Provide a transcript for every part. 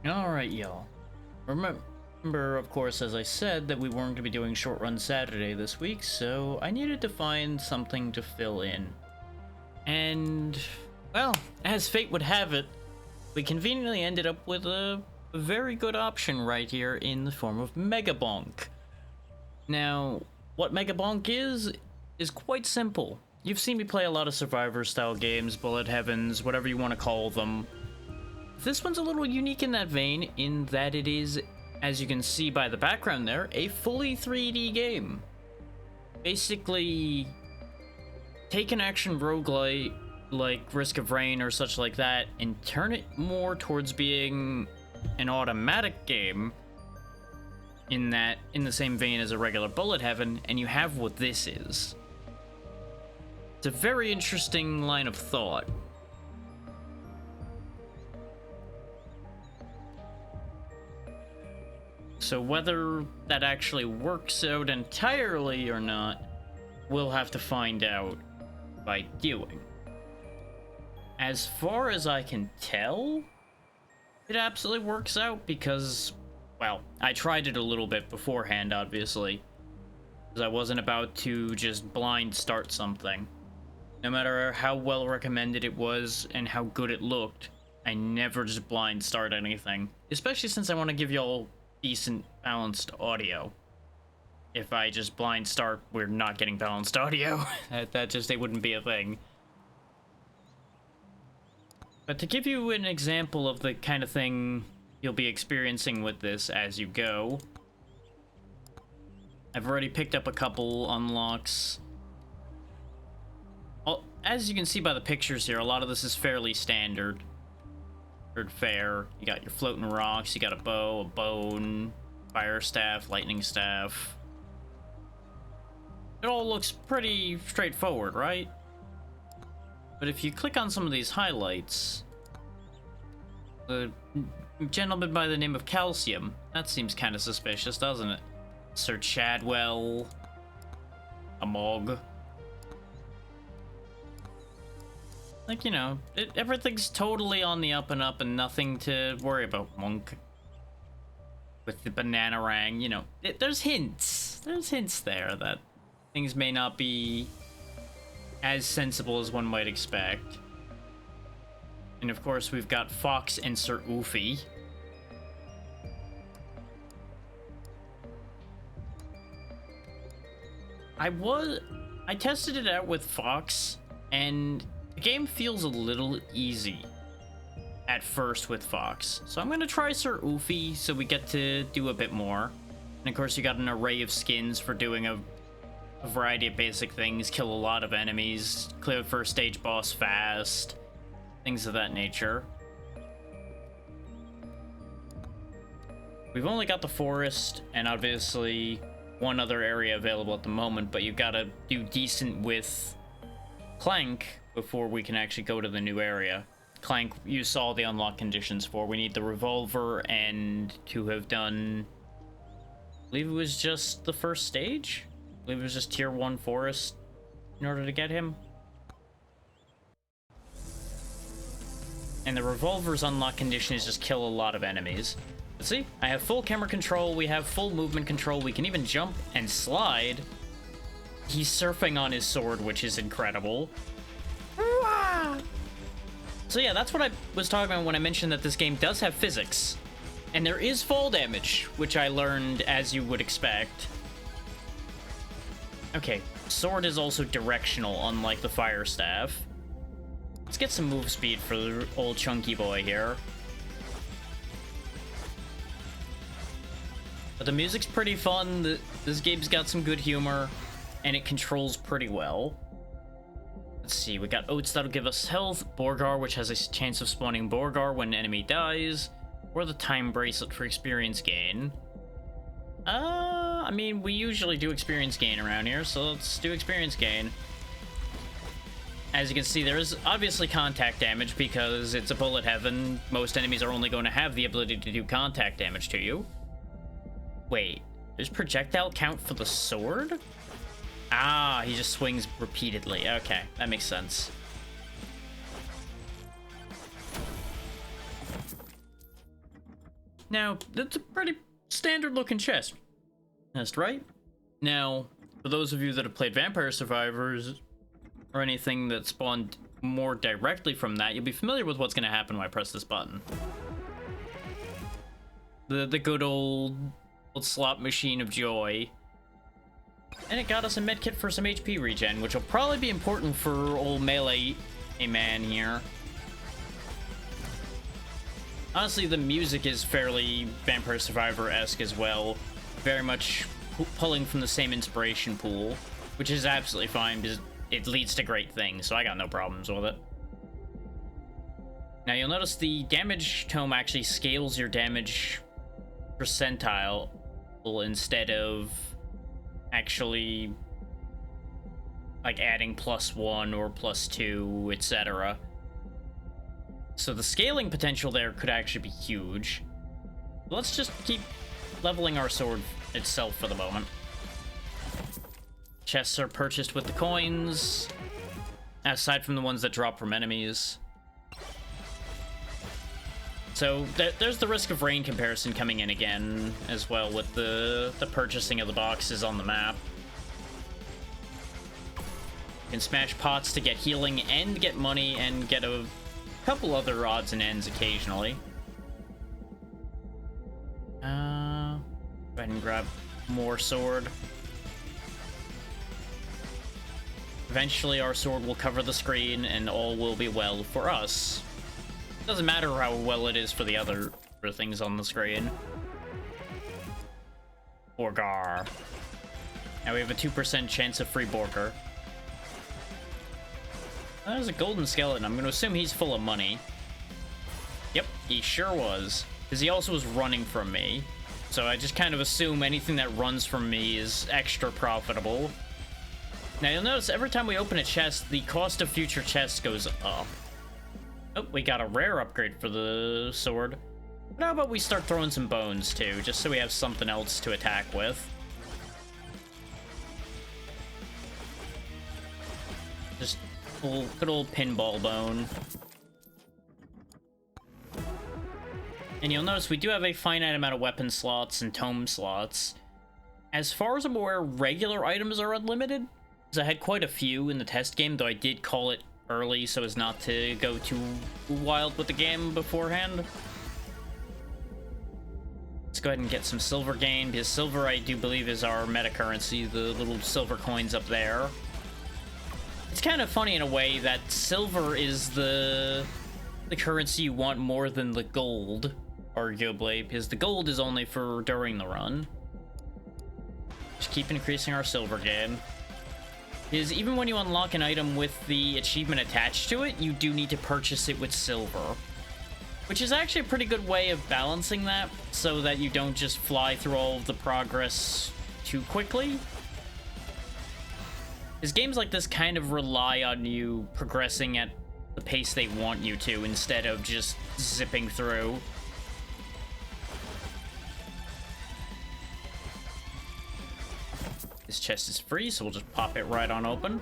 Alright, y'all. Remember, of course, as I said, that we weren't going to be doing Short Run Saturday this week, so I needed to find something to fill in. And, well, as fate would have it, we conveniently ended up with a very good option right here in the form of MegaBonk. Now, what MegaBonk is quite simple. You've seen me play a lot of Survivor-style games, Bullet Heavens, whatever you want to call them. This one's a little unique in that vein, in that it is, as you can see by the background there, a fully 3D game. Basically, take an action roguelite like Risk of Rain or such like that, and turn it more towards being an automatic game, in the same vein as a regular Bullet Heaven, and you have what this is. It's a very interesting line of thought. So whether that actually works out entirely or not, we'll have to find out by doing. As far as I can tell, it absolutely works out because, well, I tried it a little bit beforehand, obviously, because I wasn't about to just blind start something. No matter how well recommended it was and how good it looked, I never just blind start anything, especially since I want to give y'all decent balanced audio. If I just blind start, we're not getting balanced audio. It wouldn't be a thing. But to give you an example of the kind of thing you'll be experiencing with this as you go, I've already picked up a couple unlocks. As you can see by the pictures here, a lot of this is fairly standard. Fare. You got your floating rocks, you got a bow, a bone, fire staff, lightning staff. It all looks pretty straightforward, right? But if you click on some of these highlights, the gentleman by the name of Calcium, that seems kind of suspicious, doesn't it? Sir Chadwell, Amog. Like, you know, everything's totally on the up and up and nothing to worry about. Monk. With the banana-rang, you know, there's hints. There's hints there that things may not be as sensible as one might expect. And of course, we've got Fox and Sir Oofy. I tested it out with Fox, and the game feels a little easy at first with Fox. So I'm gonna try Sir Oofy so we get to do a bit more. And of course you got an array of skins for doing a variety of basic things, kill a lot of enemies, clear the first stage boss fast, things of that nature. We've only got the forest and obviously one other area available at the moment, but you've got to do decent with Clank before we can actually go to the new area. Clank, you saw the unlock conditions for. We need the revolver and to have done, I believe it was just the first stage? I believe it was just tier 1 forest in order to get him. And the revolver's unlock condition is just kill a lot of enemies. But see, I have full camera control, we have full movement control, we can even jump and slide. He's surfing on his sword, which is incredible. So yeah, that's what I was talking about when I mentioned that this game does have physics. And there is fall damage, which I learned as you would expect. Okay, sword is also directional, unlike the fire staff. Let's get some move speed for the old chunky boy here. But the music's pretty fun, this game's got some good humor, and it controls pretty well. Let's see, we got Oats that'll give us health, Borgar, which has a chance of spawning Borgar when an enemy dies, or the time bracelet for experience gain. I mean, we usually do experience gain around here, so let's do experience gain. As you can see, there is obviously contact damage because it's a Bullet Heaven. Most enemies are only going to have the ability to do contact damage to you. Wait, does projectile count for the sword? Ah, he just swings repeatedly. Okay, that makes sense. Now, that's a pretty standard looking chest. That's right. Now, for those of you that have played Vampire Survivors, or anything that spawned more directly from that, you'll be familiar with what's going to happen when I press this button. The good old slot machine of joy. And it got us a medkit for some HP regen, which will probably be important for old melee man here. Honestly, the music is fairly Vampire Survivor-esque as well. Very much pulling from the same inspiration pool, which is absolutely fine because it leads to great things, so I got no problems with it. Now you'll notice the damage tome actually scales your damage percentile instead of actually like adding +1 or +2, etc. So the scaling potential there could actually be huge. Let's just keep leveling our sword itself for the moment. Chests are purchased with the coins, aside from the ones that drop from enemies. So there's the risk of rain comparison coming in again, as well, with the purchasing of the boxes on the map. You can smash pots to get healing and get money and get a couple other odds and ends occasionally. Go ahead and grab more sword. Eventually our sword will cover the screen and all will be well for us. Doesn't matter how well it is for the other things on the screen. Borgar. Now we have a 2% chance of free Borgar. There's a golden skeleton. I'm going to assume he's full of money. Yep, he sure was. Because he also was running from me. So I just kind of assume anything that runs from me is extra profitable. Now you'll notice every time we open a chest, the cost of future chests goes up. Oh, we got a rare upgrade for the sword. But how about we start throwing some bones too, just so we have something else to attack with. Just good old pinball bone. And you'll notice we do have a finite amount of weapon slots and tome slots. As far as I'm aware, regular items are unlimited. Because I had quite a few in the test game, though I did call it early so as not to go too wild with the game beforehand. Let's go ahead and get some silver gain, because silver, I do believe, is our meta currency, the little silver coins up there. It's kind of funny in a way that silver is the currency you want more than the gold, arguably, because the gold is only for during the run. Just keep increasing our silver gain. Is even when you unlock an item with the achievement attached to it, you do need to purchase it with silver. Which is actually a pretty good way of balancing that, so that you don't just fly through all of the progress too quickly. Because games like this kind of rely on you progressing at the pace they want you to, instead of just zipping through. This chest is free, so we'll just pop it right on open.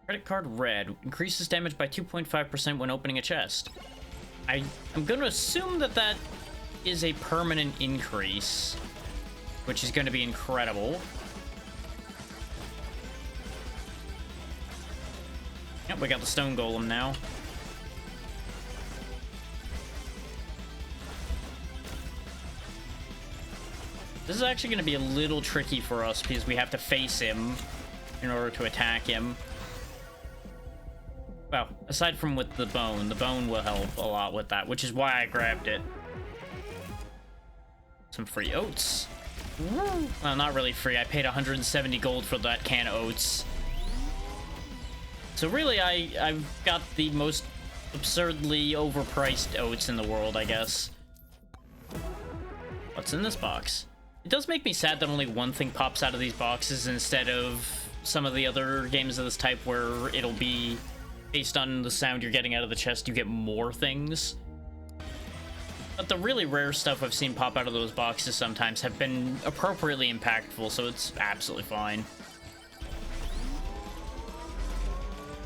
Credit card red. Increases damage by 2.5% when opening a chest. I'm going to assume that that is a permanent increase, which is going to be incredible. Yep, we got the stone golem now. This is actually going to be a little tricky for us because we have to face him in order to attack him. Well, aside from with the bone will help a lot with that, which is why I grabbed it. Some free oats. Woo. Well, not really free. I paid 170 gold for that can of oats. So really, I've got the most absurdly overpriced oats in the world, I guess. What's in this box? It does make me sad that only one thing pops out of these boxes instead of some of the other games of this type where it'll be based on the sound you're getting out of the chest, you get more things. But the really rare stuff I've seen pop out of those boxes sometimes have been appropriately impactful, so it's absolutely fine.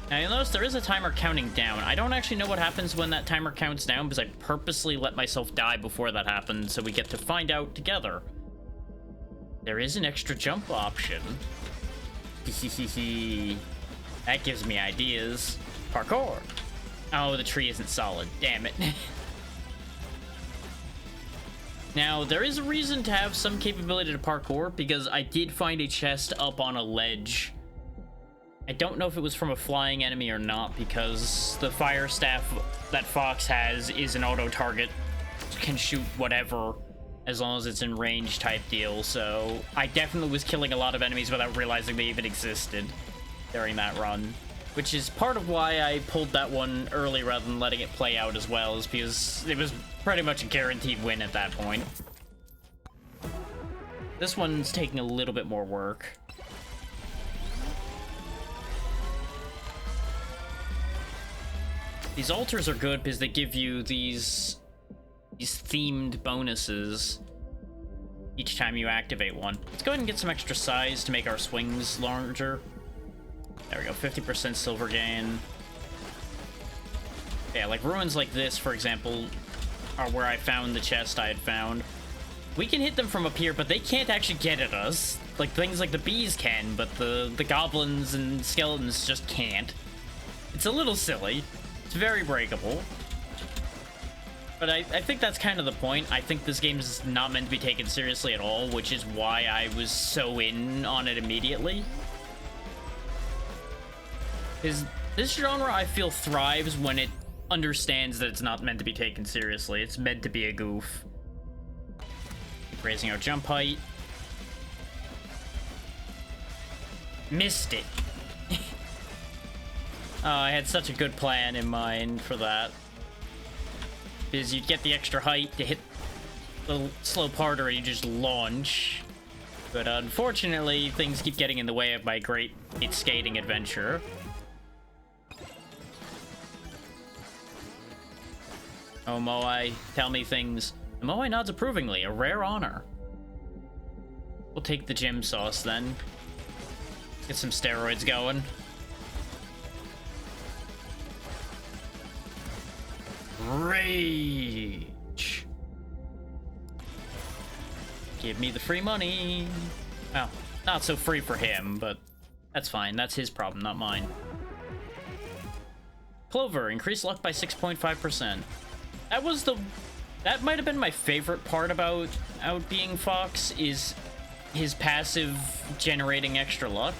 Now you'll notice there is a timer counting down. I don't actually know what happens when that timer counts down because I purposely let myself die before that happened, so we get to find out together. There is an extra jump option. That gives me ideas. Parkour. Oh, the tree isn't solid. Damn it. Now, there is a reason to have some capability to parkour because I did find a chest up on a ledge. I don't know if it was from a flying enemy or not because the fire staff that Fox has is an auto target. Can shoot whatever as long as it's in range type deal. So I definitely was killing a lot of enemies without realizing they even existed during that run. Which is part of why I pulled that one early rather than letting it play out as well, is because it was pretty much a guaranteed win at that point. This one's taking a little bit more work. These altars are good because they give you these themed bonuses each time you activate one. Let's go ahead and get some extra size to make our swings larger. There we go, 50% silver gain. Yeah, like ruins like this, for example, are where I found the chest I had found. We can hit them from up here, but they can't actually get at us. Like, things like the bees can, but the goblins and skeletons just can't. It's a little silly. It's very breakable. But I think that's kind of the point. I think this game is not meant to be taken seriously at all, which is why I was so in on it immediately. This genre, I feel, thrives when it understands that it's not meant to be taken seriously. It's meant to be a goof. Keep raising our jump height. Missed it. Oh, I had such a good plan in mind for that. Because you'd get the extra height to hit the slow part or you just launch. But unfortunately, things keep getting in the way of my great skating adventure. Oh, Moai, tell me things. The Moai nods approvingly, a rare honor. We'll take the gym sauce then. Get some steroids going. Rage. Give me the free money. Well, not so free for him, but that's fine. That's his problem, not mine. Clover, increase luck by 6.5%. That might have been my favorite part about being Fox, is his passive generating extra luck.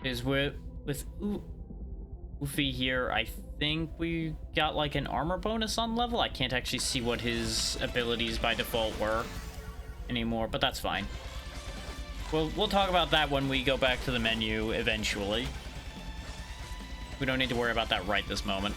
Is with Oofy here, I think we got like an armor bonus on level. I can't actually see what his abilities by default were anymore, but that's fine. We'll talk about that when we go back to the menu eventually. We don't need to worry about that right this moment.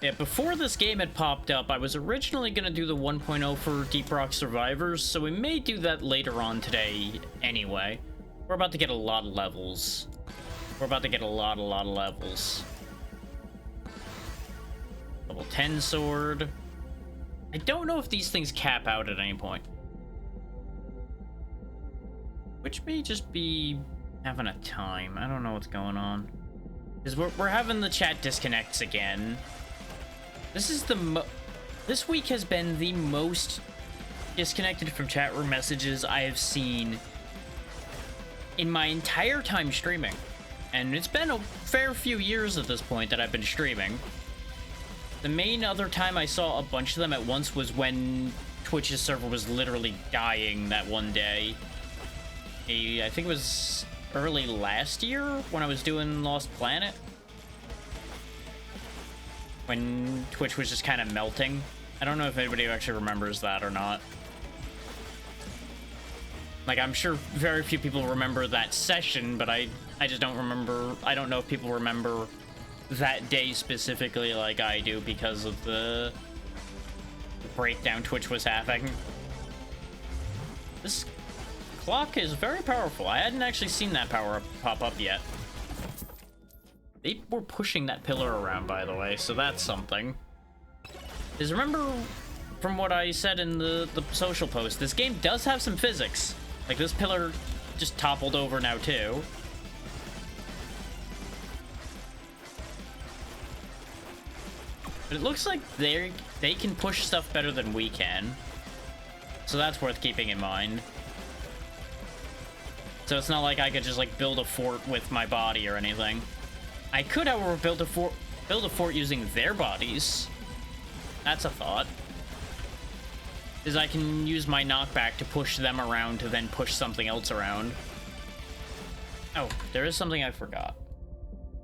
Yeah, before this game had popped up, I was originally going to do the 1.0 for Deep Rock Survivors, so we may do that later on today anyway. We're about to get a lot of levels. We're about to get a lot of levels. Level 10 sword. I don't know if these things cap out at any point. Which may just be having a time. I don't know what's going on. Because we're having the chat disconnects again. This is this week has been the most disconnected from chat room messages I have seen in my entire time streaming. And it's been a fair few years at this point that I've been streaming. The main other time I saw a bunch of them at once was when Twitch's server was literally dying that one day. I think it was early last year when I was doing Lost Planet. When Twitch was just kind of melting. I don't know if anybody actually remembers that or not. Like, I'm sure very few people remember that session, but I just don't remember. I don't know if people remember that day specifically like I do because of the breakdown Twitch was having. This clock is very powerful. I hadn't actually seen that power pop up yet. They were pushing that pillar around, by the way, so that's something. is remember from what I said in the social post, this game does have some physics. Like, this pillar just toppled over now, too. But it looks like they can push stuff better than we can. So that's worth keeping in mind. So it's not like I could just, like, build a fort with my body or anything. I could, however, build a fort using their bodies. That's a thought. Is I can use my knockback to push them around to then push something else around. Oh, there is something I forgot.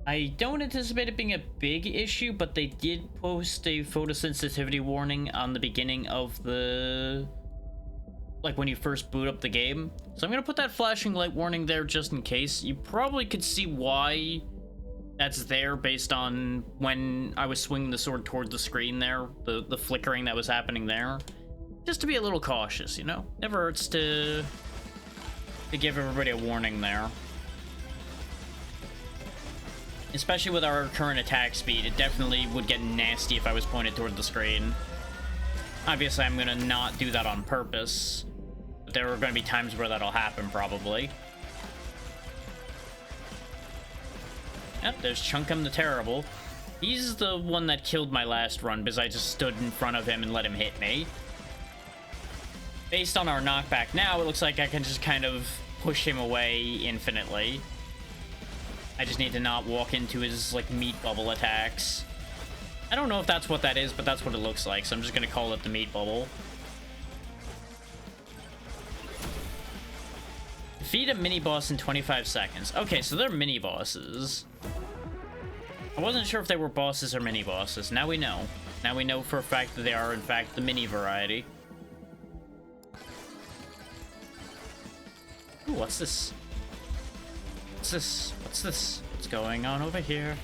I don't anticipate it being a big issue, but they did post a photosensitivity warning on the beginning of the... like when you first boot up the game. So I'm gonna put that flashing light warning there just in case. You probably could see why that's there based on when I was swinging the sword toward the screen there, the flickering that was happening there. Just to be a little cautious, you know? Never hurts to give everybody a warning there. Especially with our current attack speed, it definitely would get nasty if I was pointed toward the screen. Obviously, I'm gonna not do that on purpose, but there are gonna be times where that'll happen, probably. Yep, there's Chunkum the Terrible. He's the one that killed my last run because I just stood in front of him and let him hit me. Based on our knockback now, it looks like I can just kind of push him away infinitely. I just need to not walk into his, like, meat bubble attacks. I don't know if that's what that is, but that's what it looks like, so I'm just gonna call it the meat bubble. Defeat a mini-boss in 25 seconds. Okay, so they're mini-bosses. I wasn't sure if they were bosses or mini-bosses. Now we know. Now we know for a fact that they are, in fact, the mini variety. Ooh, what's this? What's this? What's this? What's going on over here?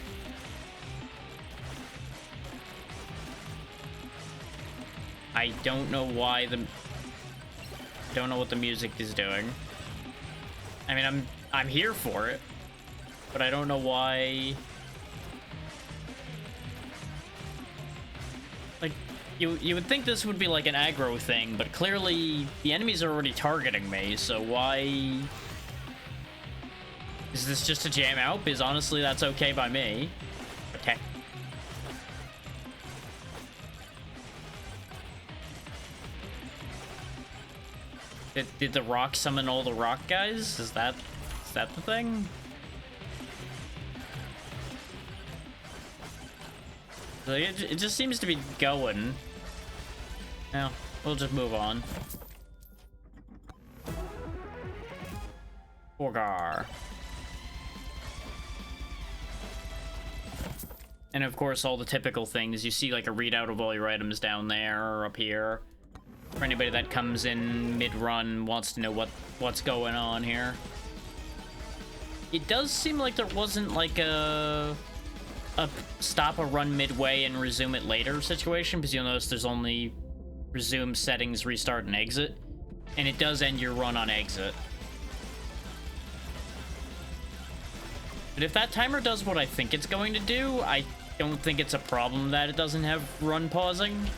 I don't know why don't know what the music is doing. I mean, I'm here for it, but I don't know why. Like, you would think this would be like an aggro thing, but clearly the enemies are already targeting me, so why? Is this just a jam out? Because honestly, that's okay by me. Okay. Did the rock summon all the rock guys? Is that the thing? Like, it just seems to be going. Now, we'll just move on. Orgar. And of course, all the typical things. You see like a readout of all your items down there or up here. For anybody that comes in mid-run, wants to know what's going on here. It does seem like there wasn't like a stop a run midway and resume it later situation, because you'll notice there's only resume, settings, restart, and exit. And it does end your run on exit. But if that timer does what I think it's going to do, I don't think it's a problem that it doesn't have run pausing.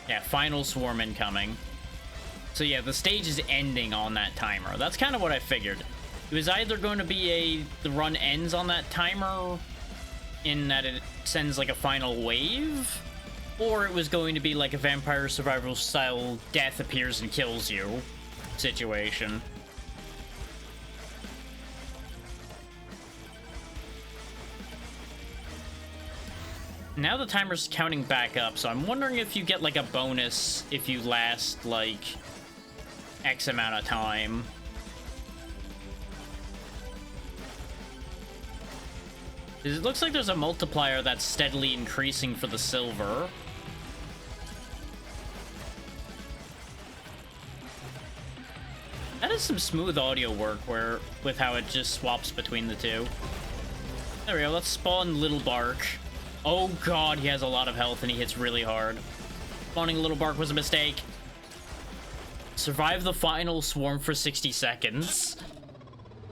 Yeah, final swarm incoming. So yeah, the stage is ending on that timer. That's kind of what I figured. It was either going to be the run ends on that timer in that it sends like a final wave, or it was going to be like a Vampire Survival style death appears and kills you situation. Now the timer's counting back up, so I'm wondering if you get like a bonus if you last like X amount of time. It looks like there's a multiplier that's steadily increasing for the silver. That is some smooth audio work with how it just swaps between the two. There we go, let's spawn Little Bark. Oh god, he has a lot of health and he hits really hard. Spawning Little Bark was a mistake. Survive the final swarm for 60 seconds.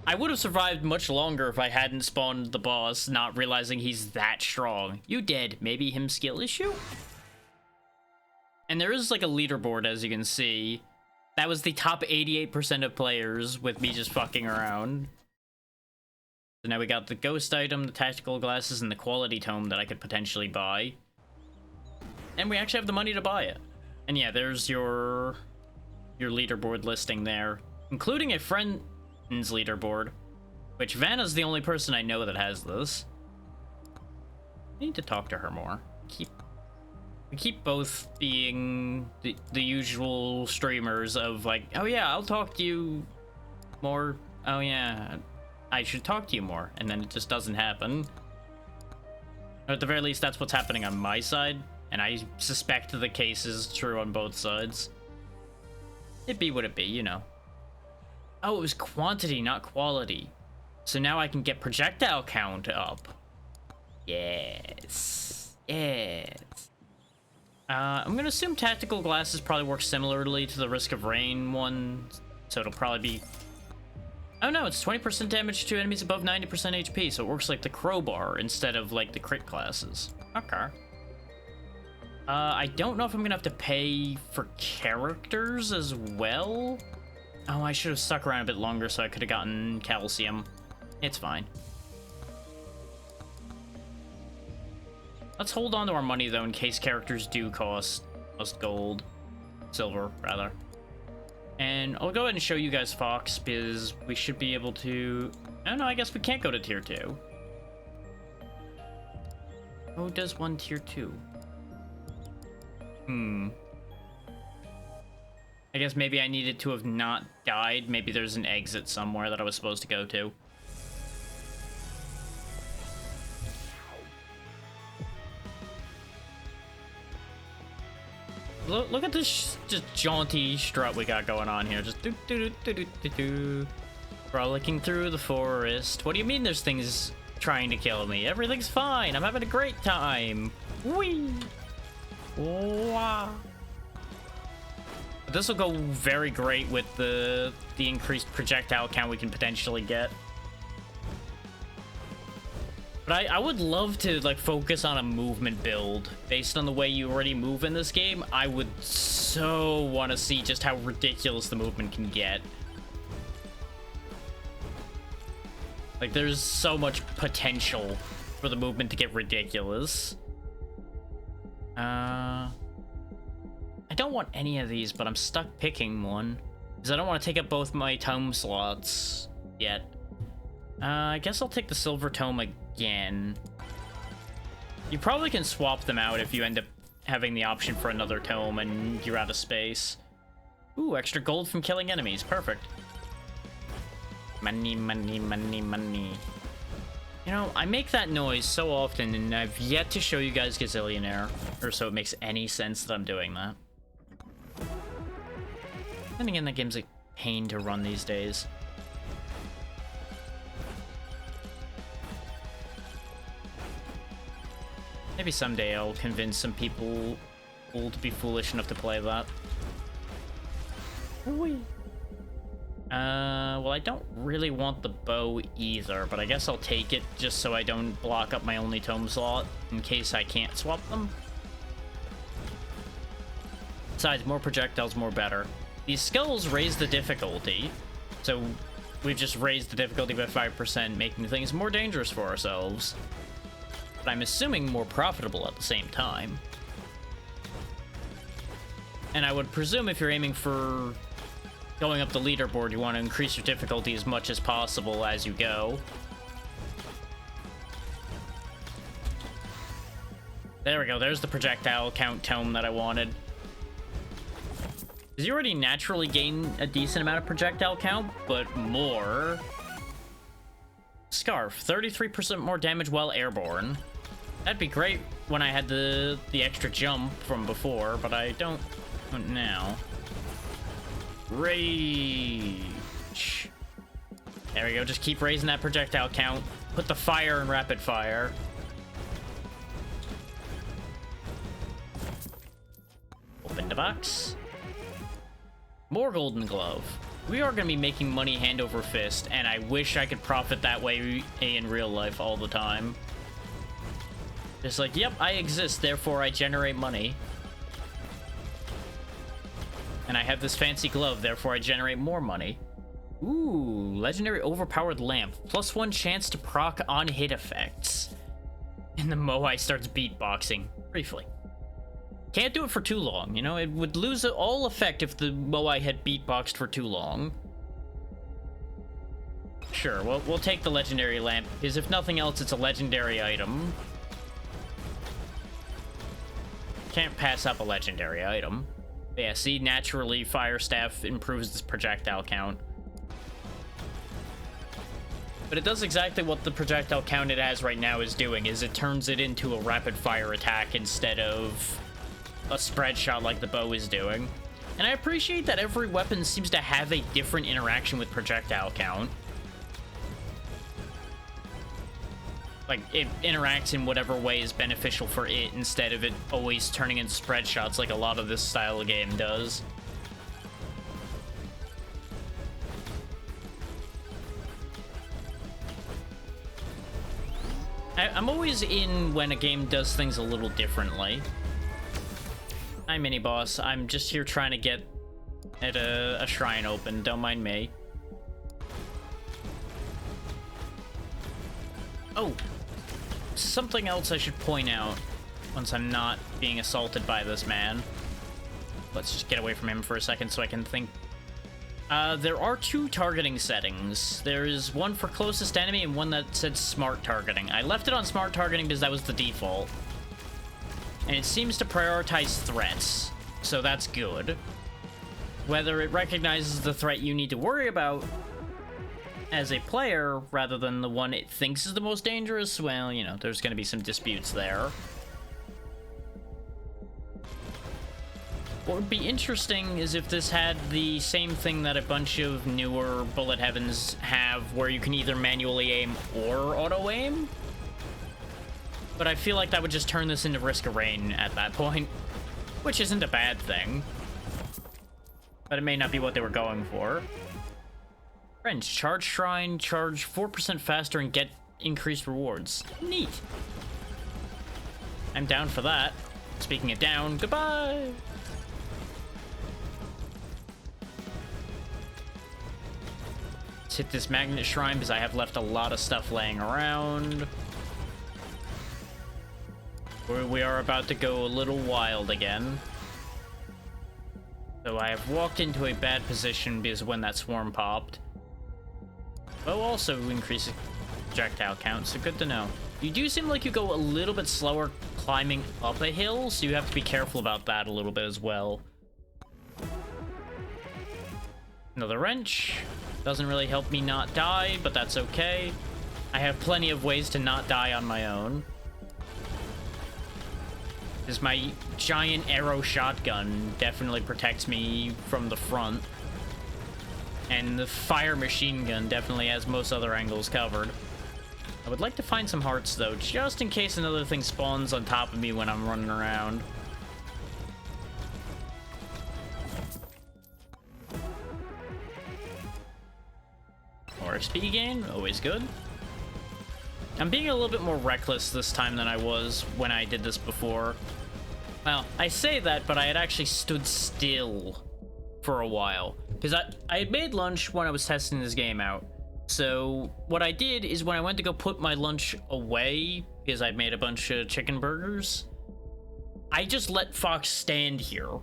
I would have survived much longer if I hadn't spawned the boss, not realizing he's that strong. You dead. Maybe him skill issue? And there is like a leaderboard, as you can see. That was the top 88% of players with me just fucking around. So now we got the ghost item, the tactical glasses, and the quality tome that I could potentially buy. And we actually have the money to buy it. And yeah, there's your leaderboard listing there, including a friend's leaderboard, which Vanna's the only person I know that has this. I need to talk to her more. We keep both being the usual streamers of like, oh yeah, I'll talk to you more. Oh yeah, I should talk to you more. And then it just doesn't happen. Or at the very least, that's what's happening on my side. And I suspect the case is true on both sides. It be what it be, you know. Oh, it was quantity, not quality. So now I can get projectile count up. Yes. Yes. I'm gonna assume tactical glasses probably work similarly to the Risk of Rain one. So it'll probably be... Oh no, it's 20% damage to enemies above 90% HP, so it works like the crowbar instead of like the crit classes. Okay. I don't know if I'm gonna have to pay for characters as well. Oh, I should have stuck around a bit longer so I could have gotten calcium. It's fine. Let's hold on to our money though in case characters do cost gold. Silver, rather. And I'll go ahead and show you guys Fox because we should be able to... Oh no, I guess we can't go to tier 2. Who does one tier 2? I guess maybe I needed to have not died. Maybe there's an exit somewhere that I was supposed to go to. Look at this just jaunty strut we got going on here. Just do-do-do-do-do-do-do. Frolicking through the forest. What do you mean there's things trying to kill me? Everything's fine. I'm having a great time. Whee! Wow. This will go very great with the increased projectile count we can potentially get. But I would love to like focus on a movement build based on the way you already move in this game. I would so want to see just how ridiculous the movement can get. Like there's so much potential for the movement to get ridiculous. I don't want any of these, but I'm stuck picking one because I don't want to take up both my tome slots yet. I guess I'll take the silver tome again. You probably can swap them out if you end up having the option for another tome and you're out of space. Ooh, extra gold from killing enemies. Perfect. Money, money, money, money. You know, I make that noise so often, and I've yet to show you guys Gazillionaire, or so it makes any sense that I'm doing that. Then again, that game's a pain to run these days. Maybe someday I'll convince some people to be foolish enough to play that. Well, I don't really want the bow either, but I guess I'll take it just so I don't block up my only tome slot in case I can't swap them. Besides, more projectiles, more better. These skulls raise the difficulty, so we've just raised the difficulty by 5%, making things more dangerous for ourselves. But I'm assuming more profitable at the same time. And I would presume if you're aiming for going up the leaderboard, you want to increase your difficulty as much as possible as you go. There we go, there's the projectile count tome that I wanted. Because you already naturally gain a decent amount of projectile count, but more. Scarf, 33% more damage while airborne. That'd be great when I had the extra jump from before, but I don't now. Rage. There we go, just keep raising that projectile count. Put the fire in rapid fire. Open the box. More Golden Glove. We are going to be making money hand over fist, and I wish I could profit that way in real life all the time. Just like, yep, I exist, therefore I generate money. And I have this fancy glove, therefore I generate more money. Ooh, legendary overpowered lamp. +1 chance to proc on hit effects. And the Moai starts beatboxing, briefly. Can't do it for too long, you know? It would lose all effect if the Moai had beatboxed for too long. Sure, well, we'll take the legendary lamp, because if nothing else, it's a legendary item. Can't pass up a legendary item. But yeah, see, naturally, Fire Staff improves this projectile count. But it does exactly what the projectile count it has right now is doing, is it turns it into a rapid fire attack instead of a spread shot like the bow is doing. And I appreciate that every weapon seems to have a different interaction with projectile count. Like, it interacts in whatever way is beneficial for it instead of it always turning into spread shots like a lot of this style of game does. I'm always in when a game does things a little differently. Hi, mini-boss. I'm just here trying to get at a shrine open. Don't mind me. Oh, something else I should point out once I'm not being assaulted by this man. Let's just get away from him for a second so I can think. There are 2 targeting settings. There is one for closest enemy and one that said smart targeting. I left it on smart targeting because that was the default. And it seems to prioritize threats, so that's good. Whether it recognizes the threat you need to worry about as a player rather than the one it thinks is the most dangerous, well, you know, there's going to be some disputes there. What would be interesting is if this had the same thing that a bunch of newer Bullet Heavens have, where you can either manually aim or auto-aim. But I feel like that would just turn this into Risk of Rain at that point, which isn't a bad thing. But it may not be what they were going for. Friends, charge Shrine, charge 4% faster and get increased rewards. Neat. I'm down for that. Speaking of down, goodbye! Let's hit this Magnet Shrine because I have left a lot of stuff laying around. We are about to go a little wild again. So I have walked into a bad position because when that swarm popped. Bow also increases projectile count, so good to know. You do seem like you go a little bit slower climbing up a hill, so you have to be careful about that a little bit as well. Another wrench. Doesn't really help me not die, but that's okay. I have plenty of ways to not die on my own. Because my giant arrow shotgun definitely protects me from the front. And the fire machine gun definitely has most other angles covered. I would like to find some hearts, though, just in case another thing spawns on top of me when I'm running around. More XP gain, always good. I'm being a little bit more reckless this time than I was when I did this before. Well, I say that, but I had actually stood still for a while. Because I had made lunch when I was testing this game out. So what I did is when I went to go put my lunch away, because I'd made a bunch of chicken burgers, I just let Fox stand here.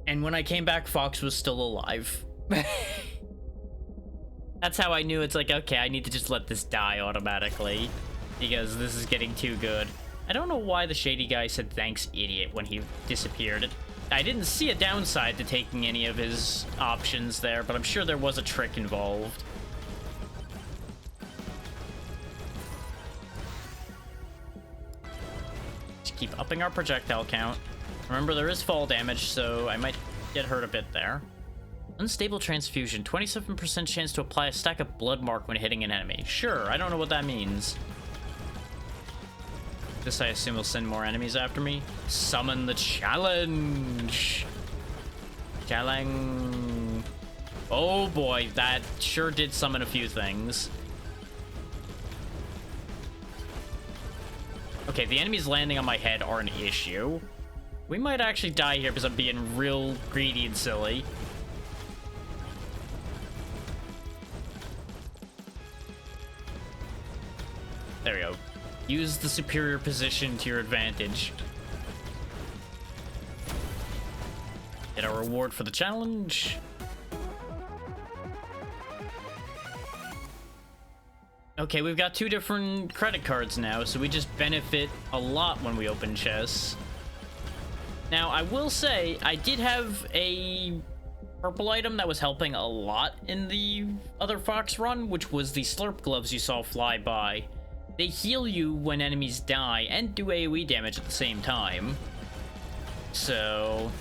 And when I came back, Fox was still alive. That's how I knew it's like, okay, I need to just let this die automatically, because this is getting too good. I don't know why the shady guy said thanks, idiot, when he disappeared. I didn't see a downside to taking any of his options there, but I'm sure there was a trick involved. Just keep upping our projectile count. Remember, there is fall damage, so I might get hurt a bit there. Unstable transfusion, 27% chance to apply a stack of blood mark when hitting an enemy. Sure, I don't know what that means. This, I assume, will send more enemies after me. Summon the challenge! Challenge. Oh boy, that sure did summon a few things. Okay, the enemies landing on my head are an issue. We might actually die here because I'm being real greedy and silly. There we go. Use the superior position to your advantage. Get our reward for the challenge. Okay, we've got 2 different credit cards now, so we just benefit a lot when we open chests. Now, I will say, I did have a purple item that was helping a lot in the other Fox run, which was the Slurp Gloves you saw fly by. They heal you when enemies die and do AoE damage at the same time. So,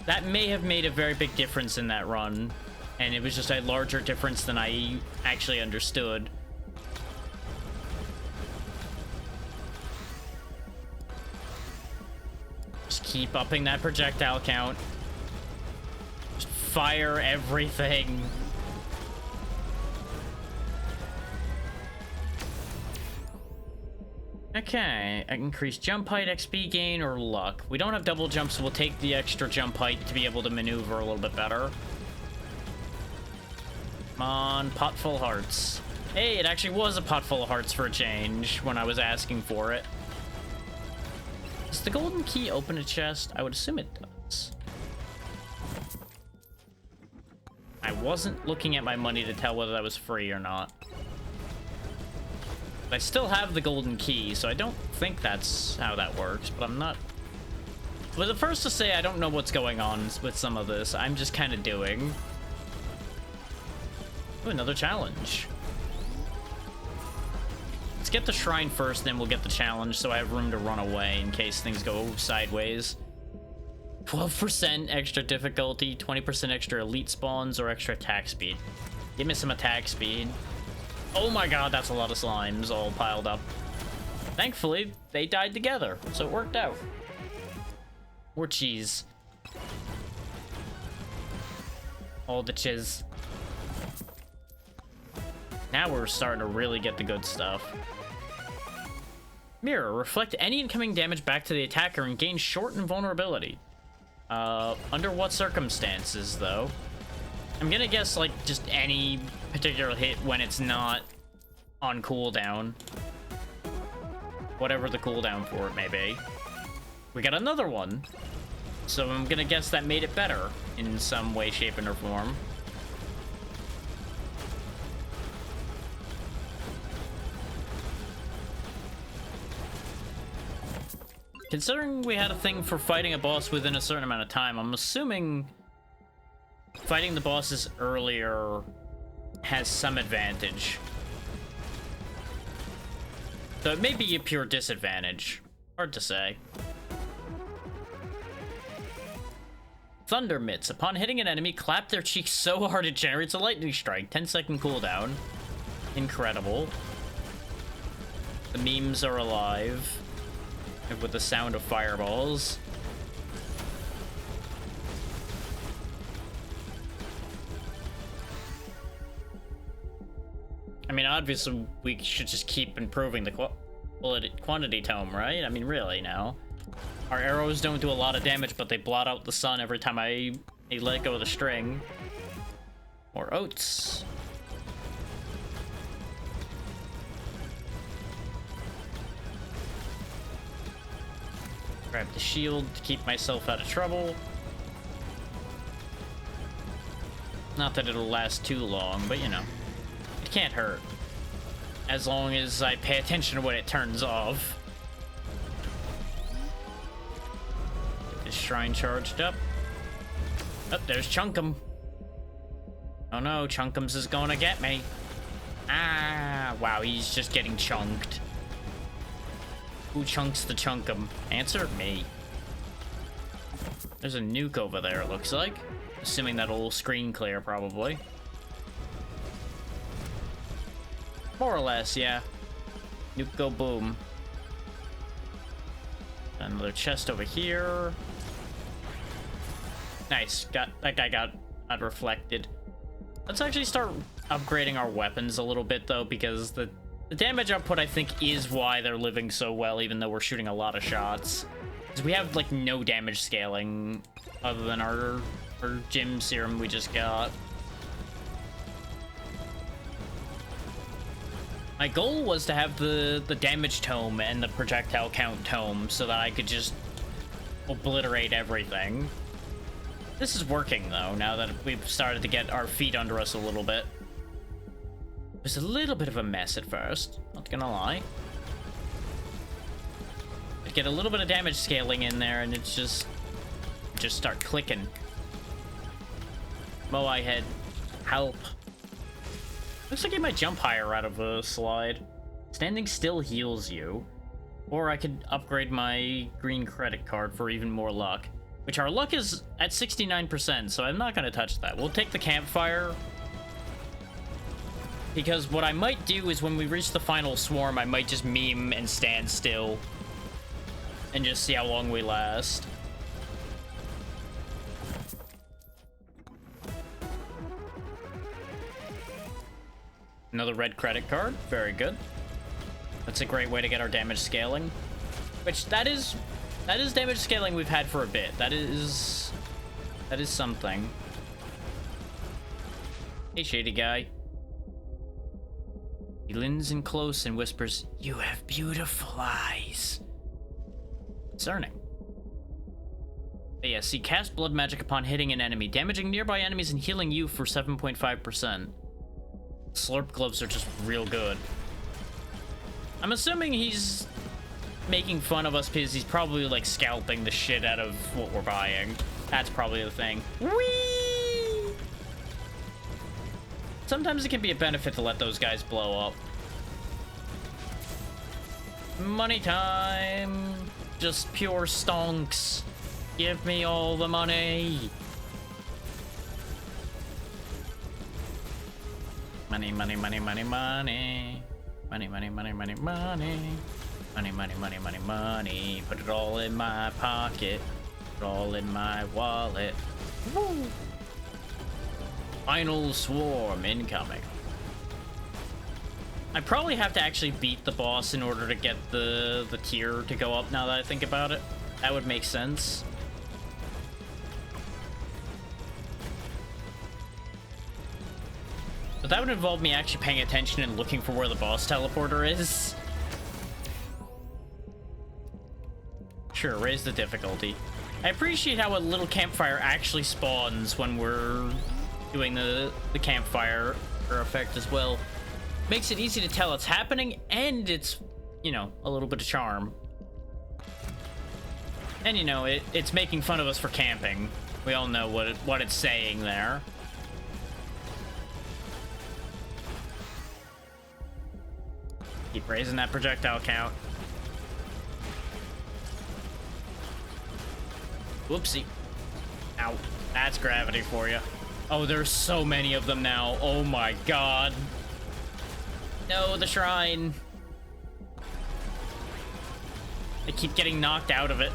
that may have made a very big difference in that run, and it was just a larger difference than I actually understood. Just keep upping that projectile count. Just fire everything. Okay, increase jump height, XP gain, or luck. We don't have double jumps, so we'll take the extra jump height to be able to maneuver a little bit better. Come on, pot full hearts. Hey, it actually was a pot full of hearts for a change when I was asking for it. Does the golden key open a chest? I would assume it does. I wasn't looking at my money to tell whether that was free or not. But I still have the golden key, so I don't think that's how that works, but I'm not... But the first to say I don't know what's going on with some of this. I'm just kind of doing. Ooh, another challenge. Let's get the shrine first, then we'll get the challenge, so I have room to run away in case things go sideways. 12% extra difficulty, 20% extra elite spawns, or extra attack speed. Give me some attack speed. Oh my god, that's a lot of slimes all piled up. Thankfully, they died together, so it worked out. More cheese. All the chiz. Now we're starting to really get the good stuff. Mirror, reflect any incoming damage back to the attacker and gain short invulnerability. Under what circumstances, though? I'm gonna guess, like, just any particular hit when it's not on cooldown. Whatever the cooldown for it may be. We got another one. So I'm gonna guess that made it better in some way, shape, and or form. Considering we had a thing for fighting a boss within a certain amount of time, I'm assuming fighting the bosses earlier has some advantage. Though it may be a pure disadvantage. Hard to say. Thunder Mitts. Upon hitting an enemy, clap their cheeks so hard it generates a lightning strike. 10-second cooldown. Incredible. The memes are alive. With the sound of fireballs. I mean, obviously, we should just keep improving the quantity tome, right? I mean, really, now. Our arrows don't do a lot of damage, but they blot out the sun every time I let go of the string. More oats. Grab the shield to keep myself out of trouble. Not that it'll last too long, but you know. It can't hurt. As long as I pay attention to when it turns off. Get this shrine charged up. Oh, there's Chunkum. Oh no, Chunkums is gonna get me. Ah, wow, he's just getting chunked. Who chunks the Chunkum? Answer me. There's a nuke over there, it looks like. Assuming that'll screen clear, probably. More or less, yeah. Nuke go boom. Another chest over here. Nice. That guy got reflected. Let's actually start upgrading our weapons a little bit, though, because the damage output, I think, is why they're living so well, even though we're shooting a lot of shots. Because we have, like, no damage scaling other than our gym serum we just got. My goal was to have the damage tome and the projectile count tome so that I could just obliterate everything. This is working, though, now that we've started to get our feet under us a little bit. It was a little bit of a mess at first, not gonna lie. I'd get a little bit of damage scaling in there, and it's just start clicking. Moai head, help. Looks like you might jump higher out of a slide. Standing still heals you. Or I could upgrade my green credit card for even more luck. Which our luck is at 69%, so I'm not going to touch that. We'll take the campfire. Because what I might do is when we reach the final swarm, I might just meme and stand still. And just see how long we last. Another red credit card. Very good. That's a great way to get our damage scaling. Which, that is damage scaling we've had for a bit. That is something. Hey, shady guy. He leans in close and whispers, "You have beautiful eyes." Concerning. But yeah, see, cast blood magic upon hitting an enemy, damaging nearby enemies and healing you for 7.5%. Slurp gloves are just real good. I'm assuming he's making fun of us because he's probably like scalping the shit out of what we're buying. That's probably the thing. Whee! Sometimes it can be a benefit to let those guys blow up. Money time. Just pure stonks. Give me all the money. Money, money, money, money, money. Money, money, money, money, money. Money, money, money, money, money. Put it all in my pocket. Put it all in my wallet. Woo! Final swarm incoming. I probably have to actually beat the boss in order to get the tier to go up now that I think about it. That would make sense. But that would involve me actually paying attention and looking for where the boss teleporter is. Sure, raise the difficulty. I appreciate how a little campfire actually spawns when we're doing the campfire effect as well. Makes it easy to tell it's happening, and it's, you know, a little bit of charm. And, you know, it's making fun of us for camping. We all know what it's saying there. Keep raising that projectile count. Whoopsie. Ow. That's gravity for you. Oh, there's so many of them now. Oh my god. No, the shrine. I keep getting knocked out of it.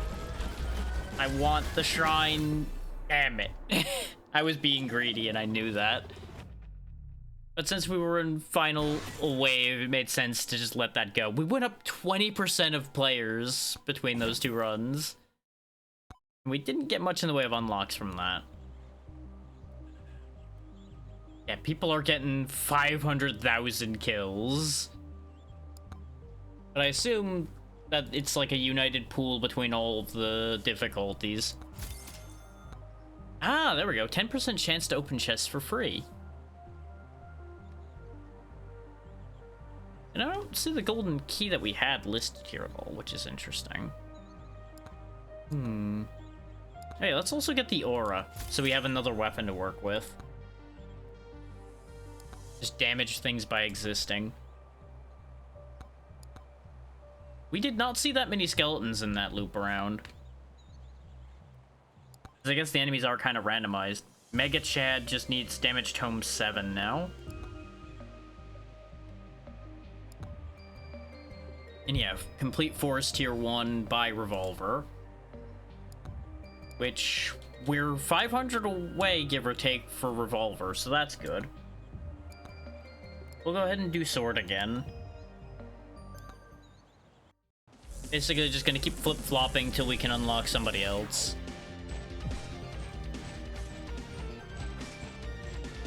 I want the shrine. Damn it. I was being greedy and I knew that. But since we were in final wave, it made sense to just let that go. We went up 20% of players between those two runs. We didn't get much in the way of unlocks from that. Yeah, people are getting 500,000 kills. But I assume that it's like a united pool between all of the difficulties. Ah, there we go. 10% chance to open chests for free. And I don't see the golden key that we had listed here at all, which is interesting. Hey, let's also get the aura, so we have another weapon to work with. Just damage things by existing. We did not see that many skeletons in that loop around. I guess the enemies are kind of randomized. Mega Chad just needs damage tome 7 now. And yeah, complete forest tier 1 by revolver. Which we're 500 away, give or take, for revolver, so that's good. We'll go ahead and do sword again. Basically just gonna keep flip-flopping till we can unlock somebody else.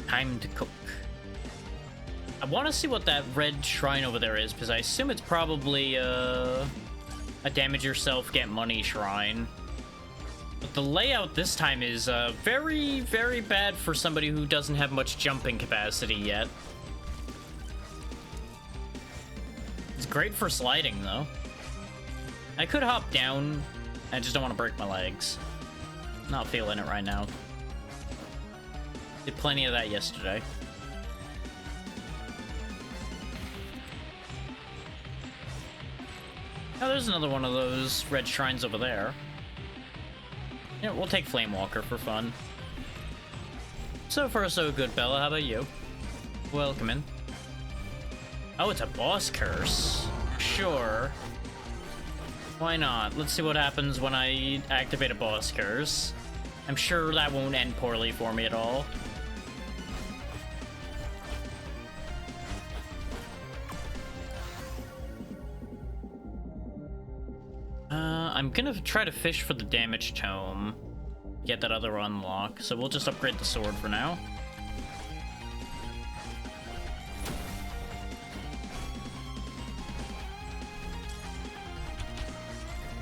Time to cook. I want to see what that red shrine over there is, because I assume it's probably a damage yourself, get money shrine. But the layout this time is very, very bad for somebody who doesn't have much jumping capacity yet. It's great for sliding, though. I could hop down. I just don't want to break my legs. Not feeling it right now. Did plenty of that yesterday. Oh, there's another one of those red shrines over there. Yeah, we'll take Flamewalker for fun. So far, so good, Bella. How about you? Welcome in. Oh, it's a boss curse. Sure. Why not? Let's see what happens when I activate a boss curse. I'm sure that won't end poorly for me at all. I'm gonna try to fish for the damage tome. Get that other unlock, so we'll just upgrade the sword for now.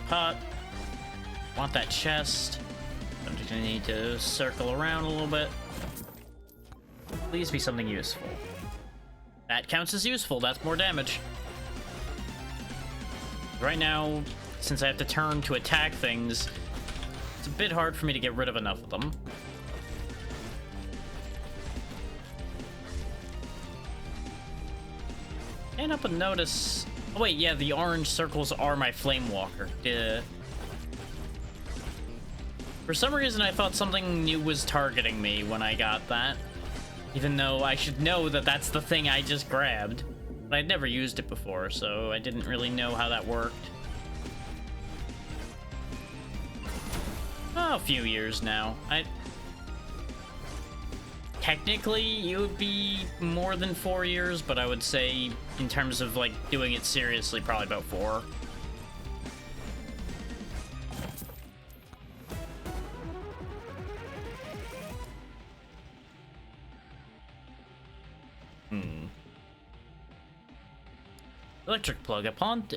Pot. Want that chest. I'm just gonna need to circle around a little bit. Please be something useful. That counts as useful, that's more damage. Right now, since I have to turn to attack things, it's a bit hard for me to get rid of enough of them. Can't help but notice... Oh wait, yeah, the orange circles are my Flamewalker. Duh. For some reason, I thought something new was targeting me when I got that. Even though I should know that that's the thing I just grabbed. But I'd never used it before, so I didn't really know how that worked. Oh, a few years now. Technically, it would be more than 4 years, but I would say, in terms of, like, doing it seriously, probably about 4. Electric plug. Upon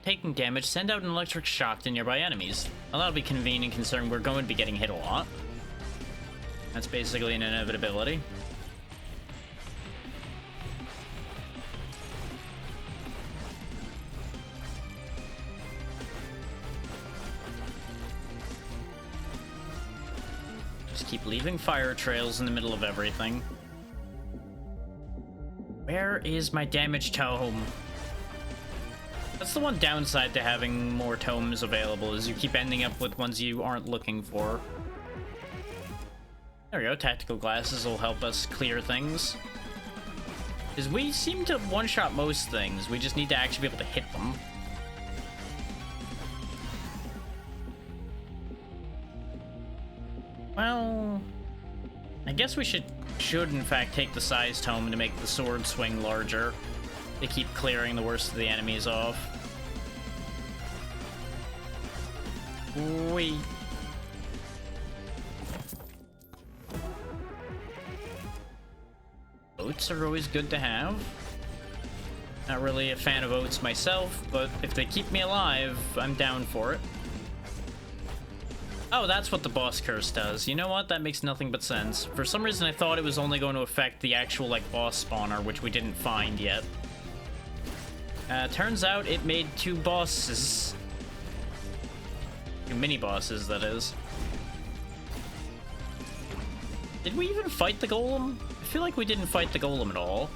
taking damage, send out an electric shock to nearby enemies. Well, that'll be convenient considering we're going to be getting hit a lot. That's basically an inevitability. Just keep leaving fire trails in the middle of everything. Where is my damage tome? That's the one downside to having more tomes available, is you keep ending up with ones you aren't looking for. There we go, tactical glasses will help us clear things. Because we seem to one-shot most things, we just need to actually be able to hit them. Well, I guess we should in fact take the size tome to make the sword swing larger. They keep clearing the worst of the enemies off. Wait. Oats are always good to have. Not really a fan of oats myself, but if they keep me alive, I'm down for it. Oh, that's what the boss curse does. You know what? That makes nothing but sense. For some reason, I thought it was only going to affect the actual, like, boss spawner, which we didn't find yet. Turns out it made 2 bosses. 2 mini-bosses, that is. Did we even fight the golem? I feel like we didn't fight the golem at all.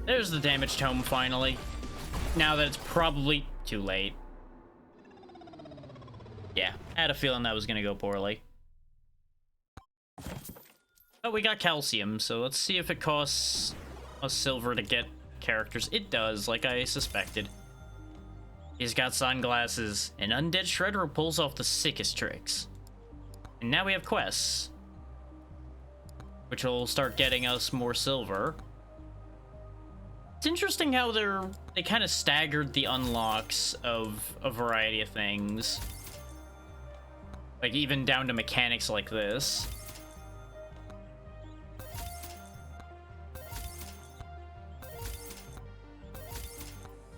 There's the damage tome, finally. Now that it's probably too late. Yeah, I had a feeling that was gonna go poorly. Oh, we got calcium, so let's see if it costs a silver to get characters. It does, like I suspected. He's got sunglasses. An undead shredder pulls off the sickest tricks. And now we have quests, which will start getting us more silver. It's interesting how they kind of staggered the unlocks of a variety of things. Like, even down to mechanics like this.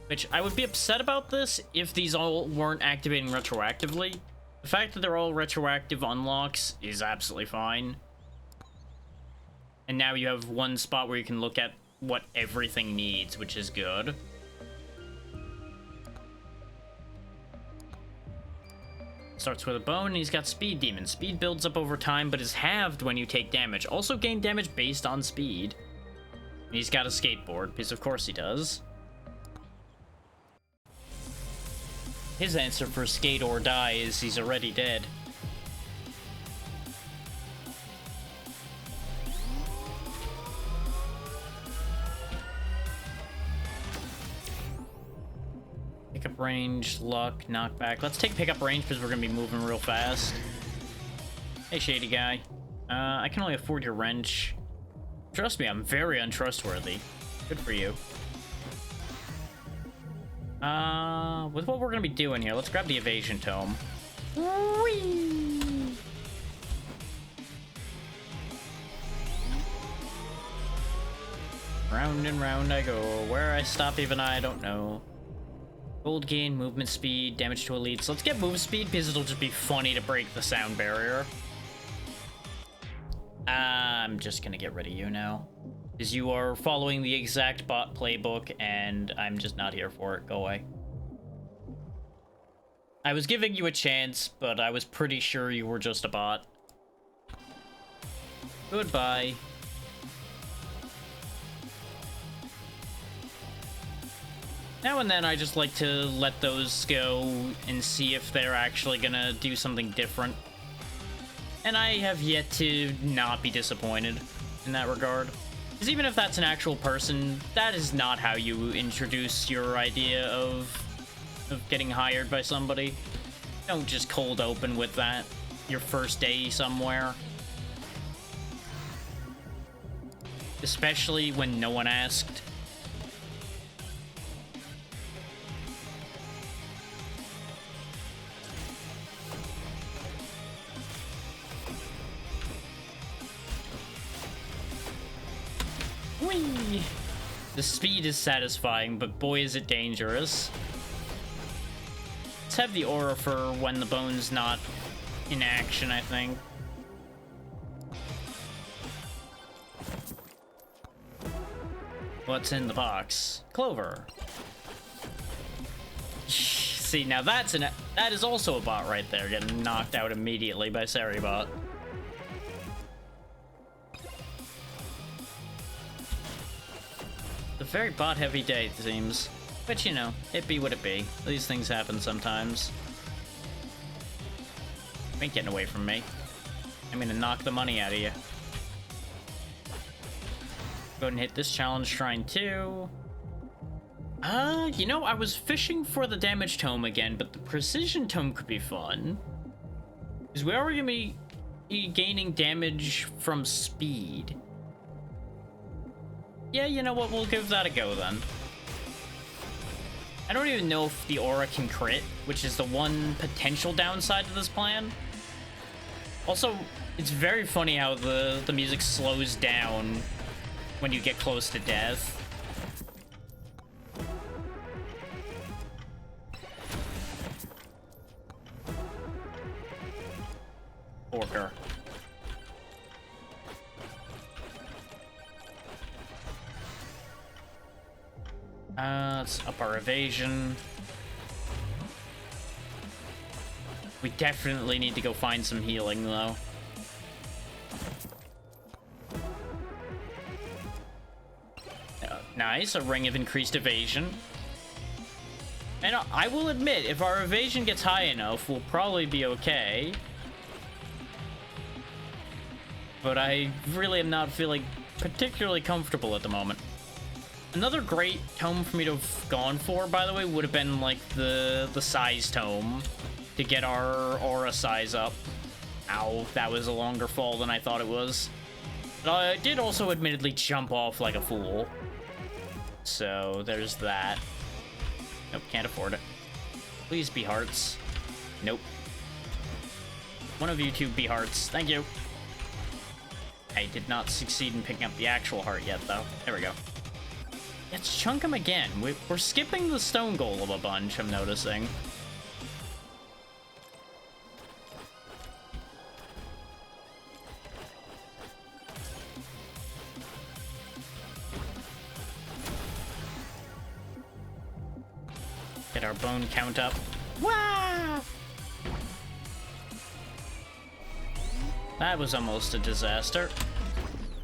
Which, I would be upset about this if these all weren't activating retroactively. The fact that they're all retroactive unlocks is absolutely fine. And now you have one spot where you can look at what everything needs, which is good. Starts with a bone, and he's got Speed Demon. Speed builds up over time, but is halved when you take damage. Also gain damage based on speed. And he's got a skateboard, because of course he does. His answer for skate or die is he's already dead. Pickup range, luck, knockback. Let's take pickup range because we're going to be moving real fast. Hey, shady guy. I can only afford your wrench. Trust me, I'm very untrustworthy. Good for you. With what we're gonna be doing here, let's grab the evasion tome. Whee! Round and round I go. Where I stop, even I don't know. Gold gain, movement speed, damage to elites. Let's get move speed because it'll just be funny to break the sound barrier. I'm just gonna get rid of you now. Because you are following the exact bot playbook, and I'm just not here for it. Go away. I was giving you a chance, but I was pretty sure you were just a bot. Goodbye. Now and then, I just like to let those go and see if they're actually gonna do something different. And I have yet to not be disappointed in that regard. Because even if that's an actual person, that is not how you introduce your idea of getting hired by somebody. Don't just cold open with that your first day somewhere. Especially when no one asked. Whee! The speed is satisfying, but boy is it dangerous. Let's have the aura for when the bone's not in action, I think. What's in the box? Clover. See, now that is also a bot right there, getting knocked out immediately by Saribot. A very bot-heavy day, it seems. But, you know, it be what it be. These things happen sometimes. You ain't getting away from me. I'm gonna knock the money out of you. Go ahead and hit this challenge shrine, too. You know, I was fishing for the damage tome again, but the precision tome could be fun. Because we are gonna be gaining damage from speed. Yeah, you know what? We'll give that a go, then. I don't even know if the aura can crit, which is the one potential downside to this plan. Also, it's very funny how the music slows down when you get close to death. Orker. Let's up our evasion. We definitely need to go find some healing, though. Nice, a ring of increased evasion. And I will admit, if our evasion gets high enough, we'll probably be okay. But I really am not feeling particularly comfortable at the moment. Another great tome for me to have gone for, by the way, would have been like the size tome to get our aura size up. Ow, that was a longer fall than I thought it was. But I did also admittedly jump off like a fool. So there's that. Nope, can't afford it. Please be hearts. Nope. One of you two be hearts. Thank you. I did not succeed in picking up the actual heart yet, though. There we go. Let's chunk him again. We're skipping the stone golem a bunch, I'm noticing. Get our bone count up. Wow! That was almost a disaster.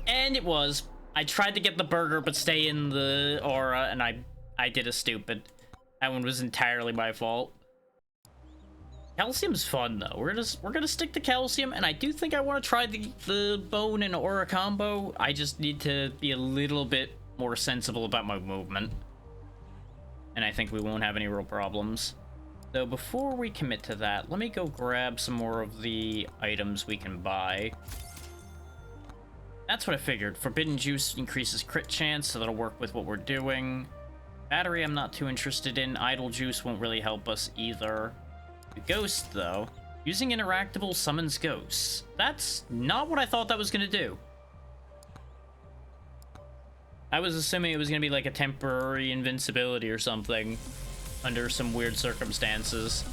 And it was. I tried to get the burger, but stay in the aura, and I did a stupid. That one was entirely my fault. Calcium's fun, though. We're gonna stick to calcium, and I do think I want to try the bone and aura combo. I just need to be a little bit more sensible about my movement. And I think we won't have any real problems. So before we commit to that, let me go grab some more of the items we can buy. That's what I figured. Forbidden Juice increases crit chance, so that'll work with what we're doing. Battery I'm not too interested in. Idle Juice won't really help us either. The Ghost, though. Using Interactable summons ghosts. That's not what I thought that was going to do. I was assuming it was going to be like a temporary invincibility or something under some weird circumstances.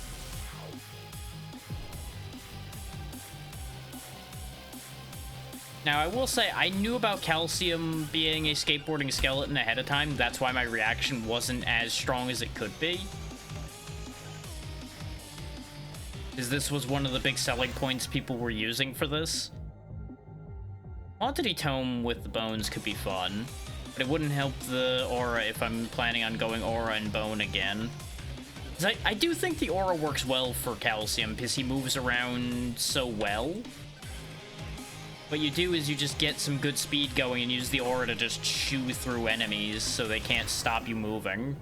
Now, I will say, I knew about Calcium being a skateboarding skeleton ahead of time. That's why my reaction wasn't as strong as it could be. Because this was one of the big selling points people were using for this. Quantity Tome with the bones could be fun, but it wouldn't help the aura if I'm planning on going aura and bone again. I do think the aura works well for Calcium because he moves around so well. What you do is you just get some good speed going and use the aura to just chew through enemies so they can't stop you moving.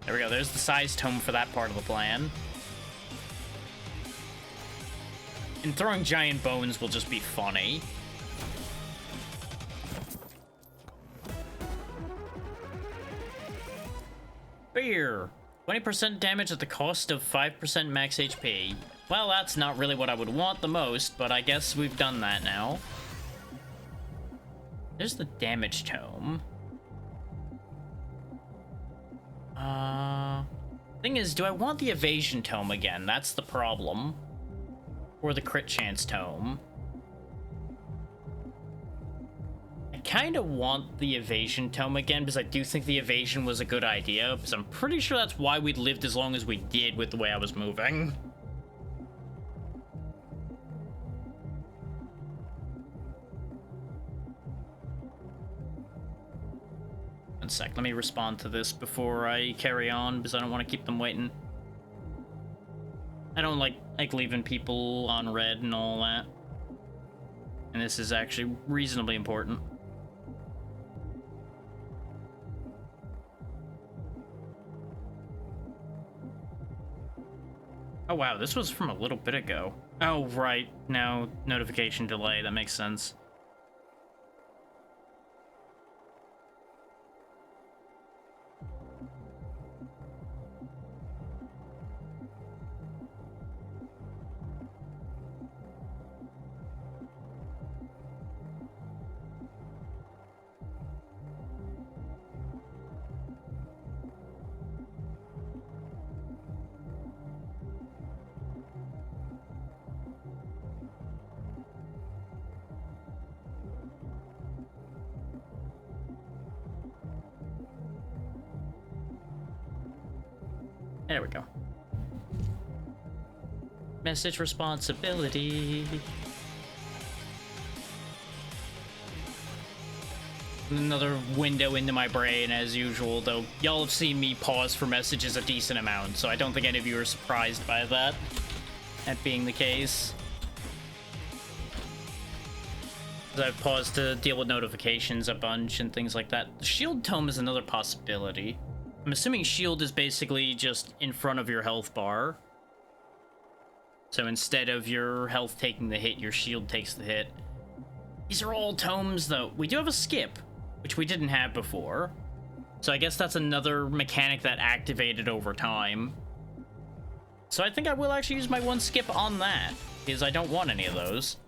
There we go, there's the size tome for that part of the plan. And throwing giant bones will just be funny. Beer! 20% damage at the cost of 5% max HP. Well, that's not really what I would want the most, but I guess we've done that now. There's the damage tome. Thing is, do I want the evasion tome again? That's the problem. Or the crit chance tome. I kind of want the evasion tome again because I do think the evasion was a good idea, because I'm pretty sure that's why we lived as long as we did with the way I was moving. One sec, let me respond to this before I carry on, because I don't want to keep them waiting. I don't like leaving people on red and all that. And this is actually reasonably important. Oh wow, this was from a little bit ago. Oh right, now notification delay, that makes sense. There we go. Message responsibility. Another window into my brain as usual, though y'all have seen me pause for messages a decent amount, so I don't think any of you are surprised by that being the case. I've paused to deal with notifications a bunch and things like that. The shield tome is another possibility. I'm assuming shield is basically just in front of your health bar. So instead of your health taking the hit, your shield takes the hit. These are all tomes, though. We do have a skip, which we didn't have before. So I guess that's another mechanic that activated over time. So I think I will actually use my one skip on that, because I don't want any of those.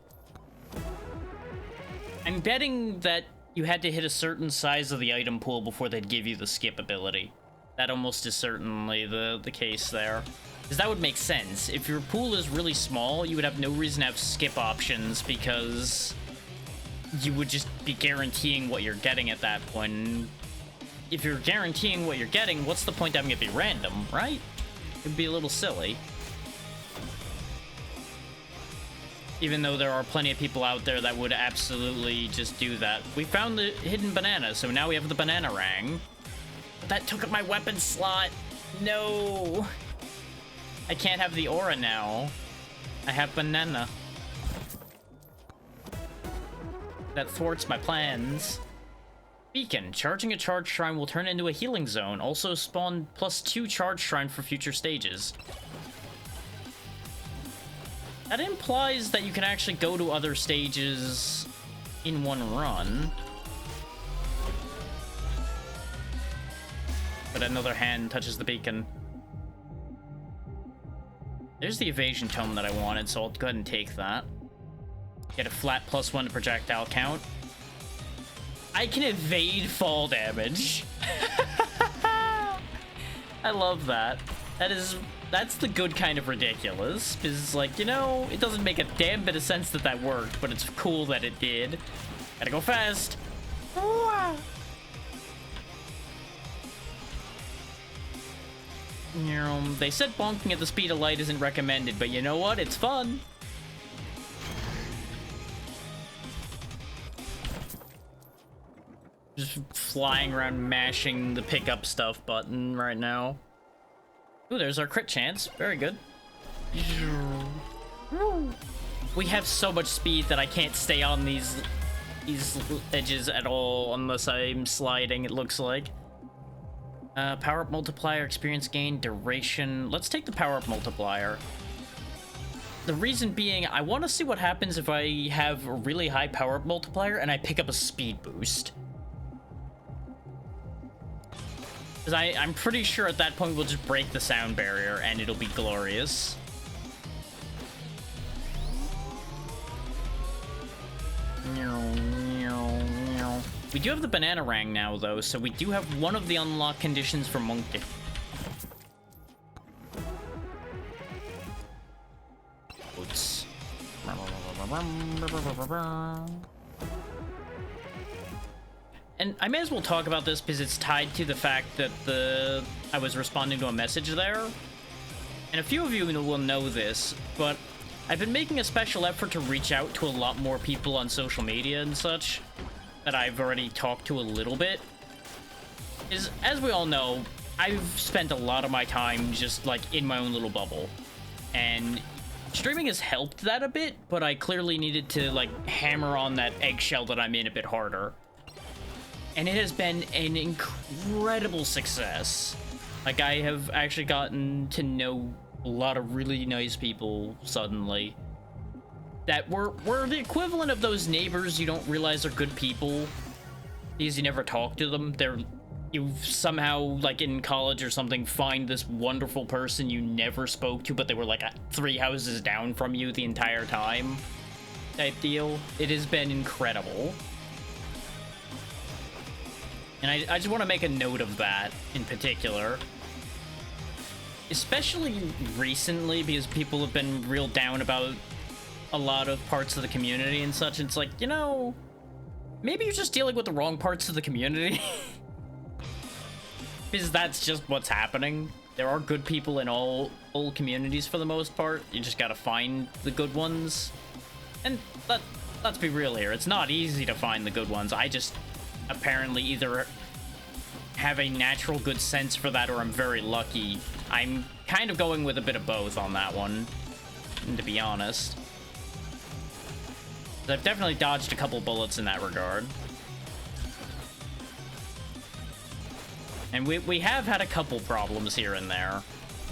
I'm betting that you had to hit a certain size of the item pool before they'd give you the skip ability. That almost is certainly the case there. Because that would make sense. If your pool is really small, you would have no reason to have skip options, because you would just be guaranteeing what you're getting at that point. And if you're guaranteeing what you're getting, what's the point having it be random, right? It'd be a little silly. Even though there are plenty of people out there that would absolutely just do that. We found the hidden banana, so now we have the banana rang. But that took up my weapon slot. No. I can't have the aura now. I have banana. That thwarts my plans. Beacon. Charging a charge shrine will turn into a healing zone. Also spawn +2 charge shrine for future stages. That implies that you can actually go to other stages in one run. But another hand touches the beacon. There's the evasion tome that I wanted, so I'll go ahead and take that. Get a flat +1 to projectile count. I can evade fall damage. I love that. That's the good kind of ridiculous. Because, like, you know, it doesn't make a damn bit of sense that that worked, but it's cool that it did. Gotta go fast. They said bonking at the speed of light isn't recommended, but you know what? It's fun. Just flying around mashing the pick up stuff button right now. Ooh, there's our crit chance. Very good. We have so much speed that I can't stay on these edges at all unless I'm sliding, it looks like. Power-up multiplier, experience gain, duration. Let's take the power-up multiplier. The reason being, I want to see what happens if I have a really high power-up multiplier and I pick up a speed boost. Because I'm pretty sure at that point we'll just break the sound barrier and it'll be glorious. We do have the banana rang now, though, so we do have one of the unlock conditions for Monkey. Oops. And I may as well talk about this because it's tied to the fact that I was responding to a message there. And a few of you will know this, but I've been making a special effort to reach out to a lot more people on social media and such that I've already talked to a little bit. As we all know, I've spent a lot of my time just like in my own little bubble. And streaming has helped that a bit, but I clearly needed to like hammer on that eggshell that I'm in a bit harder. And it has been an incredible success. Like, I have actually gotten to know a lot of really nice people suddenly that were the equivalent of those neighbors you don't realize are good people because you never talk to them. You somehow, like in college or something, find this wonderful person you never spoke to, but they were like 3 houses down from you the entire time type deal. It has been incredible. And I just want to make a note of that in particular. Especially recently, because people have been real down about a lot of parts of the community and such. It's like, you know, maybe you're just dealing with the wrong parts of the community. Because that's just what's happening. There are good people in all communities for the most part. You just gotta find the good ones. And let's be real here. It's not easy to find the good ones. I just apparently either have a natural good sense for that or I'm very lucky. I'm kind of going with a bit of both on that one, to be honest. I've definitely dodged a couple bullets in that regard. And we have had a couple problems here and there.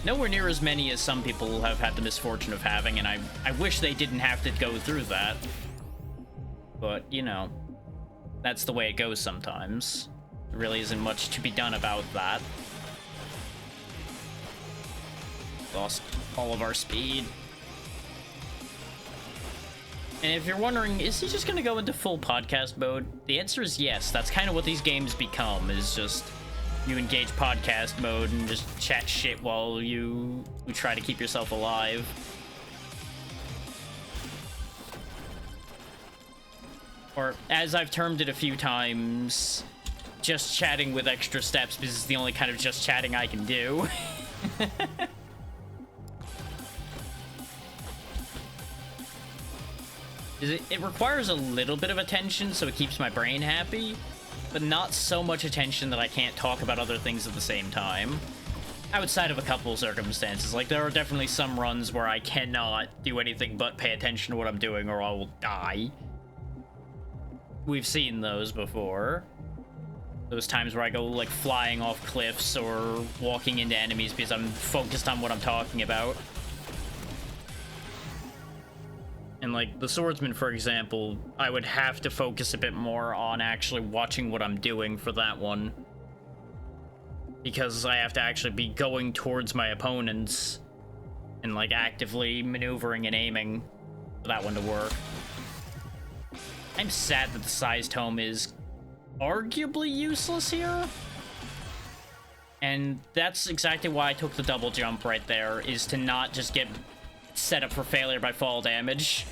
Nowhere near as many as some people have had the misfortune of having, and I wish they didn't have to go through that. But, you know, that's the way it goes sometimes. There really isn't much to be done about that. Lost all of our speed. And if you're wondering, is he just gonna go into full podcast mode? The answer is yes. That's kind of what these games become, is just you engage podcast mode and just chat shit while you try to keep yourself alive. Or, as I've termed it a few times, just chatting with extra steps, because it's the only kind of just chatting I can do. It requires a little bit of attention, so it keeps my brain happy, but not so much attention that I can't talk about other things at the same time. Outside of a couple circumstances, like there are definitely some runs where I cannot do anything but pay attention to what I'm doing or I will die. We've seen those before. Those times where I go like flying off cliffs or walking into enemies because I'm focused on what I'm talking about. And like the swordsman, for example, I would have to focus a bit more on actually watching what I'm doing for that one. Because I have to actually be going towards my opponents and like actively maneuvering and aiming for that one to work. I'm sad that the size tome is arguably useless here. And that's exactly why I took the double jump right there, is to not just get set up for failure by fall damage.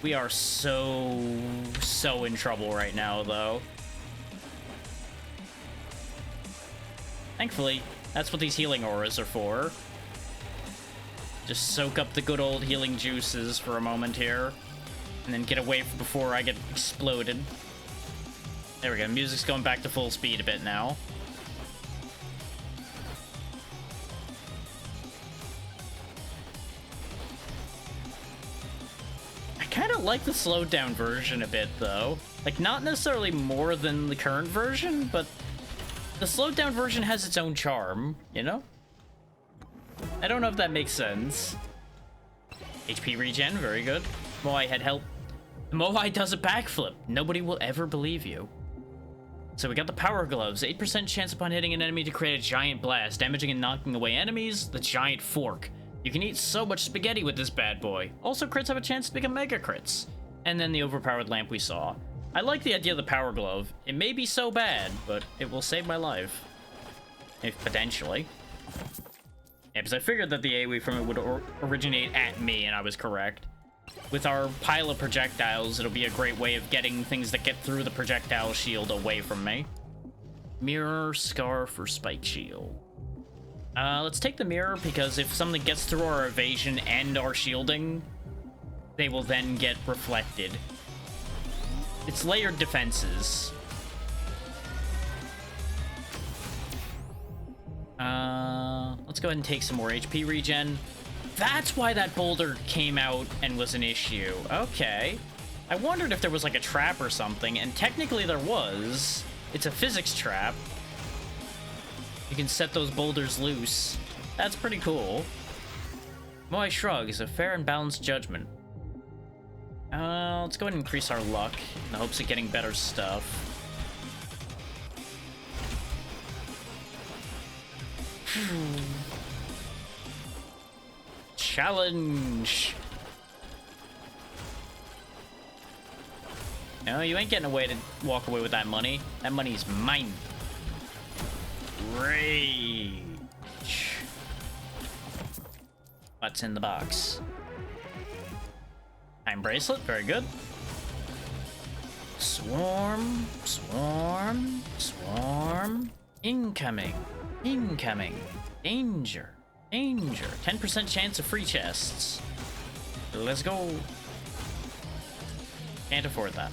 We are so in trouble right now, though. Thankfully, that's what these healing auras are for. Just soak up the good old healing juices for a moment here, and then get away before I get exploded. There we go, music's going back to full speed a bit now. I kind of like the slowed down version a bit, though. Like, not necessarily more than the current version, but the slowed down version has its own charm, you know? I don't know if that makes sense. HP regen, very good. Moai had help. Moai does a backflip. Nobody will ever believe you. So we got the power gloves. 8% chance upon hitting an enemy to create a giant blast, damaging and knocking away enemies. The giant fork. You can eat so much spaghetti with this bad boy. Also, crits have a chance to become mega crits. And then the overpowered lamp we saw. I like the idea of the power glove. It may be so bad, but it will save my life. If potentially. Yeah, because I figured that the AoE from it would originate at me, and I was correct. With our pile of projectiles, it'll be a great way of getting things that get through the projectile shield away from me. Mirror, scarf, or spike shield. Let's take the mirror, because if something gets through our evasion and our shielding, they will then get reflected. It's layered defenses. Let's go ahead and take some more HP regen. That's why that boulder came out and was an issue. Okay. I wondered if there was like a trap or something, and technically there was. It's a physics trap. You can set those boulders loose. That's pretty cool. Moai Shrug is a fair and balanced judgment. Let's go ahead and increase our luck in the hopes of getting better stuff. Challenge! No, you ain't getting away to walk away with that money. That money's mine. Rage. What's in the box? Time bracelet, very good. Swarm, swarm, swarm. Incoming, incoming. Danger, danger. 10% chance of free chests. Let's go. Can't afford that.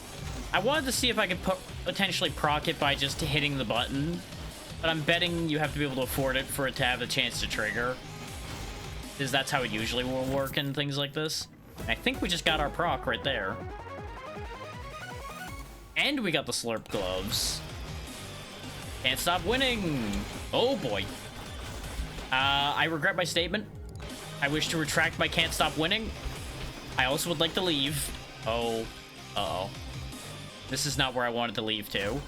I wanted to see if I could potentially proc it by just hitting the button, but I'm betting you have to be able to afford it for it to have a chance to trigger, because that's how it usually will work in things like this. I think we just got our proc right there. And we got the slurp gloves. Can't stop winning. Oh boy. I regret my statement. I wish to retract my can't stop winning. I also would like to leave. Oh. Uh-oh. This is not where I wanted to leave to.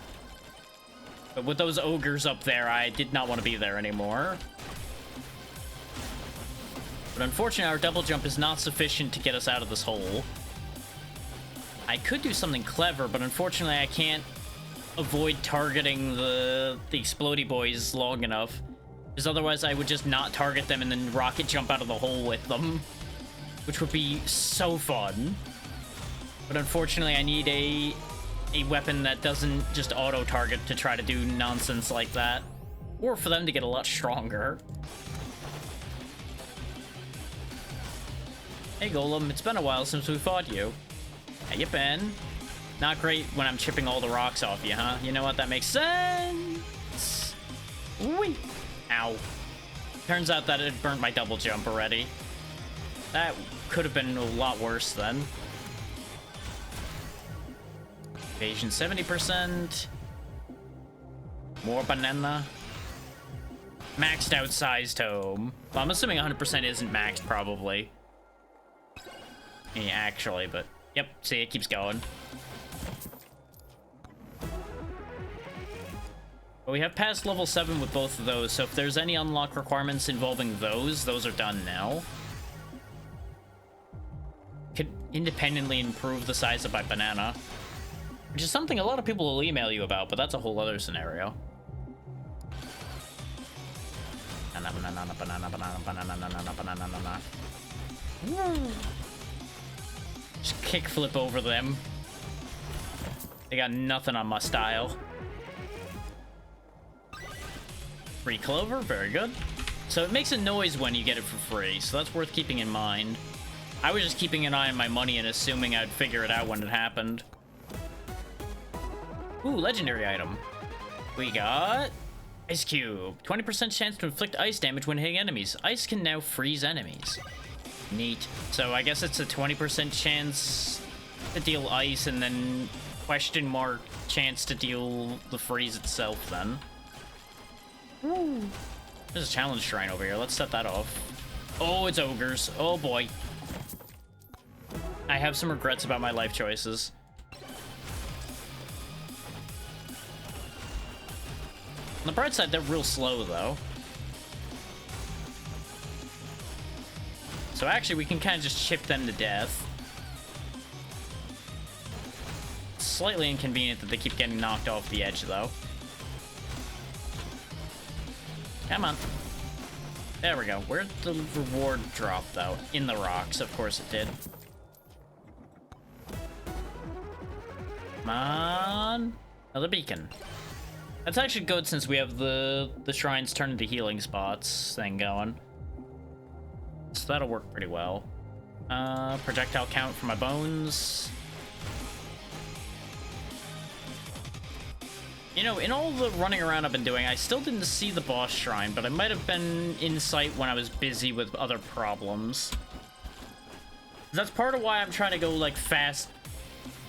But with those ogres up there, I did not want to be there anymore. But unfortunately, our double jump is not sufficient to get us out of this hole. I could do something clever, but unfortunately, I can't avoid targeting the explodey boys long enough. Because otherwise, I would just not target them and then rocket jump out of the hole with them. Which would be so fun. But unfortunately, I need a weapon that doesn't just auto-target to try to do nonsense like that. Or for them to get a lot stronger. Hey Golem, it's been a while since we fought you. How you been? Not great when I'm chipping all the rocks off you, huh? You know what? That makes sense. Whee! Ow. Turns out that it burnt my double jump already. That could have been a lot worse then. Evasion 70%. More banana. Maxed out sized home. Well, I'm assuming 100% isn't maxed, probably. Yeah, actually, but... Yep, see, it keeps going. But we have passed level 7 with both of those, so if there's any unlock requirements involving those are done now. Could independently improve the size of my banana. Which is something a lot of people will email you about, but that's a whole other scenario. Banana, banana, banana, banana, banana, banana, banana. Just kickflip over them. They got nothing on my style. Free clover, very good. So it makes a noise when you get it for free, so that's worth keeping in mind. I was just keeping an eye on my money and assuming I'd figure it out when it happened. Ooh, legendary item. We got Ice Cube. 20% chance to inflict ice damage when hitting enemies. Ice can now freeze enemies. Neat. So I guess it's a 20% chance to deal ice and then question mark chance to deal the freeze itself then. Ooh. There's a challenge shrine over here. Let's set that off. Oh, it's ogres. Oh boy. I have some regrets about my life choices. On the bright side, they're real slow, though. So actually, we can kind of just chip them to death. It's slightly inconvenient that they keep getting knocked off the edge, though. Come on. There we go. Where'd the reward drop, though? In the rocks. Of course it did. Come on. Another beacon. That's actually good since we have the shrines turn into healing spots thing going. So that'll work pretty well. Projectile count for my bones. You know, in all the running around I've been doing, I still didn't see the boss shrine, but I might have been in sight when I was busy with other problems. That's part of why I'm trying to go, like, fast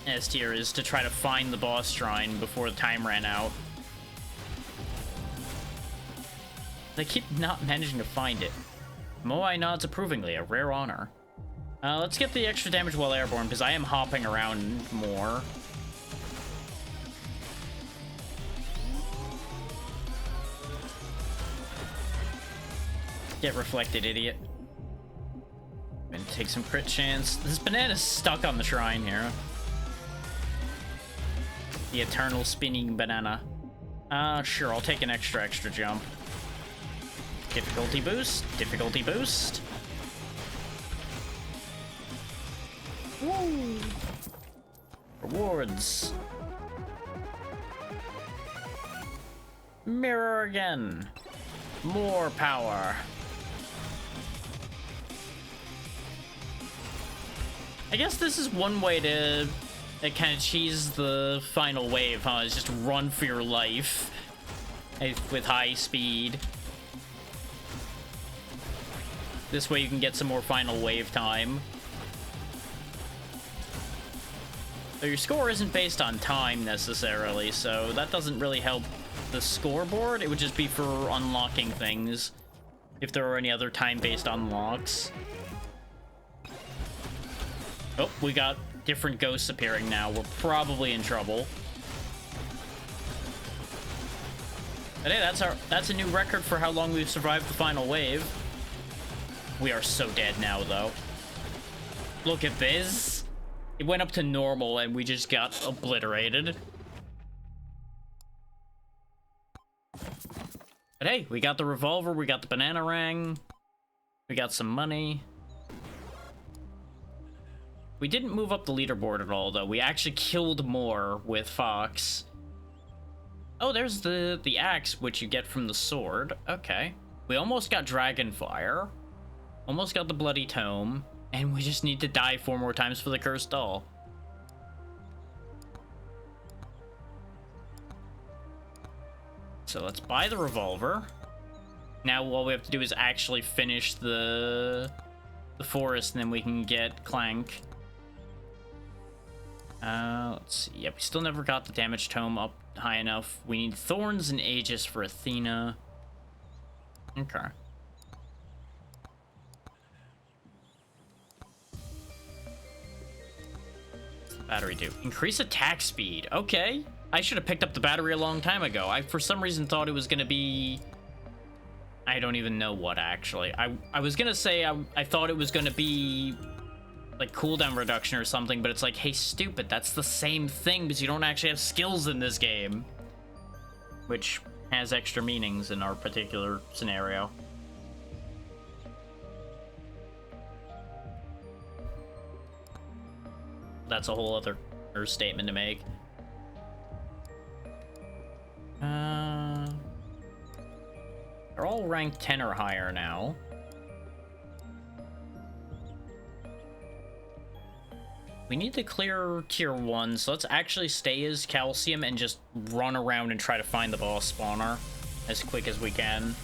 S tier, is to try to find the boss shrine before the time ran out. They keep not managing to find it. Moai nods approvingly, a rare honor. Let's get the extra damage while airborne, because I am hopping around more. Get reflected, idiot. And take some crit chance. This banana's stuck on the shrine here. The eternal spinning banana. Sure, I'll take an extra jump. Difficulty boost, difficulty boost. Woo! Rewards. Mirror again. More power. I guess this is one way to kind of cheese the final wave, huh? Is just run for your life with high speed. This way you can get some more final wave time. So your score isn't based on time necessarily, so that doesn't really help the scoreboard. It would just be for unlocking things, if there are any other time-based unlocks. Oh, we got different ghosts appearing now. We're probably in trouble. But hey, that's a new record for how long we've survived the final wave. We are so dead now, though. Look at this. It went up to normal and we just got obliterated. But hey, we got the revolver, we got the banana ring, we got some money. We didn't move up the leaderboard at all, though. We actually killed more with Fox. Oh, there's the axe, which you get from the sword. Okay. We almost got Dragonfire. Almost got the Bloody Tome. And we just need to die 4 more times for the Cursed Doll. So let's buy the revolver. Now all we have to do is actually finish the forest, and then we can get Clank. Let's see. Yep, we still never got the damage tome up high enough. We need Thorns and Aegis for Athena. Okay. What's the battery do? Increase attack speed. Okay. I should have picked up the battery a long time ago. I, for some reason, thought it was going to be... I don't even know what, actually. I was going to say I thought it was going to be... like cooldown reduction or something, but it's like, hey, stupid, that's the same thing because you don't actually have skills in this game, which has extra meanings in our particular scenario. That's a whole other statement to make. They're all ranked 10 or higher now. We need to clear tier 1, so let's actually stay as Calcium and just run around and try to find the boss spawner as quick as we can.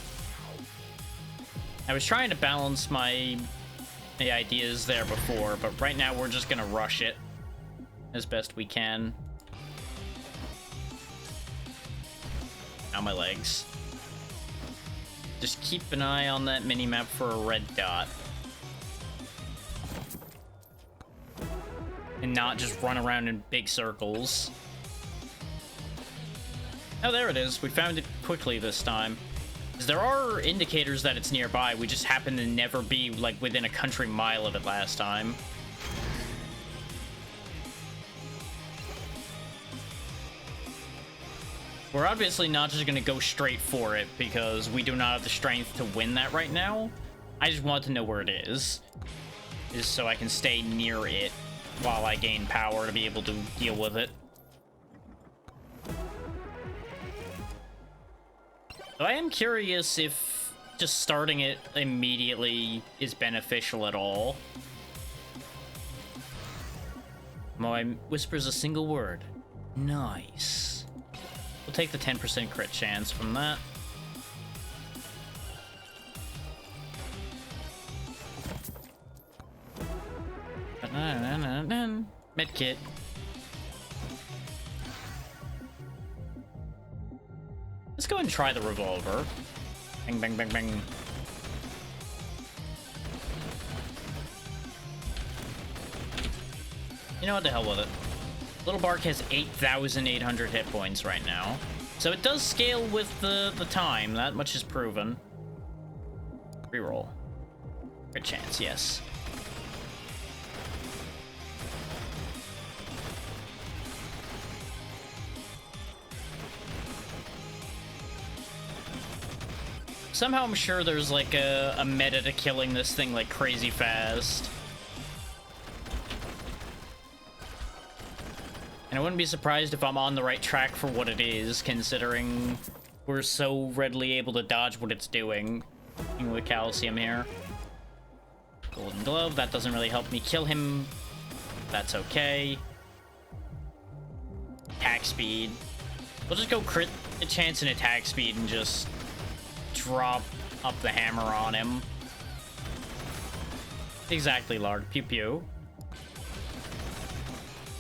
I was trying to balance my ideas there before, but right now we're just gonna rush it as best we can. Now my legs. Just keep an eye on that mini-map for a red dot. And not just run around in big circles. Oh, there it is. We found it quickly this time. Because there are indicators that it's nearby. We just happen to never be, like, within a country mile of it last time. We're obviously not just going to go straight for it, because we do not have the strength to win that right now. I just want to know where it is. Just so I can stay near it while I gain power to be able to deal with it. So I am curious if just starting it immediately is beneficial at all. Moai whispers a single word. Nice. We'll take the 10% crit chance from that. Medkit. Let's go and try the revolver. Bang, bang, bang, bang. You know what, the hell with it. Little Bark has 8,800 hit points right now. So it does scale with the time. That much is proven. Reroll. Crit chance, yes. Somehow I'm sure there's like a meta to killing this thing like crazy fast. And I wouldn't be surprised if I'm on the right track for what it is, considering we're so readily able to dodge what it's doing with Calcium here. Golden Glove, that doesn't really help me kill him. That's okay. Attack speed. We'll just go crit a chance and attack speed and just drop up the hammer on him. Exactly, Lard. Pew pew.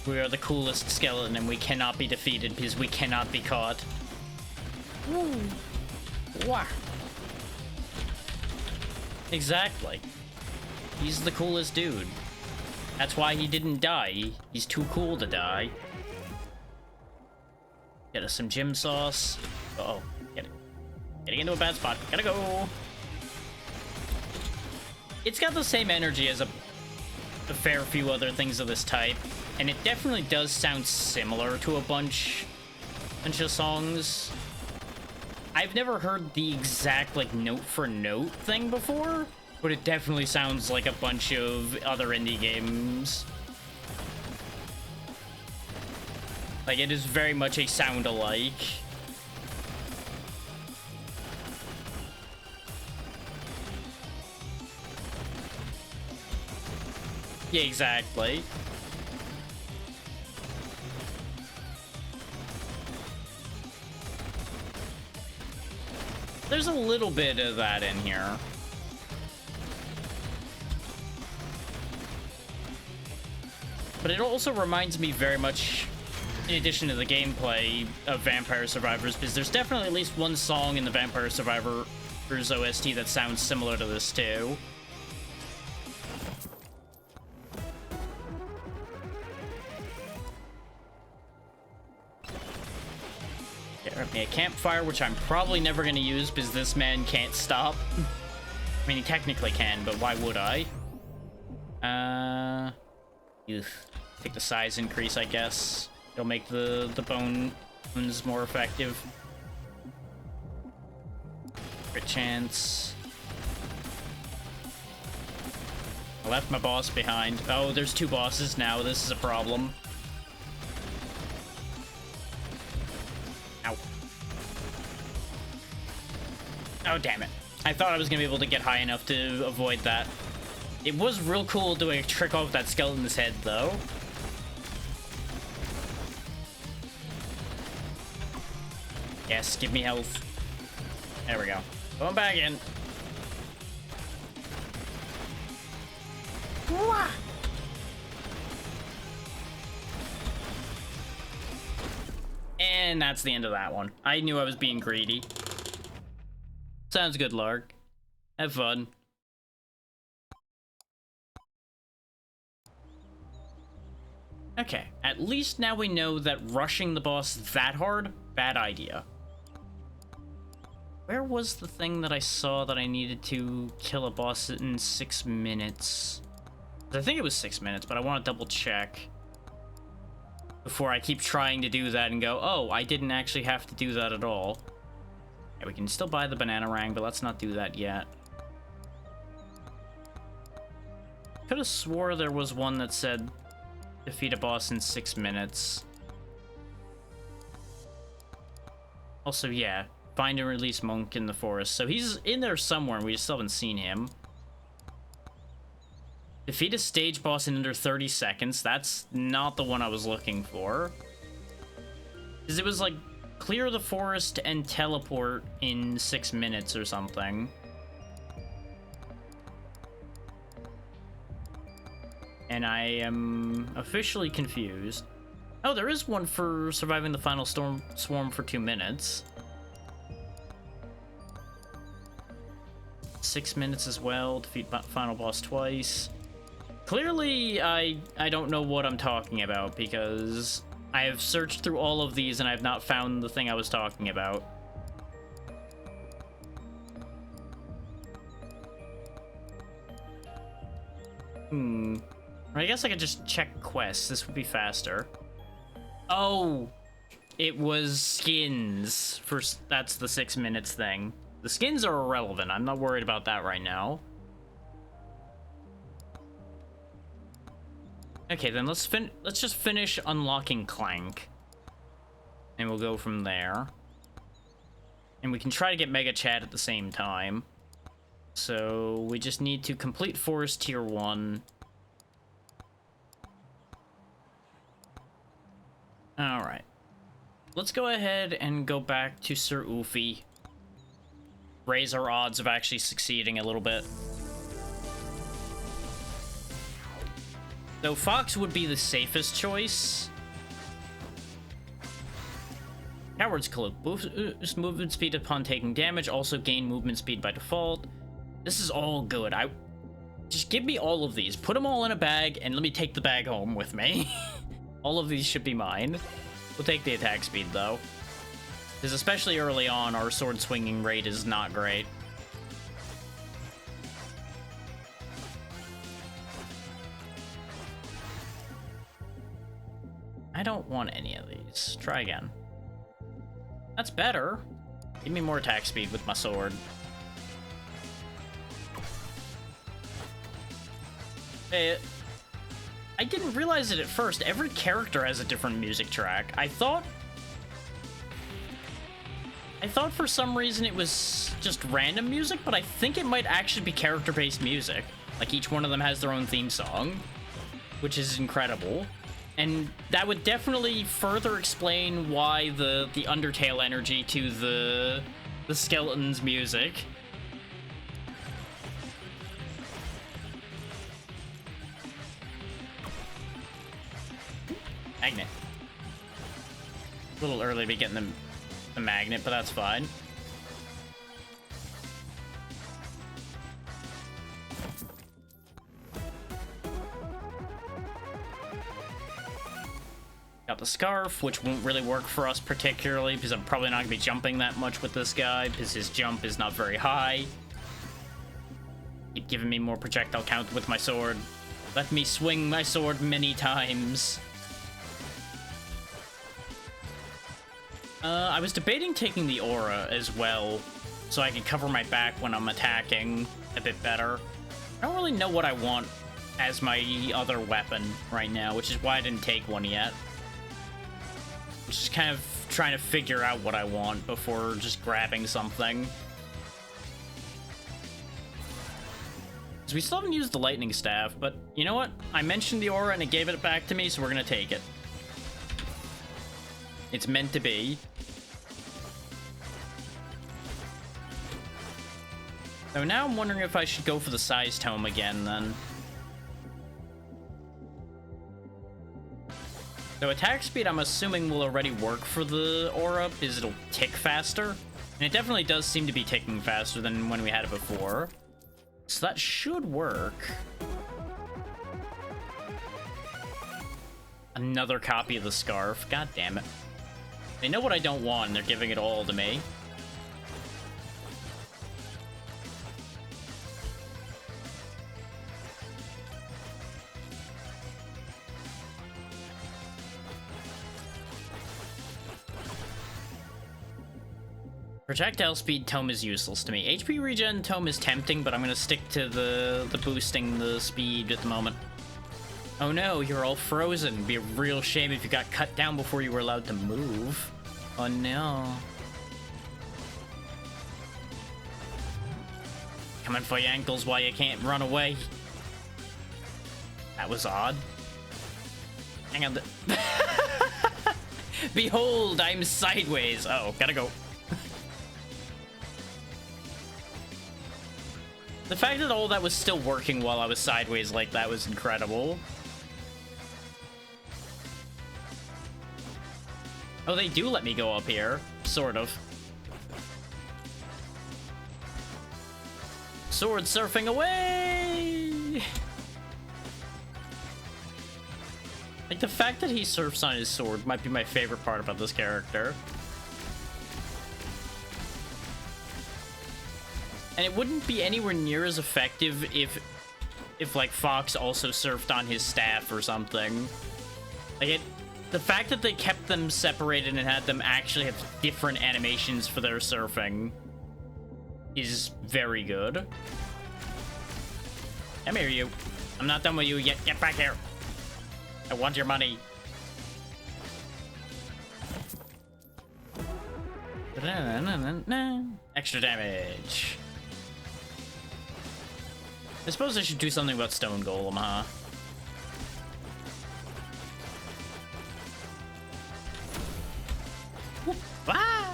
We are the coolest skeleton, and we cannot be defeated because we cannot be caught. Woo. Wah. Exactly. He's the coolest dude. That's why he didn't die. He's too cool to die. Get us some gym sauce. Uh-oh. Getting into a bad spot. Gotta go. It's got the same energy as a fair few other things of this type. And it definitely does sound similar to a bunch of songs. I've never heard the exact, like, note-for-note thing before, but it definitely sounds like a bunch of other indie games. Like, it is very much a sound-alike. Yeah, exactly. There's a little bit of that in here. But it also reminds me very much, in addition to the gameplay, of Vampire Survivors, because there's definitely at least one song in the Vampire Survivors OST that sounds similar to this too. Get me a campfire, which I'm probably never going to use because this man can't stop. I mean, he technically can, but why would I? Take the size increase, I guess. It'll make the bones more effective. Crit chance. I left my boss behind. Oh, there's two bosses now. This is a problem. Ow. Oh, damn it. I thought I was going to be able to get high enough to avoid that. It was real cool doing a trick off that skeleton's head, though. Yes, give me health. There we go. Going back in. Wah! And that's the end of that one. I knew I was being greedy. Sounds good, Lark. Have fun. Okay, at least now we know that rushing the boss that hard, bad idea. Where was the thing that I saw that I needed to kill a boss in 6 minutes? I think it was 6 minutes, but I want to double check before I keep trying to do that and go, oh, I didn't actually have to do that at all. Yeah, we can still buy the banana rang, but let's not do that yet. Could have swore there was one that said defeat a boss in 6 minutes. Also, yeah, find and release Monk in the forest. So he's in there somewhere, and we just still haven't seen him. Defeat a stage boss in under 30 seconds. That's not the one I was looking for. Because it was like, clear the forest and teleport in 6 minutes or something. And I am officially confused. Oh, there is one for surviving the final swarm for 2 minutes. 6 minutes as well. Defeat final boss twice. Clearly, I don't know what I'm talking about because I have searched through all of these and I have not found the thing I was talking about. I guess I could just check quests. This would be faster. Oh, it was skins. That's the 6 minutes thing. The skins are irrelevant. I'm not worried about that right now. Okay, then let's just finish unlocking Clank. And we'll go from there. And we can try to get Mega Chat at the same time. So we just need to complete Forest Tier 1. Alright. Let's go ahead and go back to Sir Oofy. Raise our odds of actually succeeding a little bit. So Fox would be the safest choice. Coward's Cloak. Boost movement speed upon taking damage. Also gain movement speed by default. This is all good. Just give me all of these. Put them all in a bag and let me take the bag home with me. All of these should be mine. We'll take the attack speed though. Because especially early on, our sword swinging rate is not great. I don't want any of these. Try again. That's better. Give me more attack speed with my sword. I didn't realize it at first. Every character has a different music track. I thought for some reason it was just random music, but I think it might actually be character-based music. Like each one of them has their own theme song, which is incredible. And that would definitely further explain why the Undertale energy to the skeleton's music. Magnet. A little early to be getting the magnet, but that's fine. Got the scarf, which won't really work for us particularly, because I'm probably not going to be jumping that much with this guy, because his jump is not very high. Keep giving me more projectile count with my sword. Let me swing my sword many times. I was debating taking the aura as well, so I can cover my back when I'm attacking a bit better. I don't really know what I want as my other weapon right now, which is why I didn't take one yet. I'm just kind of trying to figure out what I want before just grabbing something. Because we still haven't used the lightning staff, but you know what? I mentioned the aura and it gave it back to me, so we're gonna take it. It's meant to be. So now I'm wondering if I should go for the size tome again, then. So attack speed, I'm assuming, will already work for the aura, because it'll tick faster. And it definitely does seem to be ticking faster than when we had it before. So that should work. Another copy of the scarf. God damn it. They know what I don't want, and they're giving it all to me. Projectile speed tome is useless to me. HP regen tome is tempting, but I'm gonna stick to the boosting the speed at the moment. Oh no, you're all frozen. It'd be a real shame if you got cut down before you were allowed to move. Oh no. Coming for your ankles while you can't run away. That was odd. Hang on. Behold, I'm sideways. Oh, gotta go. The fact that all that was still working while I was sideways like that was incredible. Oh, they do let me go up here. Sort of. Sword surfing away! Like, the fact that he surfs on his sword might be my favorite part about this character. And it wouldn't be anywhere near as effective if like, Fox also surfed on his staff or something. Like, the fact that they kept them separated and had them actually have different animations for their surfing is very good. Come here, you. I'm not done with you yet. Get back here. I want your money. Extra damage. I suppose I should do something about Stone Golem, huh? Ah!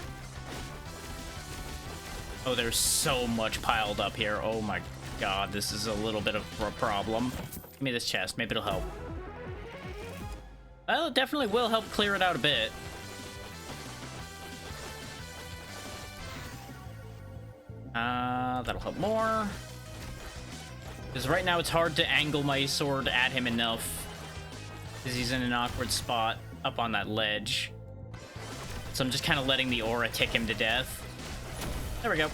Oh, there's so much piled up here. Oh my god, this is a little bit of a problem. Give me this chest. Maybe it'll help. Well, it definitely will help clear it out a bit. That'll help more. Because right now it's hard to angle my sword at him enough. Because he's in an awkward spot up on that ledge. So I'm just kind of letting the aura tick him to death. There we go.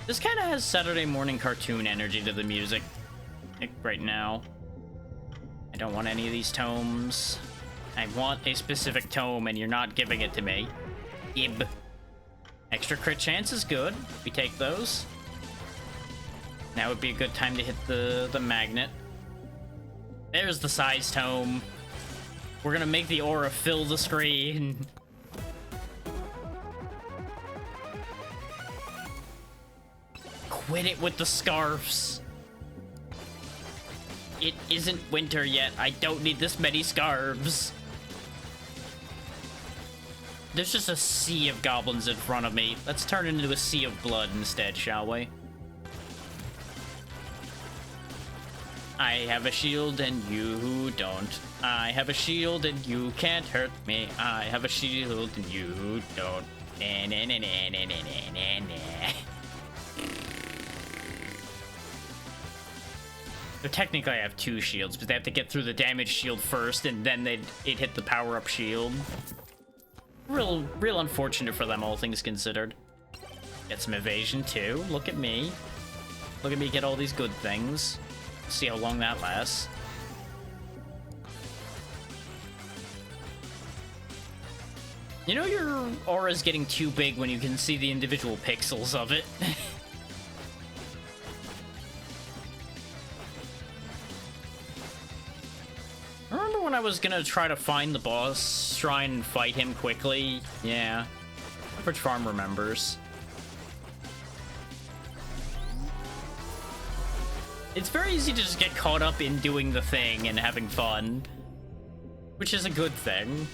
This kind of has Saturday morning cartoon energy to the music right now. I don't want any of these tomes. I want a specific tome, and you're not giving it to me. Ib. Extra crit chance is good. We take those. Now would be a good time to hit the magnet. There's the size tome. We're gonna make the aura fill the screen. Quit it with the scarves. It isn't winter yet. I don't need this many scarves. There's just a sea of goblins in front of me. Let's turn into a sea of blood instead, shall we? I have a shield and you don't. I have a shield and you can't hurt me. I have a shield and you don't. Na, na, na, na, na, na, na, na. So technically I have 2 shields, but they have to get through the damage shield first, and then it'd hit the power-up shield. Real unfortunate for them, all things considered. Get some evasion, too. Look at me. Look at me get all these good things. See how long that lasts. You know your aura's getting too big when you can see the individual pixels of it. Remember when I was gonna try to find the boss shrine and fight him quickly? Yeah. Average Farm remembers. It's very easy to just get caught up in doing the thing and having fun, which is a good thing.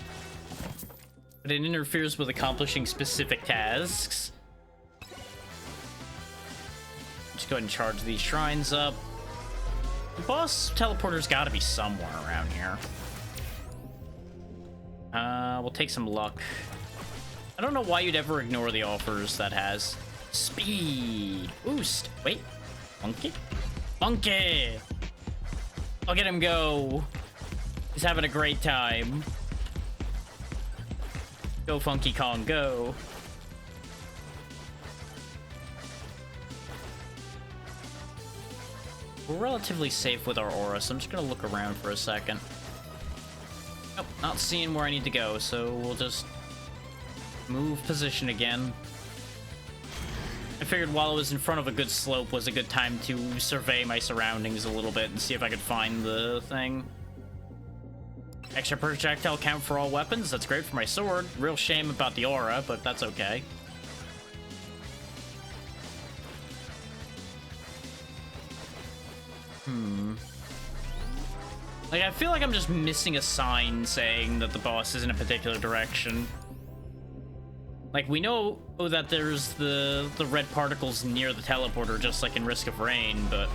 But it interferes with accomplishing specific tasks. Just go ahead and charge these shrines up. The boss teleporter's gotta be somewhere around here. We'll take some luck. I don't know why you'd ever ignore the offers that has. Speed! Boost! Wait. Monkey? Monkey! I'll get him go. He's having a great time. Go Funky Kong, go. We're relatively safe with our aura, so I'm just gonna look around for a second. Nope, not seeing where I need to go, so we'll just move position again. I figured while I was in front of a good slope was a good time to survey my surroundings a little bit and see if I could find the thing. Extra projectile count for all weapons, that's great for my sword. Real shame about the aura, but that's okay. Like, I feel like I'm just missing a sign saying that the boss is in a particular direction. Like, we know that there's the red particles near the teleporter, just like in Risk of Rain, but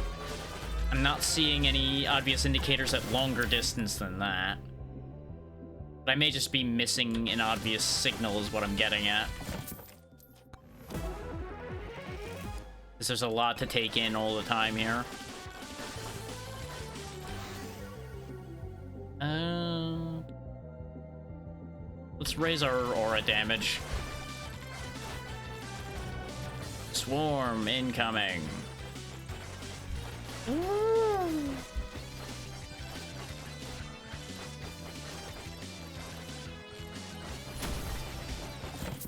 I'm not seeing any obvious indicators at longer distance than that. But I may just be missing an obvious signal is what I'm getting at. Because there's a lot to take in all the time here. Let's raise our aura damage. Swarm incoming. Ooh.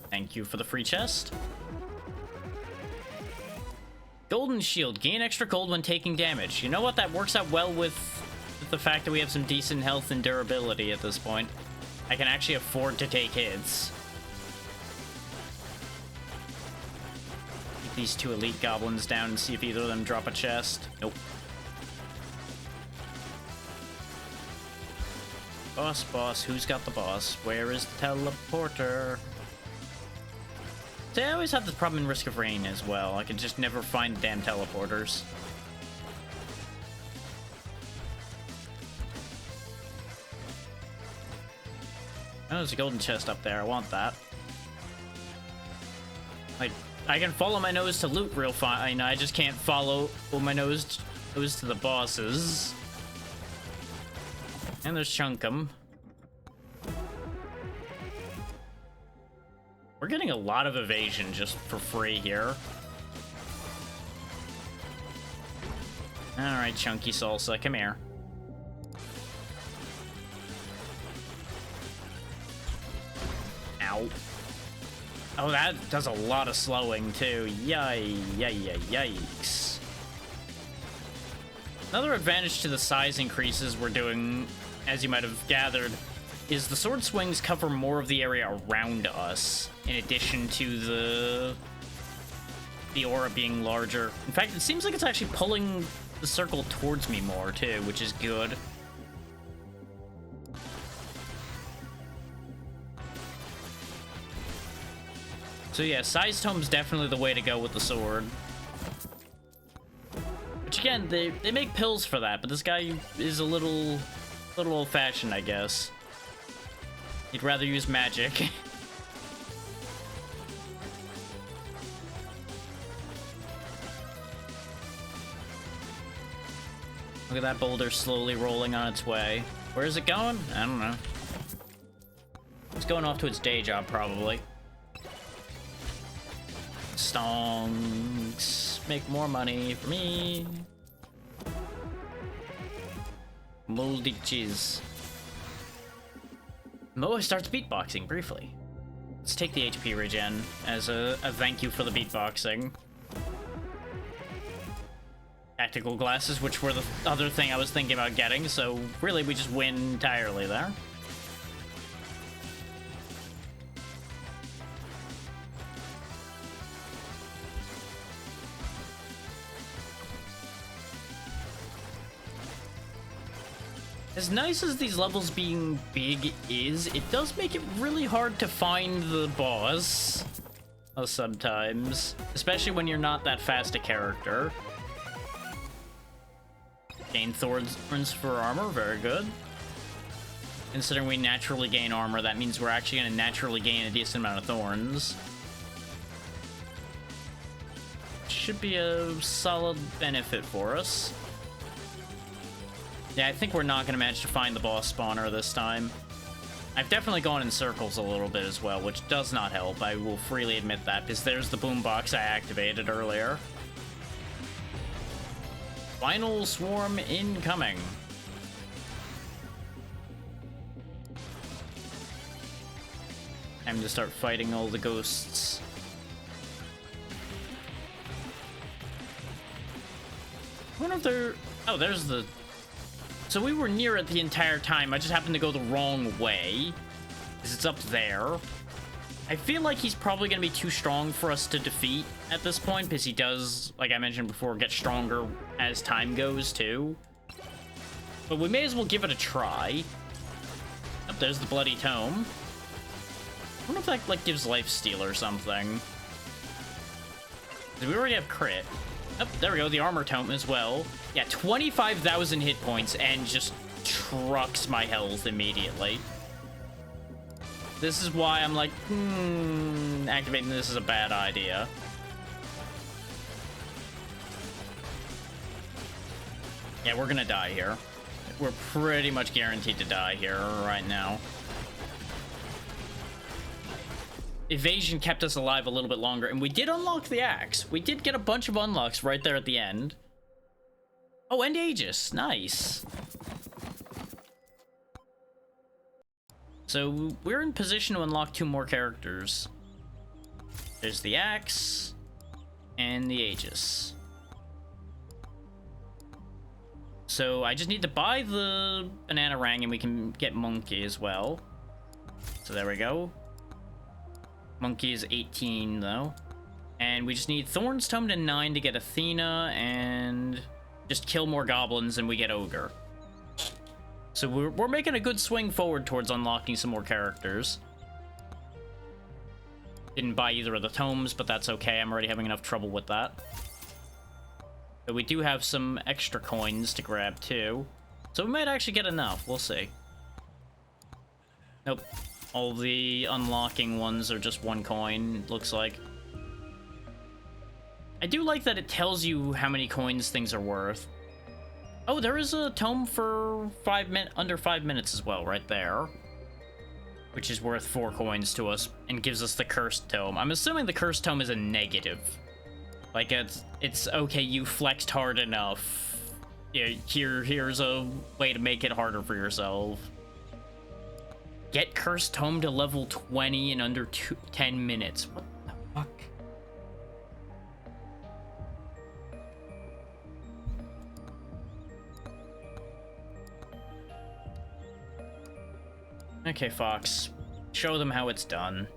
Thank you for the free chest. Golden Shield. Gain extra gold when taking damage. You know what? That works out well with the fact that we have some decent health and durability at this point. I can actually afford to take hits. Keep these 2 elite goblins down and see if either of them drop a chest. Nope. Boss, who's got the boss? Where is the teleporter? See, I always have this problem in Risk of Rain as well. I can just never find the damn teleporters. Oh, there's a golden chest up there. I want that. Like, I can follow my nose to loot real fine. I just can't follow my nose to the bosses. And there's Chunkum. We're getting a lot of evasion just for free here. Alright, Chunky Salsa, come here. Ow. Oh, that does a lot of slowing, too. Yikes. Another advantage to the size increases we're doing, as you might have gathered, is the sword swings cover more of the area around us, in addition to the aura being larger. In fact, it seems like it's actually pulling the circle towards me more, too, which is good. So yeah, size tome's definitely the way to go with the sword. Which again, they make pills for that, but this guy is a little old-fashioned, I guess. He'd rather use magic. Look at that boulder slowly rolling on its way. Where is it going? I don't know. It's going off to its day job, probably. Stonks. Make more money for me. Moldy cheese. Moa starts beatboxing briefly. Let's take the HP regen as a thank you for the beatboxing. Tactical glasses, which were the other thing I was thinking about getting, so really we just win entirely there. As nice as these levels being big is, it does make it really hard to find the boss sometimes, especially when you're not that fast a character. Gain thorns for armor, very good. Considering we naturally gain armor, that means we're actually going to naturally gain a decent amount of thorns. Should be a solid benefit for us. Yeah, I think we're not going to manage to find the boss spawner this time. I've definitely gone in circles a little bit as well, which does not help. I will freely admit that, because there's the boombox I activated earlier. Final swarm incoming. Time to start fighting all the ghosts. I wonder if they're... Oh, there's the... So we were near it the entire time. I just happened to go the wrong way, because it's up there. I feel like he's probably going to be too strong for us to defeat at this point, because he does, like I mentioned before, get stronger as time goes, too. But we may as well give it a try. Oh, there's the Bloody Tome. I wonder if that, like, gives lifesteal or something. We already have crit. Oh, there we go, the Armor Tome as well. Yeah, 25,000 hit points and just trucks my health immediately. This is why I'm like, activating this is a bad idea. Yeah, we're gonna die here. We're pretty much guaranteed to die here right now. Evasion kept us alive a little bit longer, and we did unlock the axe. We did get a bunch of unlocks right there at the end. Oh, and Aegis. Nice. So we're in position to unlock 2 more characters. There's the axe and the Aegis. So I just need to buy the banana ring and we can get Monkey as well. So there we go. Monkey is 18 though. And we just need Thorn's Tome to 9 to get Athena and just kill more goblins and we get Ogre. So we're making a good swing forward towards unlocking some more characters. Didn't buy either of the tomes, but that's okay. I'm already having enough trouble with that. But we do have some extra coins to grab too. So we might actually get enough. We'll see. Nope. All the unlocking ones are just 1 coin, it looks like. I do like that it tells you how many coins things are worth. Oh, there is a tome for under 5 minutes as well, right there. Which is worth 4 coins to us, and gives us the cursed tome. I'm assuming the cursed tome is a negative. Like, it's okay, you flexed hard enough. Yeah, here's a way to make it harder for yourself. Get cursed tome to level 20 in under 10 minutes. What the fuck? Okay, Fox. Show them how it's done.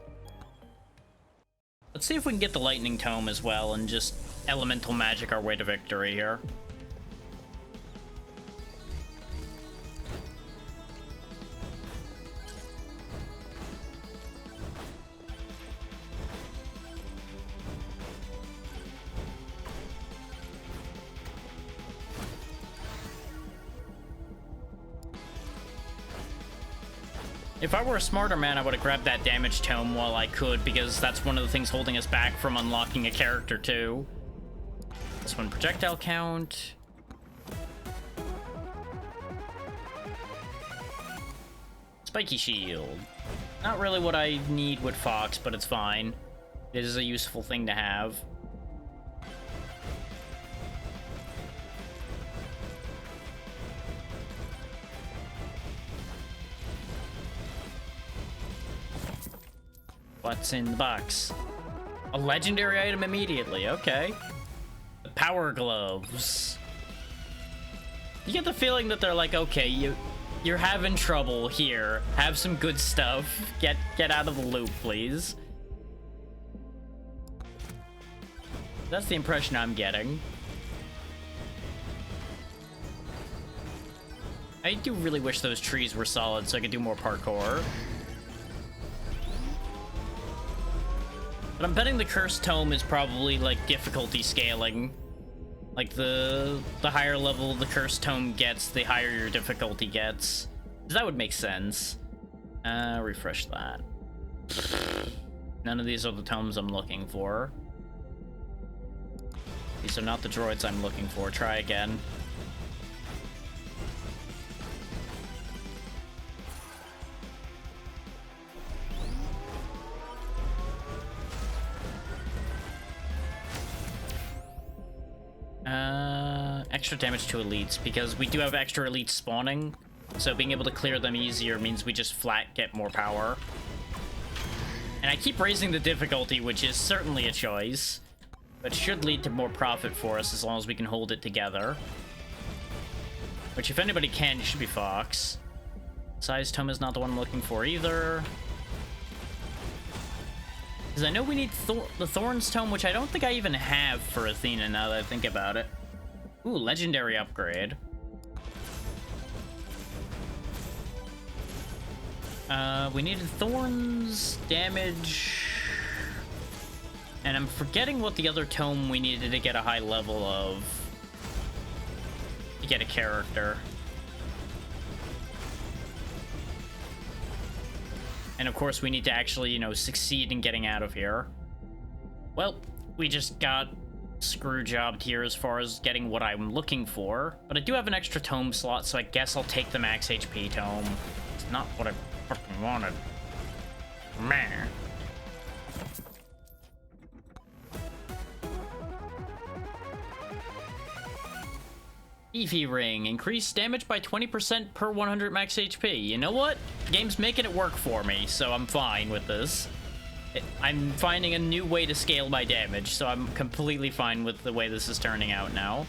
Let's see if we can get the lightning tome as well and just elemental magic our way to victory here. If I were a smarter man, I would have grabbed that damage tome while I could, because that's one of the things holding us back from unlocking a character too. This one, projectile count. Spiky shield. Not really what I need with Fox, but it's fine. It is a useful thing to have. What's in the box? A legendary item immediately, okay. The power gloves. You get the feeling that they're like, okay, you're having trouble here. Have some good stuff. Get out of the loop, please. That's the impression I'm getting. I do really wish those trees were solid so I could do more parkour. But I'm betting the cursed tome is probably like difficulty scaling. Like the higher level the cursed tome gets, the higher your difficulty gets. That would make sense. Refresh that. None of these are the tomes I'm looking for. These are not the droids I'm looking for. Try again. Extra damage to elites, because we do have extra elites spawning, so being able to clear them easier means we just flat get more power. And I keep raising the difficulty, which is certainly a choice, but should lead to more profit for us as long as we can hold it together. Which, if anybody can, it should be Fox. Size tome is not the one I'm looking for either. Because I know we need the Thorns tome, which I don't think I even have for Athena now that I think about it. Ooh, legendary upgrade. We needed Thorns, damage... And I'm forgetting what the other tome we needed to get a high level of. To get a character. And of course we need to actually, you know, succeed in getting out of here. Well, we just got screw-jobbed here as far as getting what I'm looking for. But I do have an extra tome slot, so I guess I'll take the max HP tome. It's not what I fucking wanted. Man. Beefy Ring. Increase damage by 20% per 100 max HP. You know what? The game's making it work for me, so I'm fine with this. I'm finding a new way to scale my damage, so I'm completely fine with the way this is turning out now.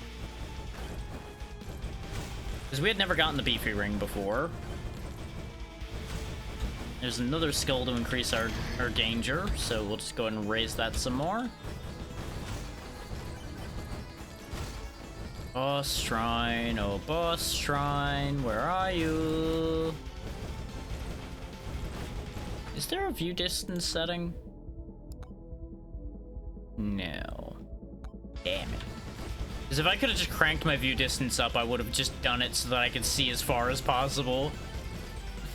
Because we had never gotten the Beefy Ring before. There's another skill to increase our danger, so we'll just go ahead and raise that some more. Boss Shrine, oh Boss Shrine, where are you? Is there a view distance setting? No. Damn it. Because if I could have just cranked my view distance up, I would have just done it so that I could see as far as possible.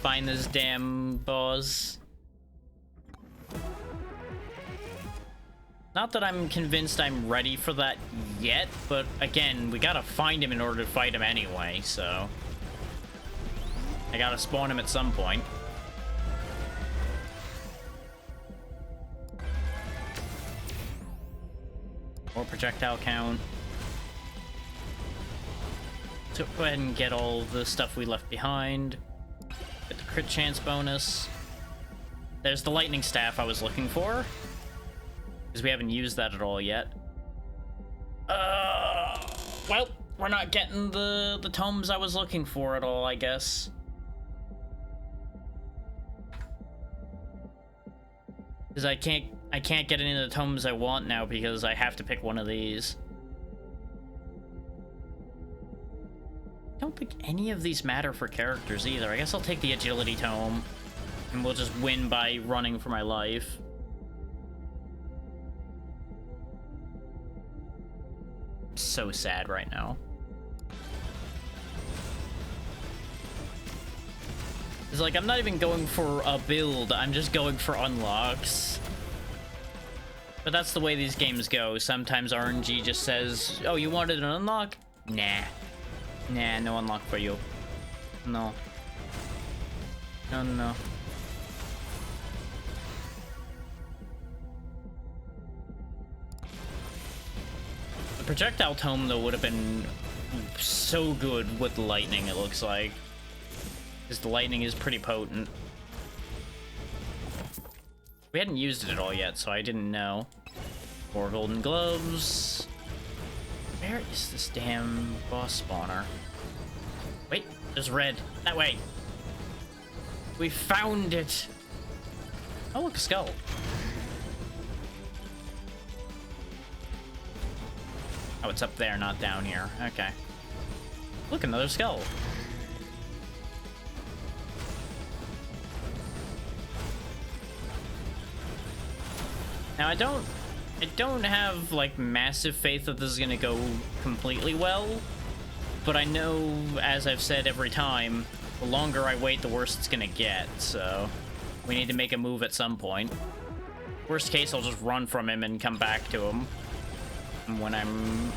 find this damn boss. Not that I'm convinced I'm ready for that yet, but again, we gotta find him in order to fight him anyway, so... I gotta spawn him at some point. More projectile count. So go ahead and get all the stuff we left behind. Get the crit chance bonus. There's the lightning staff I was looking for. Because we haven't used that at all yet. Well, we're not getting the tomes I was looking for at all, I guess. Because I can't get any of the tomes I want now because I have to pick one of these. I don't think any of these matter for characters either. I guess I'll take the agility tome. And we'll just win by running for my life. So sad right now. It's like I'm not even going for a build, I'm just going for unlocks. But that's the way these games go. Sometimes RNG just says, oh, you wanted an unlock? Nah. Nah, no unlock for you. No. No, no. Projectile tome though would have been so good with lightning, it looks like, because the lightning is pretty potent. We hadn't used it at all yet, so I didn't know. 4 golden gloves. Where is this damn boss spawner? Wait, there's red. That way. We found it. Oh, look, a skull. Oh, it's up there, not down here. Okay. Look, another skull. Now, I don't have, like, massive faith that this is gonna go completely well, but I know, as I've said every time, the longer I wait, the worse it's gonna get, so we need to make a move at some point. Worst case, I'll just run from him and come back to him when I'm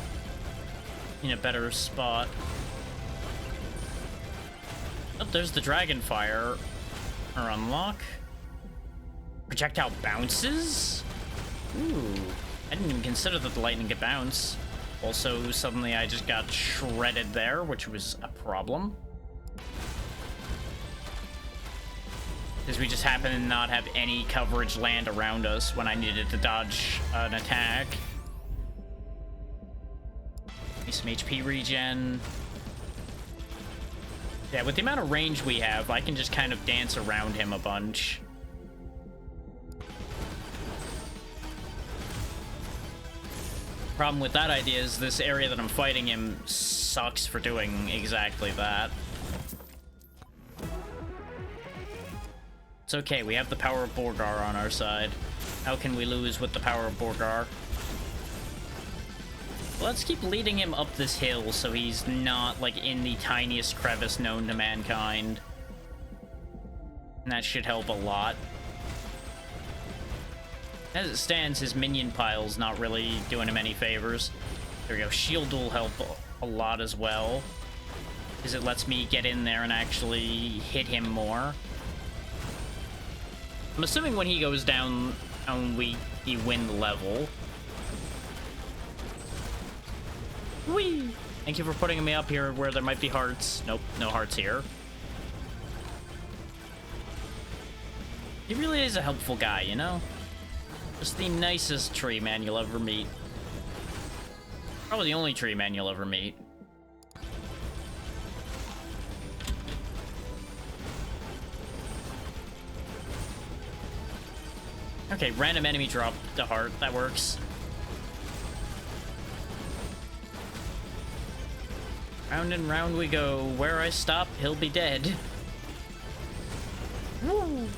in a better spot. Oh, there's the dragon fire. Or unlock. Projectile bounces? Ooh. I didn't even consider that the lightning could bounce. Also, suddenly I just got shredded there, which was a problem. Because we just happen to not have any coverage land around us when I needed to dodge an attack. Some HP regen. Yeah, with the amount of range we have, I can just kind of dance around him a bunch. Problem with that idea is this area that I'm fighting him sucks for doing exactly that. It's okay, we have the power of Borgar on our side. How can we lose with the power of Borgar? Let's keep leading him up this hill so he's not, like, in the tiniest crevice known to mankind. And that should help a lot. As it stands, his minion pile's not really doing him any favors. There we go. Shield will help a lot as well, because it lets me get in there and actually hit him more. I'm assuming when he goes down, we win the level. Whee! Thank you for putting me up here where there might be hearts. Nope, no hearts here. He really is a helpful guy, you know? Just the nicest tree man you'll ever meet. Probably the only tree man you'll ever meet. Okay, random enemy drop the heart. That works. Round and round we go. Where I stop, he'll be dead. Woo!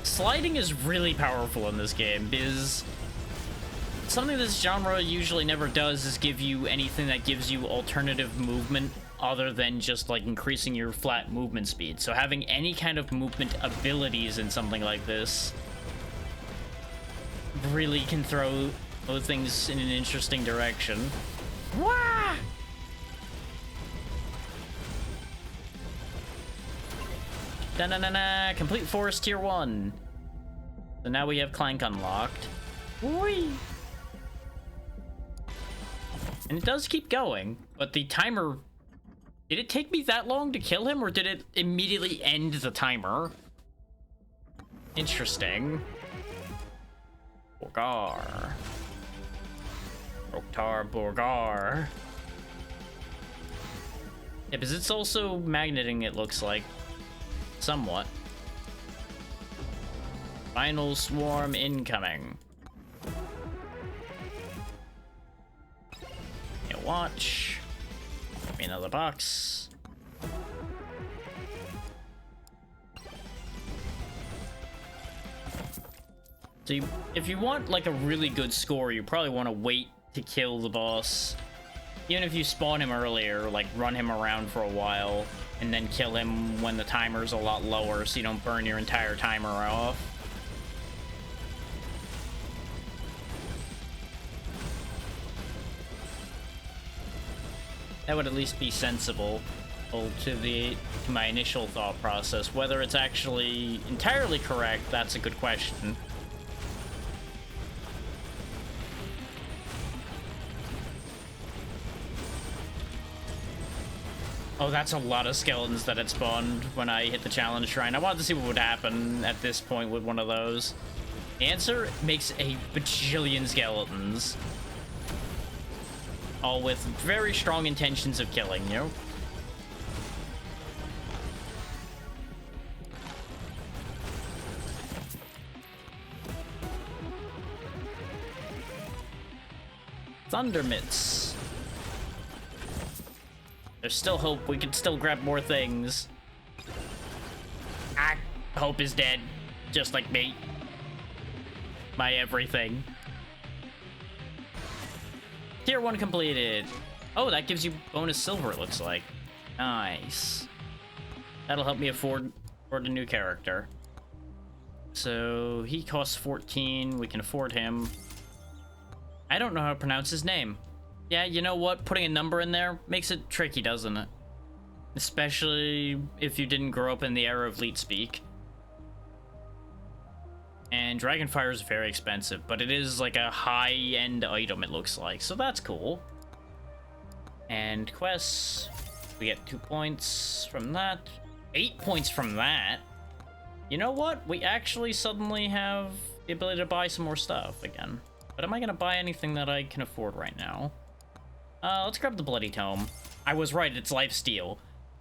Sliding is really powerful in this game, because something this genre usually never does is give you anything that gives you alternative movement other than just like increasing your flat movement speed. So having any kind of movement abilities in something like this really can throw things in an interesting direction. Wah! Da-na-na-na! Complete Forest Tier 1. So now we have Clank unlocked. Whee! And it does keep going, but the timer... Did it take me that long to kill him, or did it immediately end the timer? Interesting. Borgar. Oktar Borgar. Yeah, because it's also magneting, it looks like. Somewhat. Final swarm incoming. Yeah, watch. Give me another box. So if you want like a really good score, you probably want to wait to kill the boss. Even if you spawn him earlier, like run him around for a while and then kill him when the timer's a lot lower so you don't burn your entire timer off. That would at least be sensible to my initial thought process. Whether it's actually entirely correct, that's a good question. Oh, that's a lot of skeletons that had spawned when I hit the challenge shrine. I wanted to see what would happen at this point with one of those. The answer makes a bajillion skeletons. All with very strong intentions of killing you. Thunder Mitts. There's still hope. We can still grab more things. Ah, Hope is dead. Just like me. My everything. Tier 1 completed. Oh, that gives you bonus silver, it looks like. Nice. That'll help me afford a new character. So, he costs 14. We can afford him. I don't know how to pronounce his name. Yeah, you know what? Putting a number in there makes it tricky, doesn't it? Especially if you didn't grow up in the era of Leet Speak. And Dragonfire is very expensive, but it is like a high-end item, it looks like. So that's cool. And quests. We get 2 points from that. 8 points from that. You know what? We actually suddenly have the ability to buy some more stuff again. But am I going to buy anything that I can afford right now? Let's grab the Bloody Tome. I was right, it's lifesteal.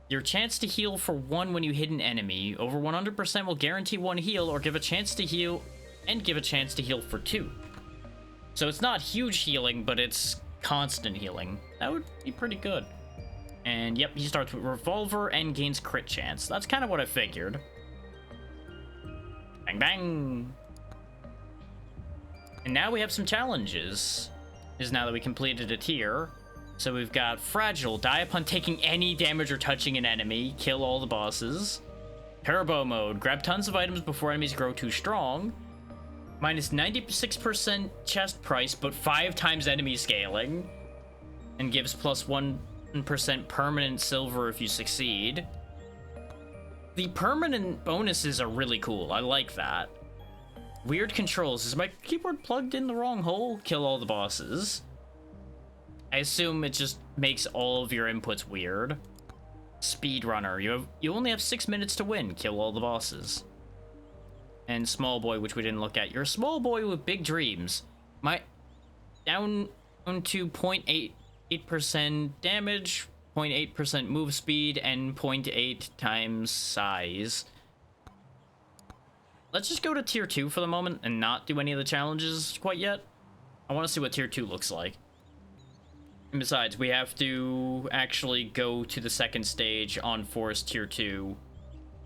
Your chance to heal for 1 when you hit an enemy. Over 100% will guarantee 1 heal, or give a chance to heal, and give a chance to heal for 2. So it's not huge healing, but it's constant healing. That would be pretty good. And yep, he starts with Revolver and gains crit chance. That's kind of what I figured. Bang, bang! And now we have some challenges. Is now that we completed a tier. So we've got Fragile, die upon taking any damage or touching an enemy, kill all the bosses. Turbo mode, grab tons of items before enemies grow too strong. Minus 96% chest price, but 5 times enemy scaling. And gives plus 1% permanent silver if you succeed. The permanent bonuses are really cool, I like that. Weird controls, is my keyboard plugged in the wrong hole? Kill all the bosses. I assume it just makes all of your inputs weird. Speedrunner, you only have 6 minutes to win. Kill all the bosses. And Small Boy, which we didn't look at. You're a small boy with big dreams. Down to 0.88% damage, 0.8% move speed, and 0.8 times size. Let's just go to tier 2 for the moment and not do any of the challenges quite yet. I want to see what tier 2 looks like. And besides, we have to actually go to the second stage on Forest Tier 2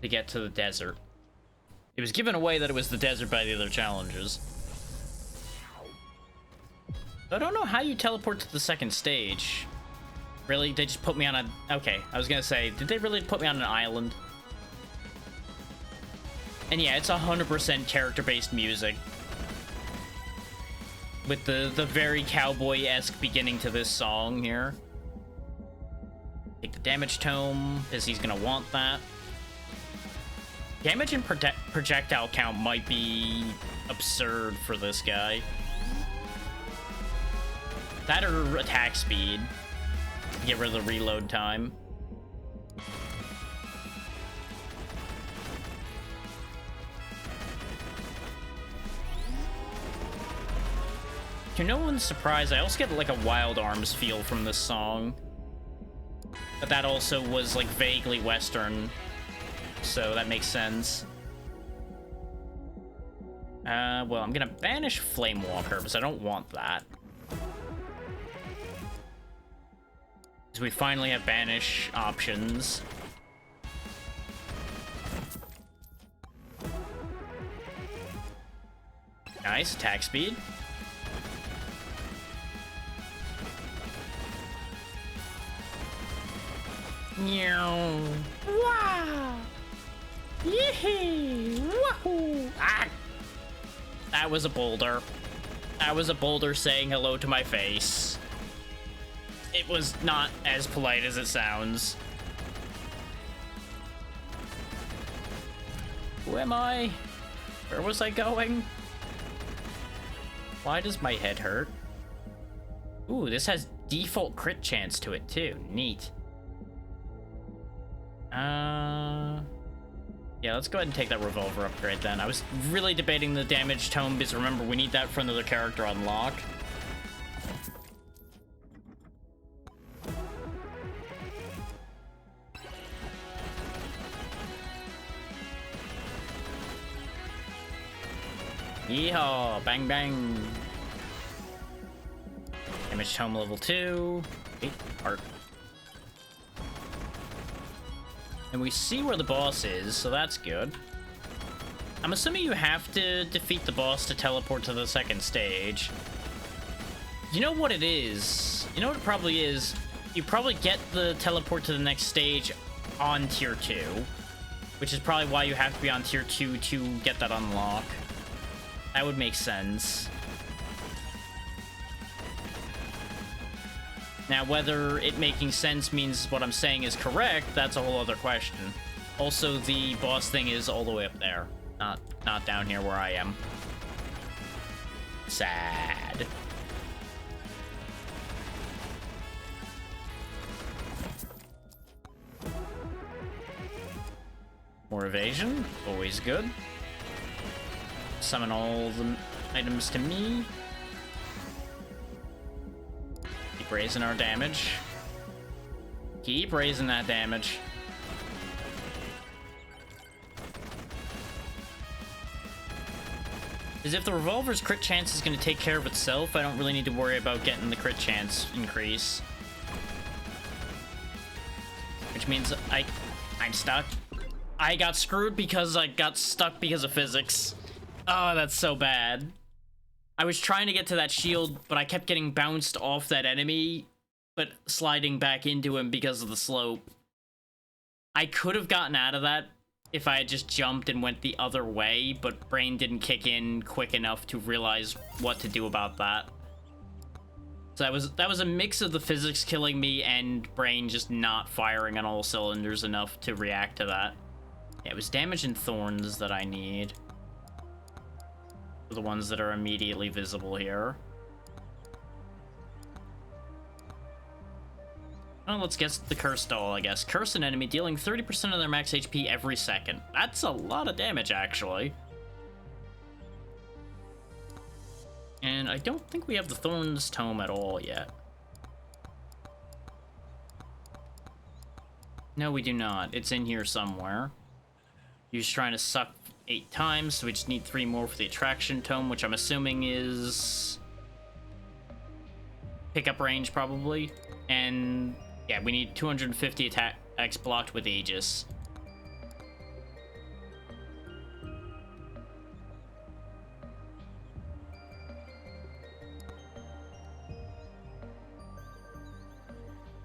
to get to the desert. It was given away that it was the desert by the other challenges. I don't know how you teleport to the second stage. Really? They just put me on a... Okay, I was gonna say, did they really put me on an island? And yeah, it's 100% character-based music. With the very cowboy-esque beginning to this song here. Take the damage tome, because he's gonna want that. Damage and projectile count might be absurd for this guy. That or attack speed. Get rid of the reload time. To no one's surprise, I also get like a Wild Arms feel from this song. But that also was like vaguely Western, so that makes sense. Well, I'm gonna banish Flamewalker because I don't want that. Because we finally have banish options. Nice, attack speed. Meow. Wow. Yee Wahoo. Ah. That was a boulder. That was a boulder saying hello to my face. It was not as polite as it sounds. Who am I? Where was I going? Why does my head hurt? Ooh, this has default crit chance to it too. Neat. Yeah, let's go ahead and take that revolver upgrade then. I was really debating the damage tome because remember, we need that for another character unlock. Yeehaw! Bang bang! Damage tome level 2. Wait, heart. And we see where the boss is, so that's good. I'm assuming you have to defeat the boss to teleport to the second stage. You know what it is? You know what it probably is? You probably get the teleport to the next stage on tier 2. Which is probably why you have to be on tier 2 to get that unlock. That would make sense. Now, whether it making sense means what I'm saying is correct, that's a whole other question. Also, the boss thing is all the way up there, not down here where I am. Sad. More evasion, always good. Summon all the items to me. Keep raising our damage. Keep raising that damage. As if the revolver's crit chance is going to take care of itself, I don't really need to worry about getting the crit chance increase. Which means I'm stuck. I got screwed because I got stuck because of physics. Oh, that's so bad. I was trying to get to that shield, but I kept getting bounced off that enemy, but sliding back into him because of the slope. I could have gotten out of that if I had just jumped and went the other way, but brain didn't kick in quick enough to realize what to do about that. So that was a mix of the physics killing me and brain just not firing on all cylinders enough to react to that. Yeah, it was damage and thorns that I need. The ones that are immediately visible here. Well, let's guess the cursed doll, I guess. Curse an enemy, dealing 30% of their max HP every second. That's a lot of damage, actually. And I don't think we have the Thorns Tome at all yet. No, we do not. It's in here somewhere. He was trying to suck 8 times, so we just need 3 more for the Attraction Tome, which I'm assuming is pickup range, probably. And yeah, we need 250 attacks blocked with Aegis.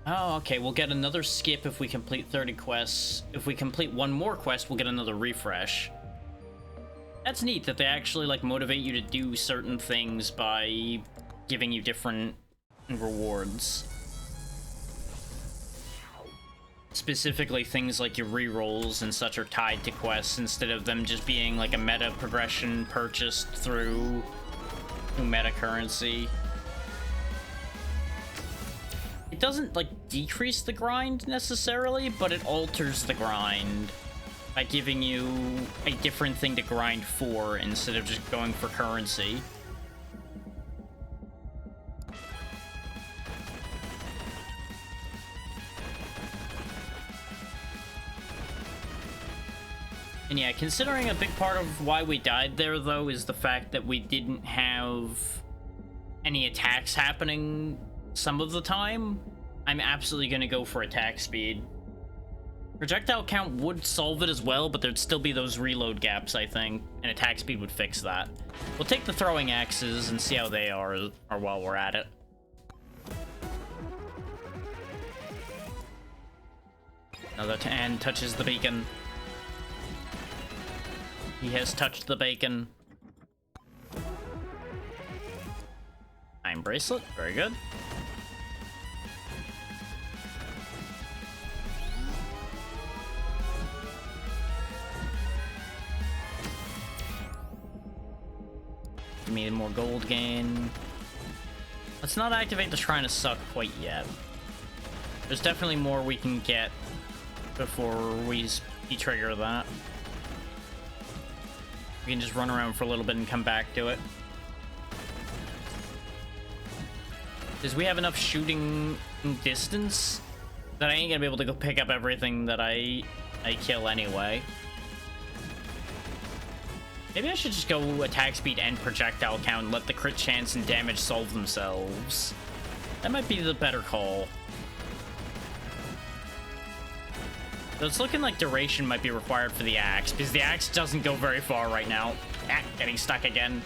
Oh, okay, we'll get another skip if we complete 30 quests. If we complete one more quest, we'll get another refresh. That's neat that they actually, like, motivate you to do certain things by giving you different rewards. Specifically, things like your rerolls and such are tied to quests instead of them just being, like, a meta progression purchased through meta currency. It doesn't, like, decrease the grind necessarily, but it alters the grind by giving you a different thing to grind for instead of just going for currency. And yeah, considering a big part of why we died there, though, is the fact that we didn't have any attacks happening some of the time, I'm absolutely gonna go for attack speed. Projectile count would solve it as well, but there'd still be those reload gaps, I think, and attack speed would fix that. We'll take the throwing axes and see how they are while we're at it. Another hand touches the beacon. He has touched the bacon. Time bracelet, very good. Give me more gold gain. Let's not activate the Shrine of Suck quite yet. There's definitely more we can get before we trigger that. We can just run around for a little bit and come back to it. Because we have enough shooting distance that I ain't gonna be able to go pick up everything that I kill anyway. Maybe I should just go attack speed and projectile count and let the crit chance and damage solve themselves. That might be the better call. So it's looking like duration might be required for the axe, because the axe doesn't go very far right now. Ah, getting stuck again.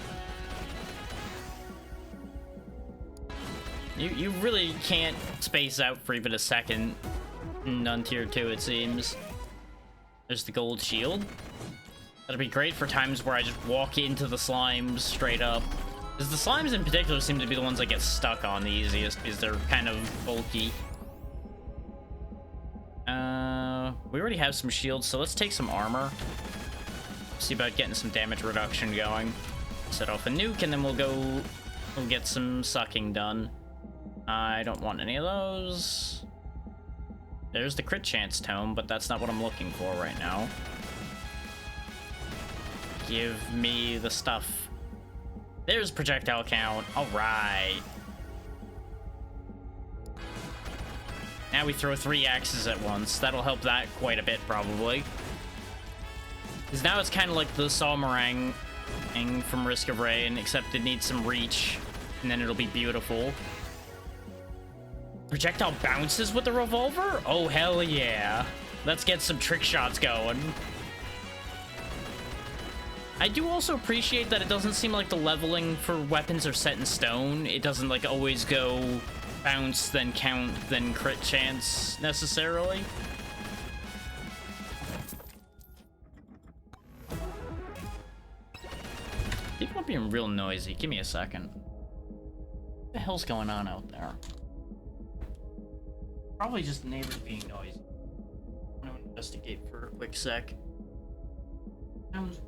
You really can't space out for even a second. None tier 2, it seems. There's the gold shield. That'd be great for times where I just walk into the slimes straight up. Because the slimes in particular seem to be the ones that get stuck on the easiest, because they're kind of bulky. We already have some shields, so let's take some armor. See about getting some damage reduction going. Set off a nuke, and then we'll get some sucking done. I don't want any of those. There's the crit chance tome, but that's not what I'm looking for right now. Give me the stuff. There's projectile count. All right. Now we throw 3 axes at once. That'll help that quite a bit, probably. Because now it's kind of like the Salmarang from Risk of Rain, except it needs some reach, and then it'll be beautiful. Projectile bounces with the revolver? Oh, hell yeah. Let's get some trick shots going. I do also appreciate that it doesn't seem like the leveling for weapons are set in stone. It doesn't, like, always go bounce, then count, then crit chance, necessarily. People are being real noisy. Give me a second. What the hell's going on out there? Probably just the neighbors being noisy. I'm gonna investigate for a quick sec. Sounds...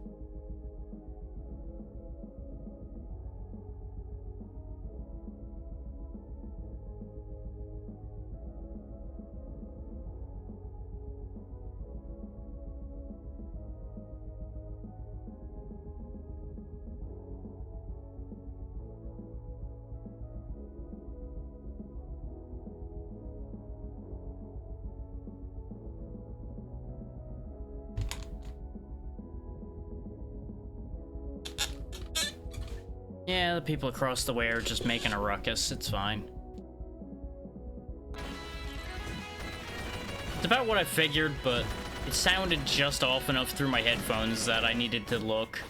Yeah, the people across the way are just making a ruckus. It's fine. It's about what I figured, but it sounded just off enough through my headphones that I needed to look.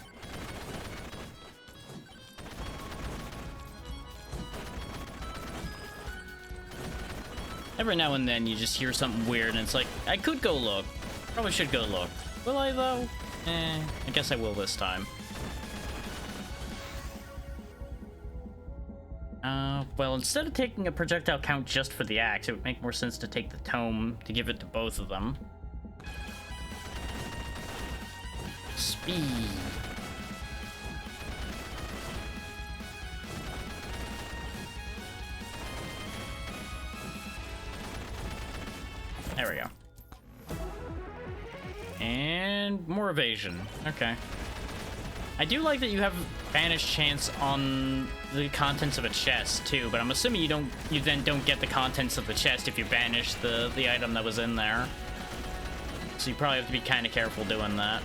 Every now and then you just hear something weird and it's like, I could go look. Probably should go look. Will I though? I guess I will this time. Well, instead of taking a projectile count just for the axe, it would make more sense to take the tome to give it to both of them. Speed. There we go. And more evasion. Okay. I do like that you have banish chance on the contents of a chest too, but I'm assuming you then don't get the contents of the chest if you banish the item that was in there. So you probably have to be kind of careful doing that.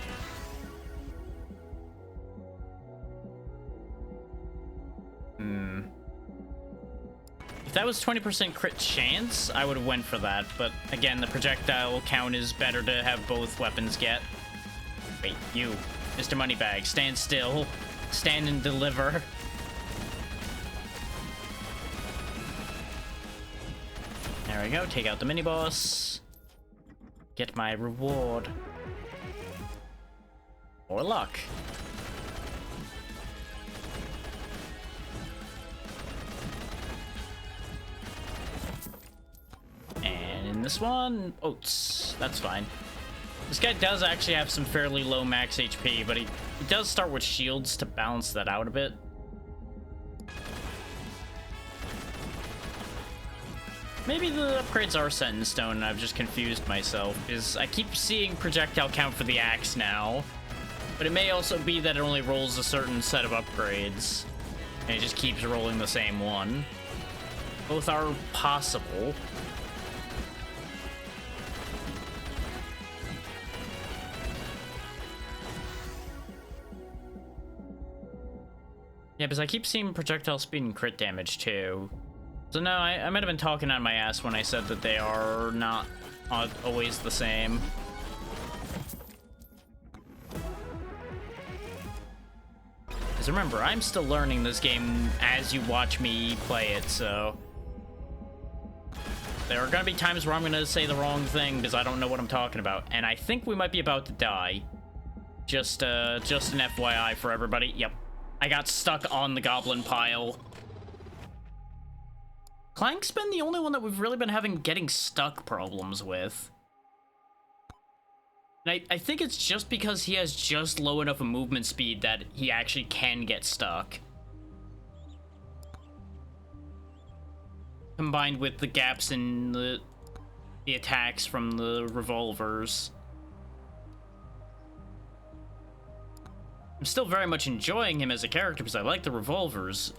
If that was 20% crit chance, I would have went for that, but again, the projectile count is better to have both weapons get. Wait, you. Mr. Moneybag, stand still. Stand and deliver. There we go, take out the mini-boss. Get my reward. Or luck. And in this one, oats. That's fine. This guy does actually have some fairly low max HP, but he does start with shields to balance that out a bit. Maybe the upgrades are set in stone and I've just confused myself, because I keep seeing projectile count for the axe now, but it may also be that it only rolls a certain set of upgrades, and it just keeps rolling the same one. Both are possible. Yeah, because I keep seeing projectile speed and crit damage too. So no, I might have been talking on my ass when I said that they are not always the same. Because remember, I'm still learning this game as you watch me play it, so... There are gonna be times where I'm gonna say the wrong thing because I don't know what I'm talking about. And I think we might be about to die. Just an FYI for everybody. Yep. I got stuck on the goblin pile. Clank's been the only one that we've really been having getting stuck problems with. And I think it's just because he has just low enough a movement speed that he actually can get stuck. Combined with the gaps in the attacks from the revolvers. I'm still very much enjoying him as a character because I like the revolvers.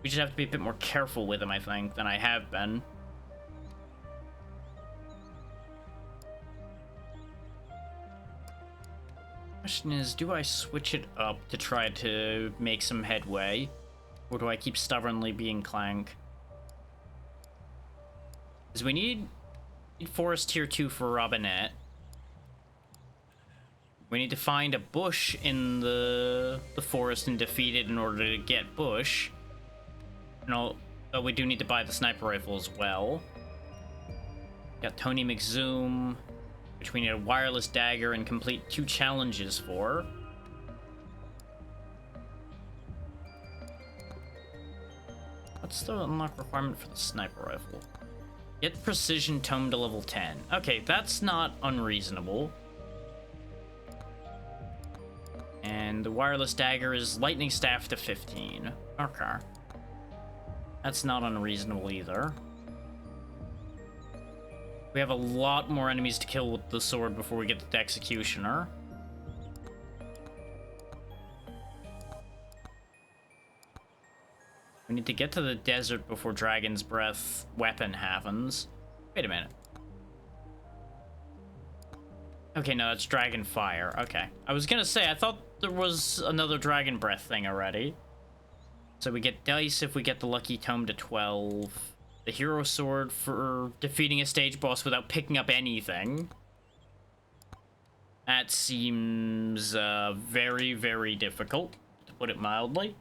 We just have to be a bit more careful with him, I think, than I have been. Question is, do I switch it up to try to make some headway? Or do I keep stubbornly being Clank? Because we need Forest Tier 2 for Robinette. We need to find a bush in the forest and defeat it in order to get bush. But we do need to buy the sniper rifle as well. Got Tony McZoom, which we need a wireless dagger and complete 2 challenges for. What's the unlock requirement for the sniper rifle? Get precision tome to level 10. Okay, that's not unreasonable. And the wireless dagger is lightning staff to 15. Okay. That's not unreasonable either. We have a lot more enemies to kill with the sword before we get to the executioner. We need to get to the desert before Dragon's Breath weapon happens. Wait a minute. Okay, no, that's Dragon Fire. Okay. I was gonna say, I thought there was another Dragon Breath thing already. So we get dice if we get the lucky tome to 12. The hero sword for defeating a stage boss without picking up anything. That seems very, very difficult, to put it mildly.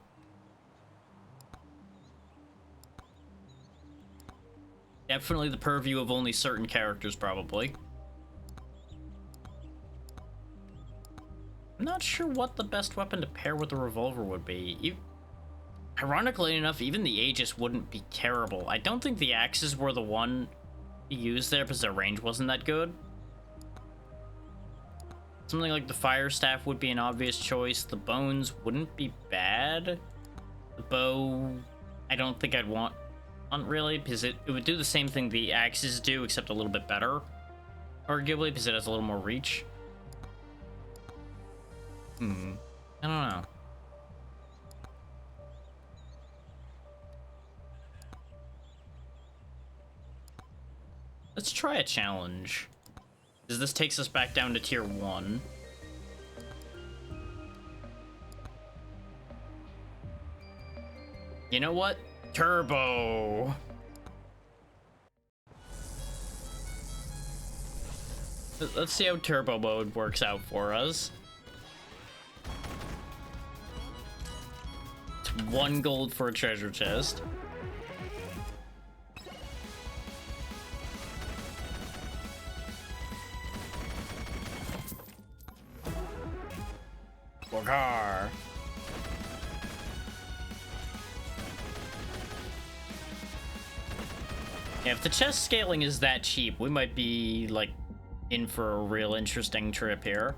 Definitely the purview of only certain characters, probably. I'm not sure what the best weapon to pair with the revolver would be. Ironically enough, even the Aegis wouldn't be terrible. I don't think the axes were the one to use there because their range wasn't that good. Something like the fire staff would be an obvious choice. The bones wouldn't be bad. The bow, I don't think I'd want really, because it would do the same thing the axes do, except a little bit better, arguably, because it has a little more reach. I don't know. Let's try a challenge, because this takes us back down to tier 1. You know what? Turbo! Let's see how turbo mode works out for us. It's 1 gold for a treasure chest. Car. Yeah, if the chest scaling is that cheap, we might be, like, in for a real interesting trip here.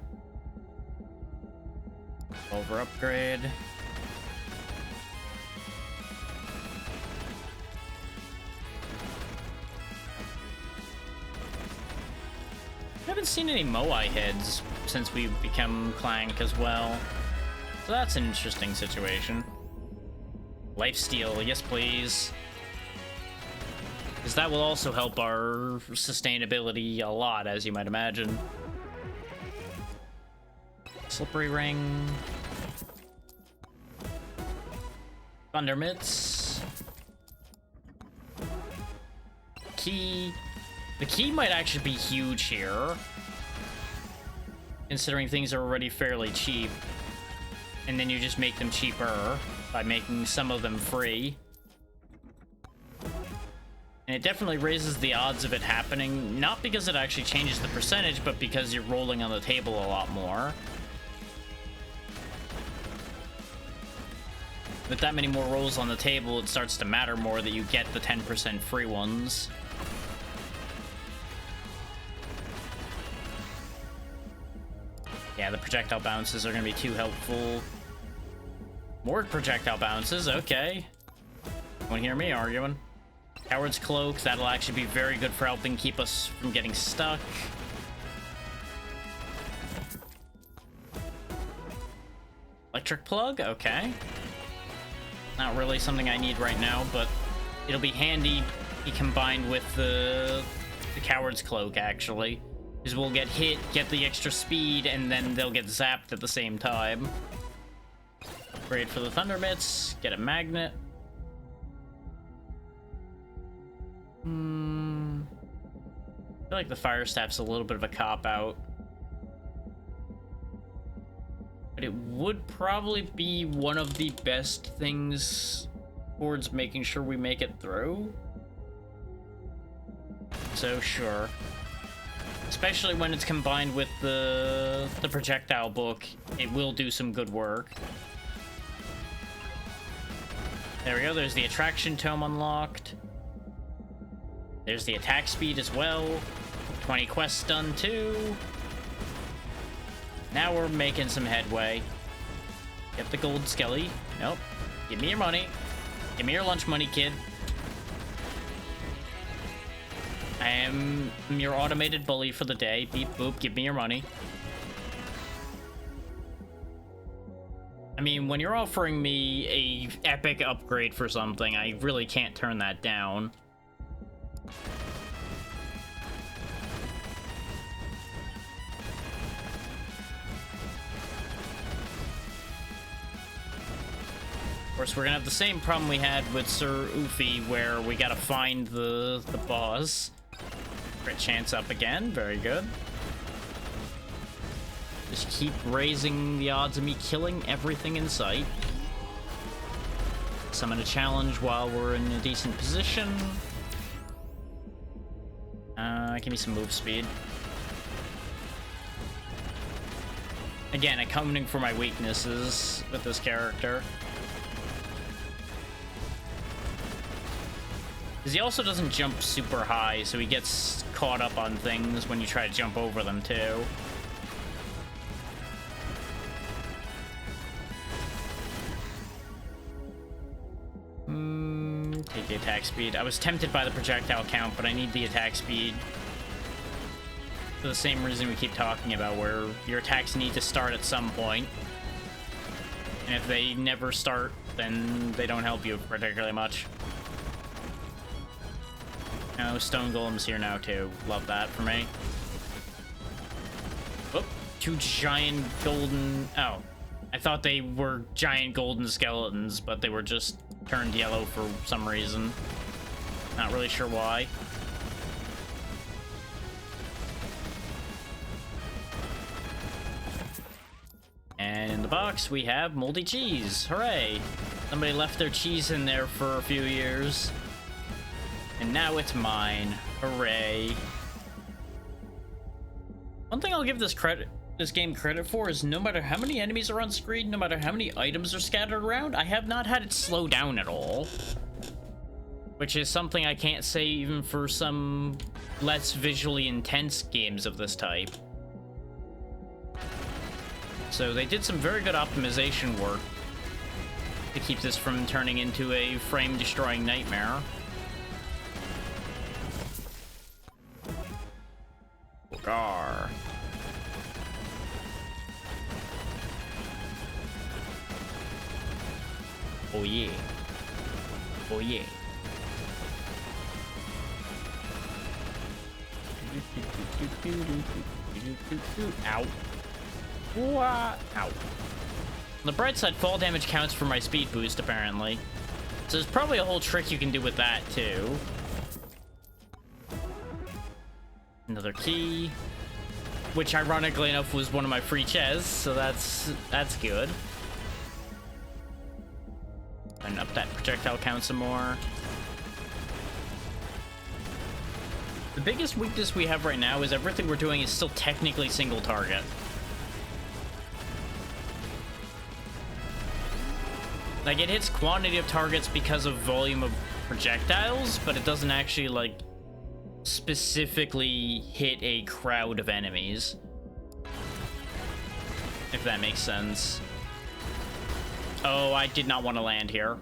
Over upgrade. I haven't seen any Moai heads since we've become Clank as well. So that's an interesting situation. Lifesteal, yes please. Because that will also help our sustainability a lot, as you might imagine. Slippery ring. Thunder mitts. Key. The key might actually be huge here, considering things are already fairly cheap. And then you just make them cheaper by making some of them free. And it definitely raises the odds of it happening, not because it actually changes the percentage, but because you're rolling on the table a lot more. With that many more rolls on the table, it starts to matter more that you get the 10% free ones. Yeah, the projectile bounces are going to be too helpful. More projectile bounces, okay. Want to hear me arguing? Coward's Cloak, that'll actually be very good for helping keep us from getting stuck. Electric Plug, okay. Not really something I need right now, but it'll be handy combined with the Coward's Cloak, actually. Because we'll get hit, get the extra speed, and then they'll get zapped at the same time. Upgrade for the Thunder Mitts, get a magnet. I feel like the Fire Staff's a little bit of a cop-out. But it would probably be one of the best things towards making sure we make it through. So, sure. Especially when it's combined with the projectile book, it will do some good work. There we go, there's the attraction tome unlocked. There's the attack speed as well. 20 quests done too. Now we're making some headway. Get the gold skelly. Nope. Give me your money. Give me your lunch money, kid. I am your automated bully for the day. Beep boop, give me your money. I mean, when you're offering me a epic upgrade for something, I really can't turn that down. Of course, we're gonna have the same problem we had with Sir Ufi, where we gotta find the boss. Crit chance up again, very good. Just keep raising the odds of me killing everything in sight. Summon a challenge while we're in a decent position. Give me some move speed. Again, accounting for my weaknesses with this character. Because he also doesn't jump super high, so he gets caught up on things when you try to jump over them, too. Take the attack speed. I was tempted by the projectile count, but I need the attack speed. For the same reason we keep talking about, where your attacks need to start at some point. And if they never start, then they don't help you particularly much. Oh, stone golems here now too. Love that for me. Whoop. Two giant golden... Oh. I thought they were giant golden skeletons, but they were just turned yellow for some reason. Not really sure why. And in the box, we have moldy cheese. Hooray! Somebody left their cheese in there for a few years. And now it's mine. Hooray. One thing I'll give this game credit for is no matter how many enemies are on screen, no matter how many items are scattered around, I have not had it slow down at all. Which is something I can't say even for some less visually intense games of this type. So they did some very good optimization work to keep this from turning into a frame-destroying nightmare. Gar. Oh yeah. Oh yeah. Ow. Ow. On the bright side, fall damage counts for my speed boost, apparently. So there's probably a whole trick you can do with that, too. Another key. Which, ironically enough, was one of my free chests, so that's good. And up that projectile count some more. The biggest weakness we have right now is everything we're doing is still technically single target. Like, it hits quantity of targets because of volume of projectiles, but it doesn't actually, like, specifically hit a crowd of enemies. If that makes sense. Oh, I did not want to land here.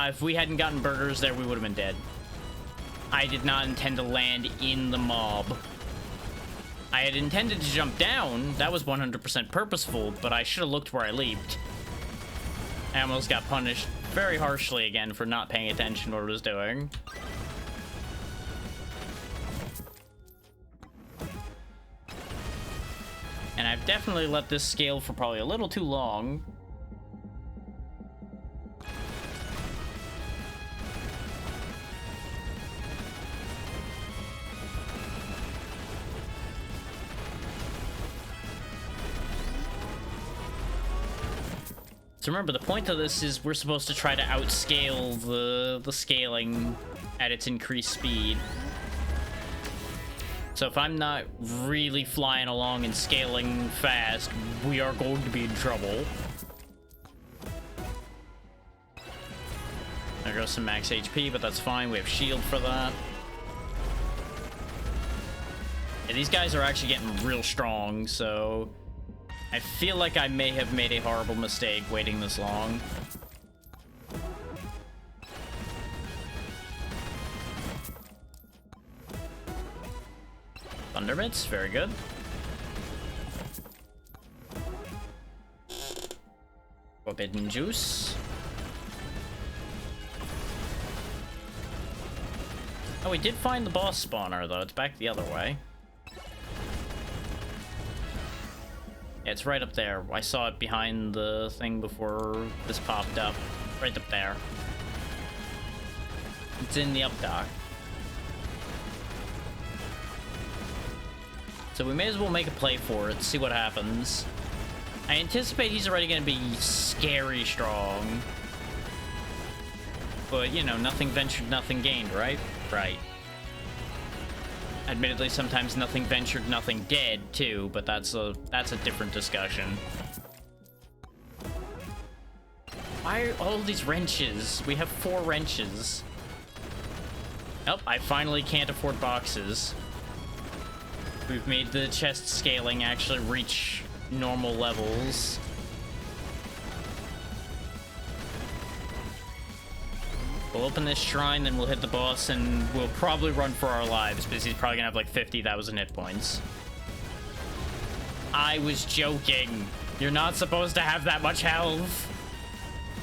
If we hadn't gotten burgers there, we would have been dead. I did not intend to land in the mob. I had intended to jump down. That was 100% purposeful, but I should have looked where I leaped. I almost got punished very harshly again for not paying attention to what I was doing. And I've definitely let this scale for probably a little too long. So remember, the point of this is we're supposed to try to outscale the scaling at its increased speed. So if I'm not really flying along and scaling fast, we are going to be in trouble. There goes some max HP, but that's fine. We have shield for that. Yeah, these guys are actually getting real strong, so I feel like I may have made a horrible mistake waiting this long. Thunder Mitts, very good. Forbidden Juice. Oh, we did find the boss spawner, though. It's back the other way. Yeah, it's right up there. I saw it behind the thing before this popped up. Right up there. It's in the up dock. So we may as well make a play for it, see what happens. I anticipate he's already going to be scary strong. But, you know, nothing ventured, nothing gained, right? Right. Admittedly, sometimes nothing ventured, nothing dead, too, but that's a different discussion. Why are all these wrenches? We have 4 wrenches. Oh, I finally can't afford boxes. We've made the chest scaling actually reach normal levels. We'll open this shrine, then we'll hit the boss, and we'll probably run for our lives, because he's probably gonna have like 50,000 hit points. I was joking. You're not supposed to have that much health.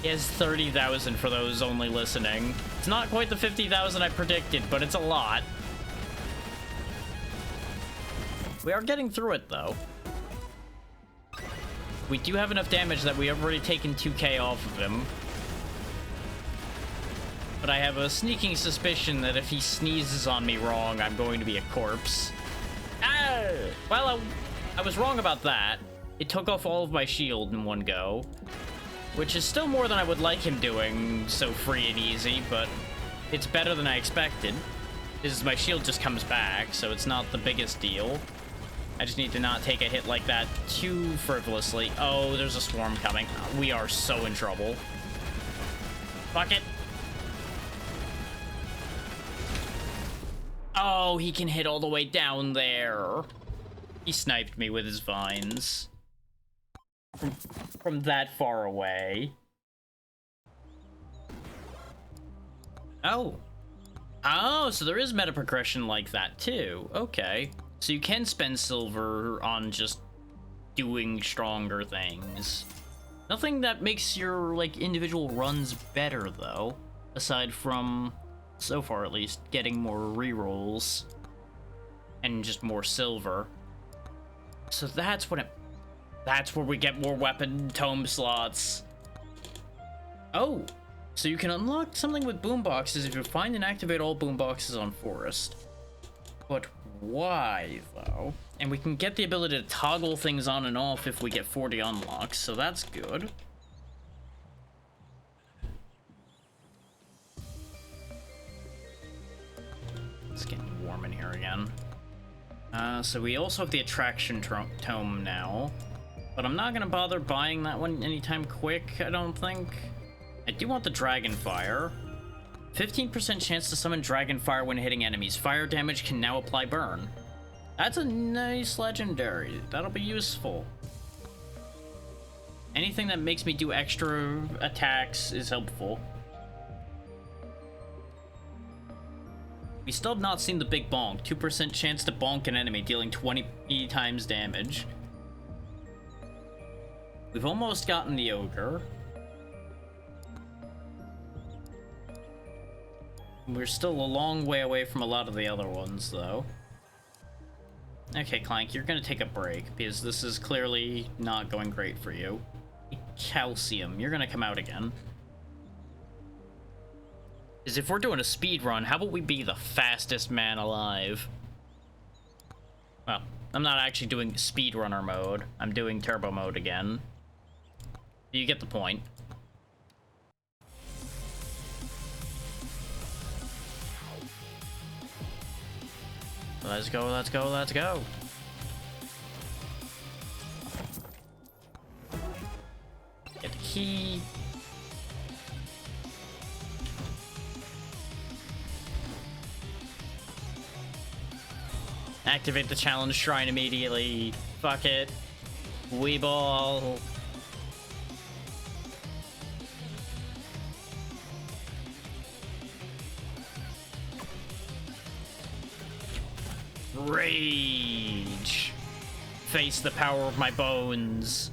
He has 30,000 for those only listening. It's not quite the 50,000 I predicted, but it's a lot. We are getting through it, though. We do have enough damage that we have already taken 2k off of him. But I have a sneaking suspicion that if he sneezes on me wrong, I'm going to be a corpse. Ah! Well, I was wrong about that. It took off all of my shield in one go, which is still more than I would like him doing so free and easy, but it's better than I expected. Is my shield just comes back, so it's not the biggest deal. I just need to not take a hit like that too frivolously. Oh, there's a swarm coming. We are so in trouble. Fuck it. Oh, he can hit all the way down there. He sniped me with his vines. From that far away. Oh. Oh, so there is meta progression like that too. Okay. So you can spend silver on just doing stronger things. Nothing that makes your, like, individual runs better, though. Aside from, so far at least, getting more rerolls. And just more silver. So that's what it... That's where we get more weapon tome slots. Oh! So you can unlock something with boomboxes if you find and activate all boomboxes on Forest. But why, though? And we can get the ability to toggle things on and off if we get 40 unlocks, so that's good. It's getting warm in here again. So we also have the attraction tome now. But I'm not gonna bother buying that one anytime quick, I don't think. I do want the Dragonfire. 15% chance to summon Dragonfire when hitting enemies. Fire damage can now apply burn. That's a nice legendary. That'll be useful. Anything that makes me do extra attacks is helpful. We still have not seen the big bonk. 2% chance to bonk an enemy, dealing 20 times damage. We've almost gotten the ogre. We're still a long way away from a lot of the other ones, though. Okay, Clank, you're gonna take a break, because this is clearly not going great for you. Calcium, you're gonna come out again. Because if we're doing a speed run, how about we be the fastest man alive? Well, I'm not actually doing speedrunner mode. I'm doing turbo mode again. You get the point. Let's go, let's go, let's go. Get the key. Activate the challenge shrine immediately. Fuck it. Weeball. Rage. Face the power of my bones.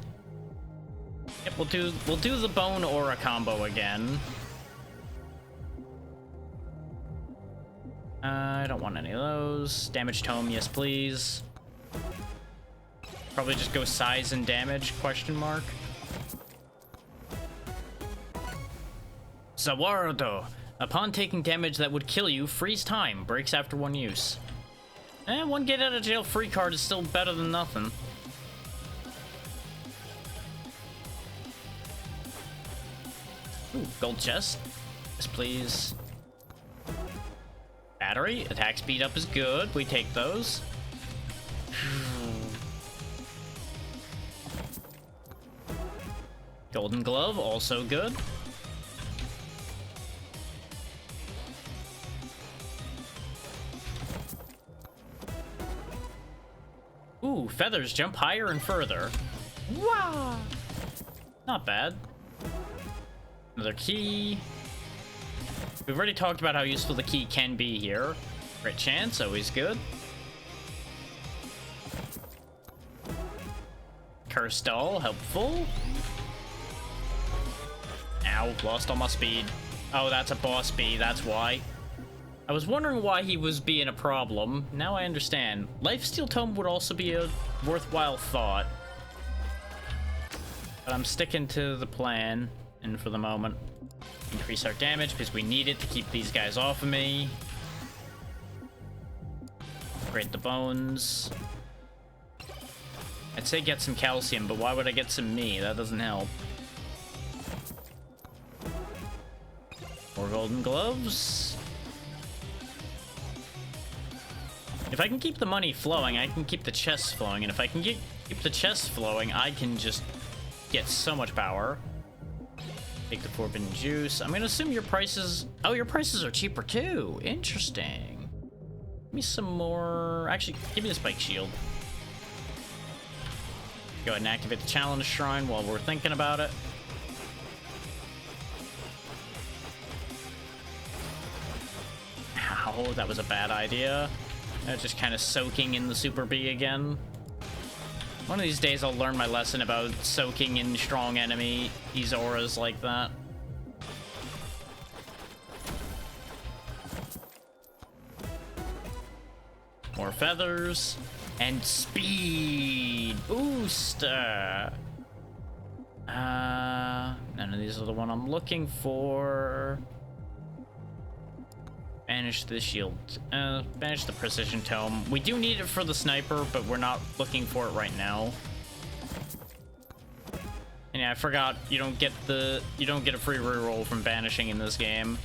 Yep, we'll do the bone aura combo again. I don't want any of those. Damage tome, yes please. Probably just go size and damage, question mark. Zawardo. Upon taking damage that would kill you, freeze time. Breaks after one use. One get out of jail free card is still better than nothing. Ooh, gold chest. Yes, please. Battery. Attack speed up is good. We take those. Golden glove, also good. Ooh, feathers jump higher and further. Wow! Not bad. Another key. We've already talked about how useful the key can be here. Crit chance, always good. Cursed doll, helpful. Ow, lost all my speed. Oh, that's a boss bee, that's why. I was wondering why he was being a problem. Now I understand. Lifesteal Tome would also be a worthwhile thought. But I'm sticking to the plan, and for the moment. Increase our damage, because we need it to keep these guys off of me. Upgrade the bones. I'd say get some calcium, but why would I get some me? That doesn't help. More golden gloves. If I can keep the money flowing, I can keep the chests flowing, and if I can keep the chests flowing, I can just get so much power. Take the forbidden juice. I'm gonna assume your prices... Oh, your prices are cheaper too. Interesting. Give me some more... Actually, give me the spike shield. Go ahead and activate the challenge shrine while we're thinking about it. Ow, that was a bad idea. Just kind of soaking in the Super B again. One of these days I'll learn my lesson about soaking in strong enemy, these auras like that. More feathers. And speed boost. None of these are the one I'm looking for. Banish the shield. Banish the precision tome. We do need it for the sniper, but we're not looking for it right now. And yeah, I forgot you don't get a free reroll from banishing in this game.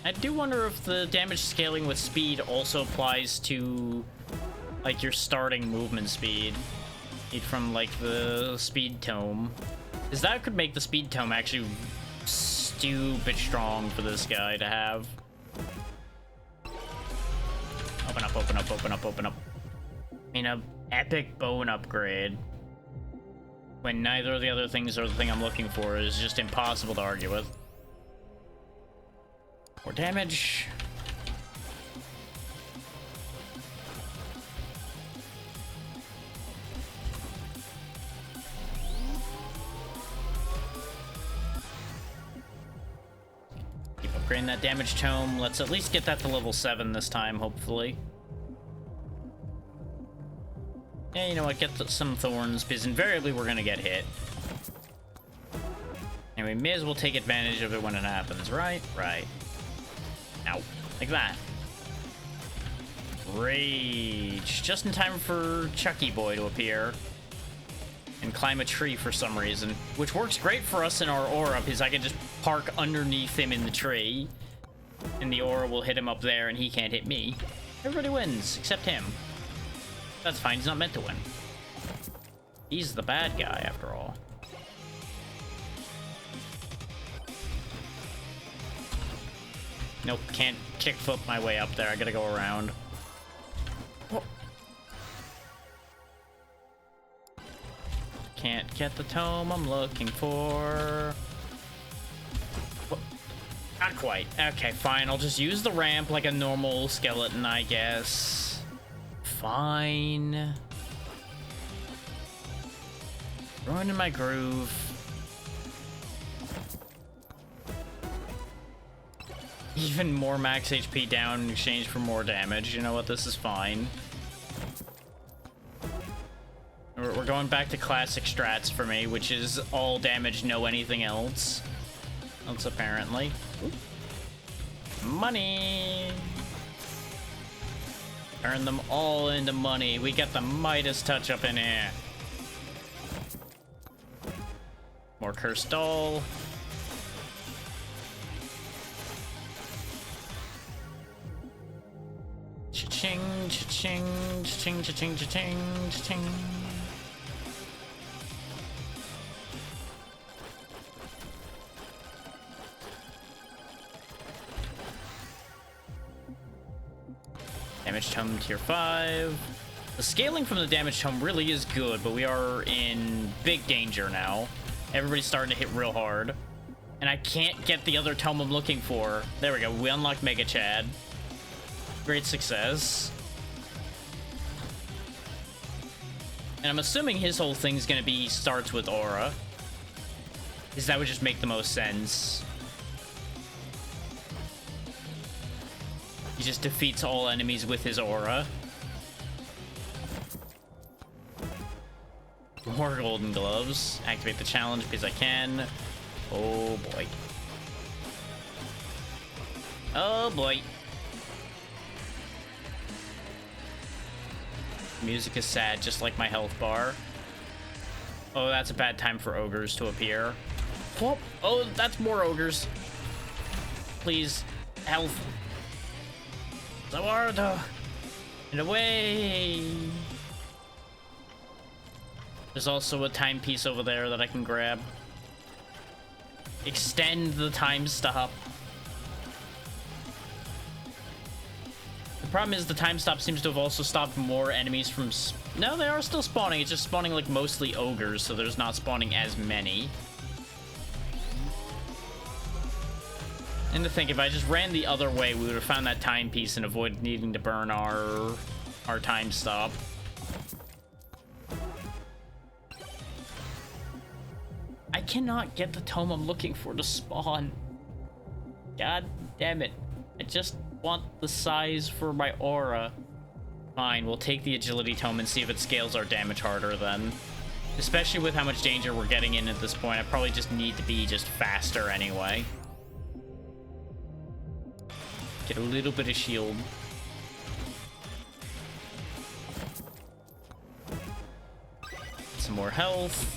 I do wonder if the damage scaling with speed also applies to like your starting movement speed from like the speed tome, because that could make the speed tome actually stupid strong for this guy to have. Open up, open up, open up, open up. I mean, a epic bone upgrade when neither of the other things are the thing I'm looking for is just impossible to argue with. More damage. Keep upgrading that damage tome. Let's at least get that to level 7 this time, hopefully. Yeah, you know what? Get some thorns, because invariably we're gonna get hit. And we may as well take advantage of it when it happens, right? Right. Ow. Like that. Rage. Just in time for Chucky Boy to appear. And climb a tree for some reason. Which works great for us in our aura, because I can just park underneath him in the tree. And the aura will hit him up there, and he can't hit me. Everybody wins, except him. That's fine, he's not meant to win. He's the bad guy, after all. Nope, can't kickflip my way up there. I gotta go around. Oh. Can't get the tome I'm looking for. Oh. Not quite. Okay, fine. I'll just use the ramp like a normal skeleton, I guess. Fine. Ruining my groove. Even more max HP down in exchange for more damage. You know what? This is fine. We're going back to classic strats for me, which is all damage, no anything else. That's apparently. Money! Turn them all into money. We got the Midas touch up in here. More cursed doll. Cha-ching, cha-ching, cha-ching, cha-ching, cha-ching, cha-ching. Damage tome tier 5. The scaling from the damage tome really is good, but we are in big danger now. Everybody's starting to hit real hard. And I can't get the other tome I'm looking for. There we go. We unlocked Mega Chad. Great success. And I'm assuming his whole thing's gonna be starts with aura. Because that would just make the most sense. He just defeats all enemies with his aura. More golden gloves. Activate the challenge because I can. Oh boy. Oh boy. Music is sad, just like my health bar. Oh, that's a bad time for ogres to appear. Whoop. Oh, that's more ogres. Please, health. Zawardo. And away. There's also a timepiece over there that I can grab. Extend the time stop. The problem is the time stop seems to have also stopped more enemies from... No, they are still spawning. It's just spawning like mostly ogres, so there's not spawning as many. And to think, if I just ran the other way, we would have found that timepiece and avoided needing to burn our time stop. I cannot get the tome I'm looking for to spawn. God damn it. I just want the size for my aura. Fine, we'll take the agility tome and see if it scales our damage harder then. Especially with how much danger we're getting in at this point, I probably just need to be just faster anyway. Get a little bit of shield. Some more health.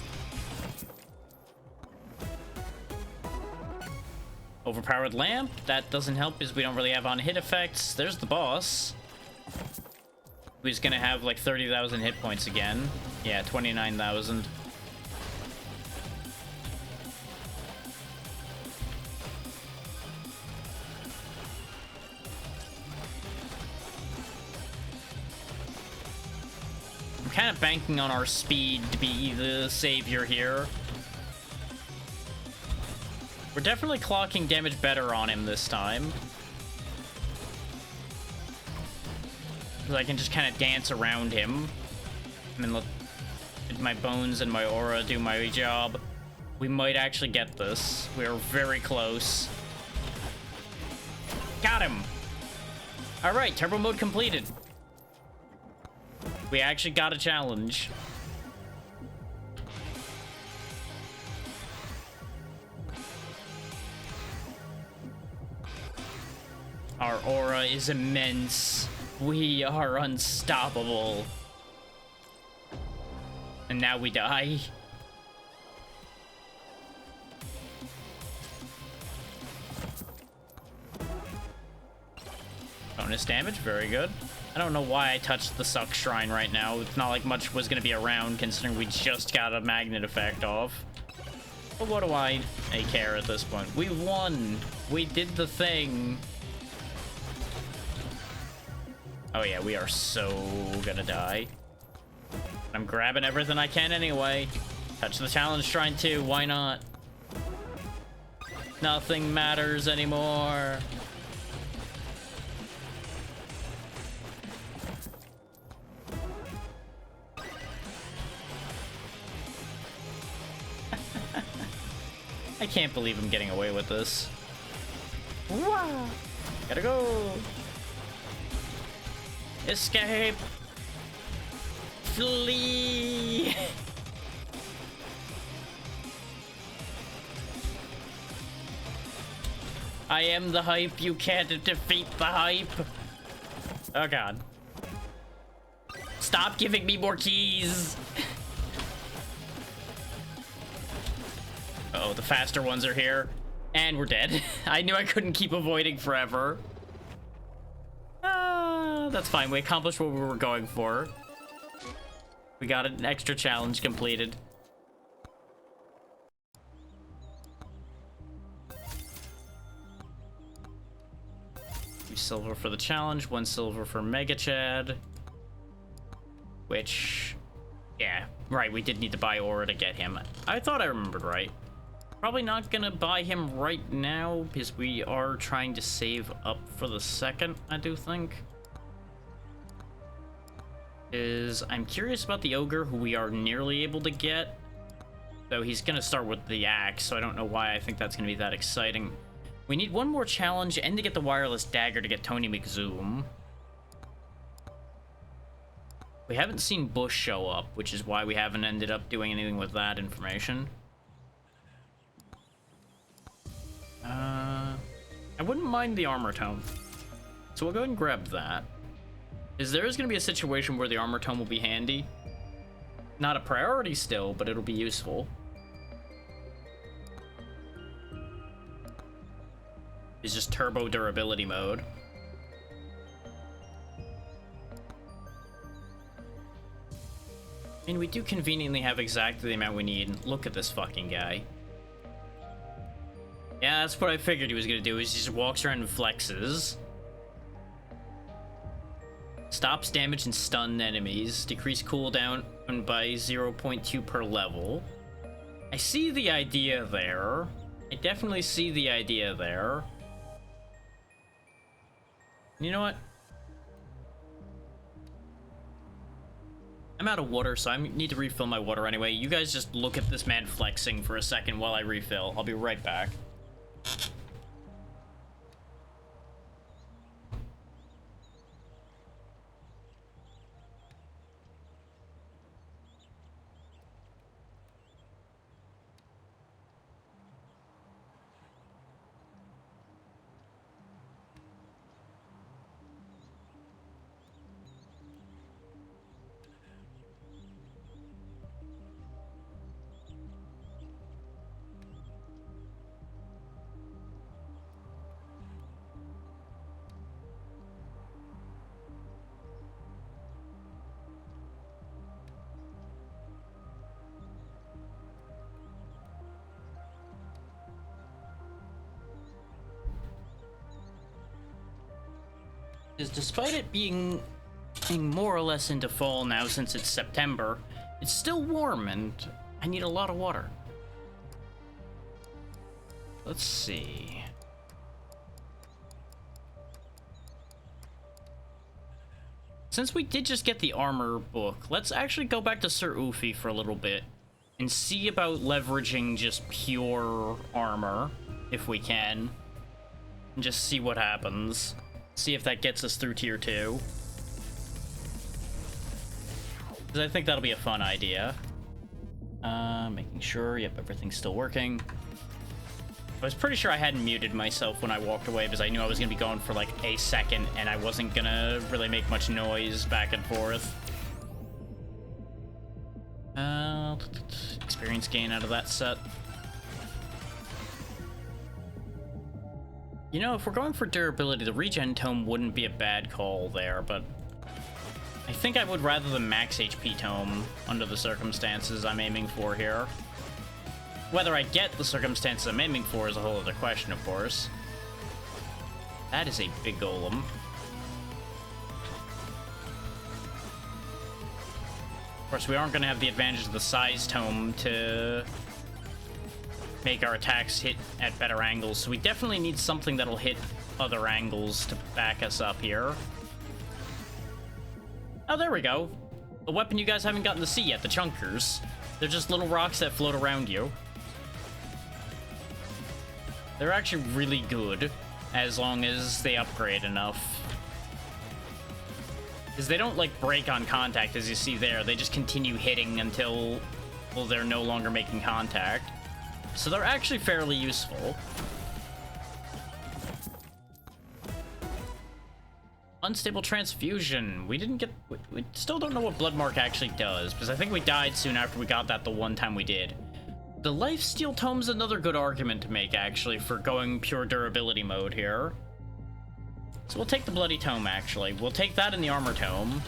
Overpowered lamp. That doesn't help because we don't really have on hit effects. There's the boss. Who's gonna have like 30,000 hit points again. Yeah, 29,000. I'm kind of banking on our speed to be the savior here. We're definitely clocking damage better on him this time. Because I can just kind of dance around him. And then let my bones and my aura do my job. We might actually get this. We're very close. Got him! Alright, turbo mode completed. We actually got a challenge. Our aura is immense. We are unstoppable. And now we die. Bonus damage, very good. I don't know why I touched the Suck Shrine right now. It's not like much was gonna be around considering we just got a magnet effect off. But what do I care at this point? We won! We did the thing! Oh yeah, we are so gonna die. I'm grabbing everything I can anyway. Touch the challenge shrine too, why not? Nothing matters anymore. I can't believe I'm getting away with this. Wow. Gotta go. Escape! Flee! I am the hype, you can't defeat the hype! Oh god. stop giving me more keys. Oh, the faster ones are here. And we're dead. I knew I couldn't keep avoiding forever. That's fine. We accomplished what we were going for. We got an extra challenge completed. 2 silver for the challenge, 1 silver for Mega Chad. Which, yeah, right, we did need to buy Aura to get him. I thought I remembered right. Probably not gonna buy him right now, because we are trying to save up for the second, I do think. I'm curious about the Ogre, who we are nearly able to get. Though he's gonna start with the axe, so I don't know why I think that's gonna be that exciting. We need 1 more challenge and to get the wireless dagger to get Tony McZoom. We haven't seen Bush show up, which is why we haven't ended up doing anything with that information. I wouldn't mind the armor tome. So we'll go ahead and grab that. There is going to be a situation where the armor tome will be handy. Not a priority still, but it'll be useful. It's just turbo durability mode. I mean, we do conveniently have exactly the amount we need. Look at this fucking guy. Yeah, that's what I figured he was gonna do, is he just walks around and flexes. Stops damage and stun enemies. Decrease cooldown by 0.2 per level. I see the idea there. I definitely see the idea there. You know what? I'm out of water, so I need to refill my water anyway. You guys just look at this man flexing for a second while I refill. I'll be right back. Is despite it being more or less into fall now since it's September, it's still warm and I need a lot of water. Let's see. Since we did just get the armor book, let's actually go back to Sir Ufi for a little bit and see about leveraging just pure armor, if we can, and just see what happens. See if that gets us through tier 2. Because I think that'll be a fun idea. Making sure, yep, everything's still working. I was pretty sure I hadn't muted myself when I walked away because I knew I was going to be going for like a second and I wasn't going to really make much noise back and forth. Experience gain out of that set. You know, if we're going for durability, the regen tome wouldn't be a bad call there, but I think I would rather the max HP tome under the circumstances I'm aiming for here. Whether I get the circumstances I'm aiming for is a whole other question, of course. That is a big golem. Of course, we aren't going to have the advantage of the size tome to make our attacks hit at better angles, so we definitely need something that'll hit other angles to back us up here. Oh, there we go. A weapon you guys haven't gotten to see yet, the chunkers. They're just little rocks that float around you. They're actually really good, as long as they upgrade enough. Because they don't, like, break on contact, as you see there. They just continue hitting until, well, they're no longer making contact. So they're actually fairly useful. Unstable transfusion. We didn't get... We still don't know what blood mark actually does, because I think we died soon after we got that the one time we did. The lifesteal tome's another good argument to make, actually, for going pure durability mode here. So we'll take the bloody tome, actually. We'll take that in the armor tome.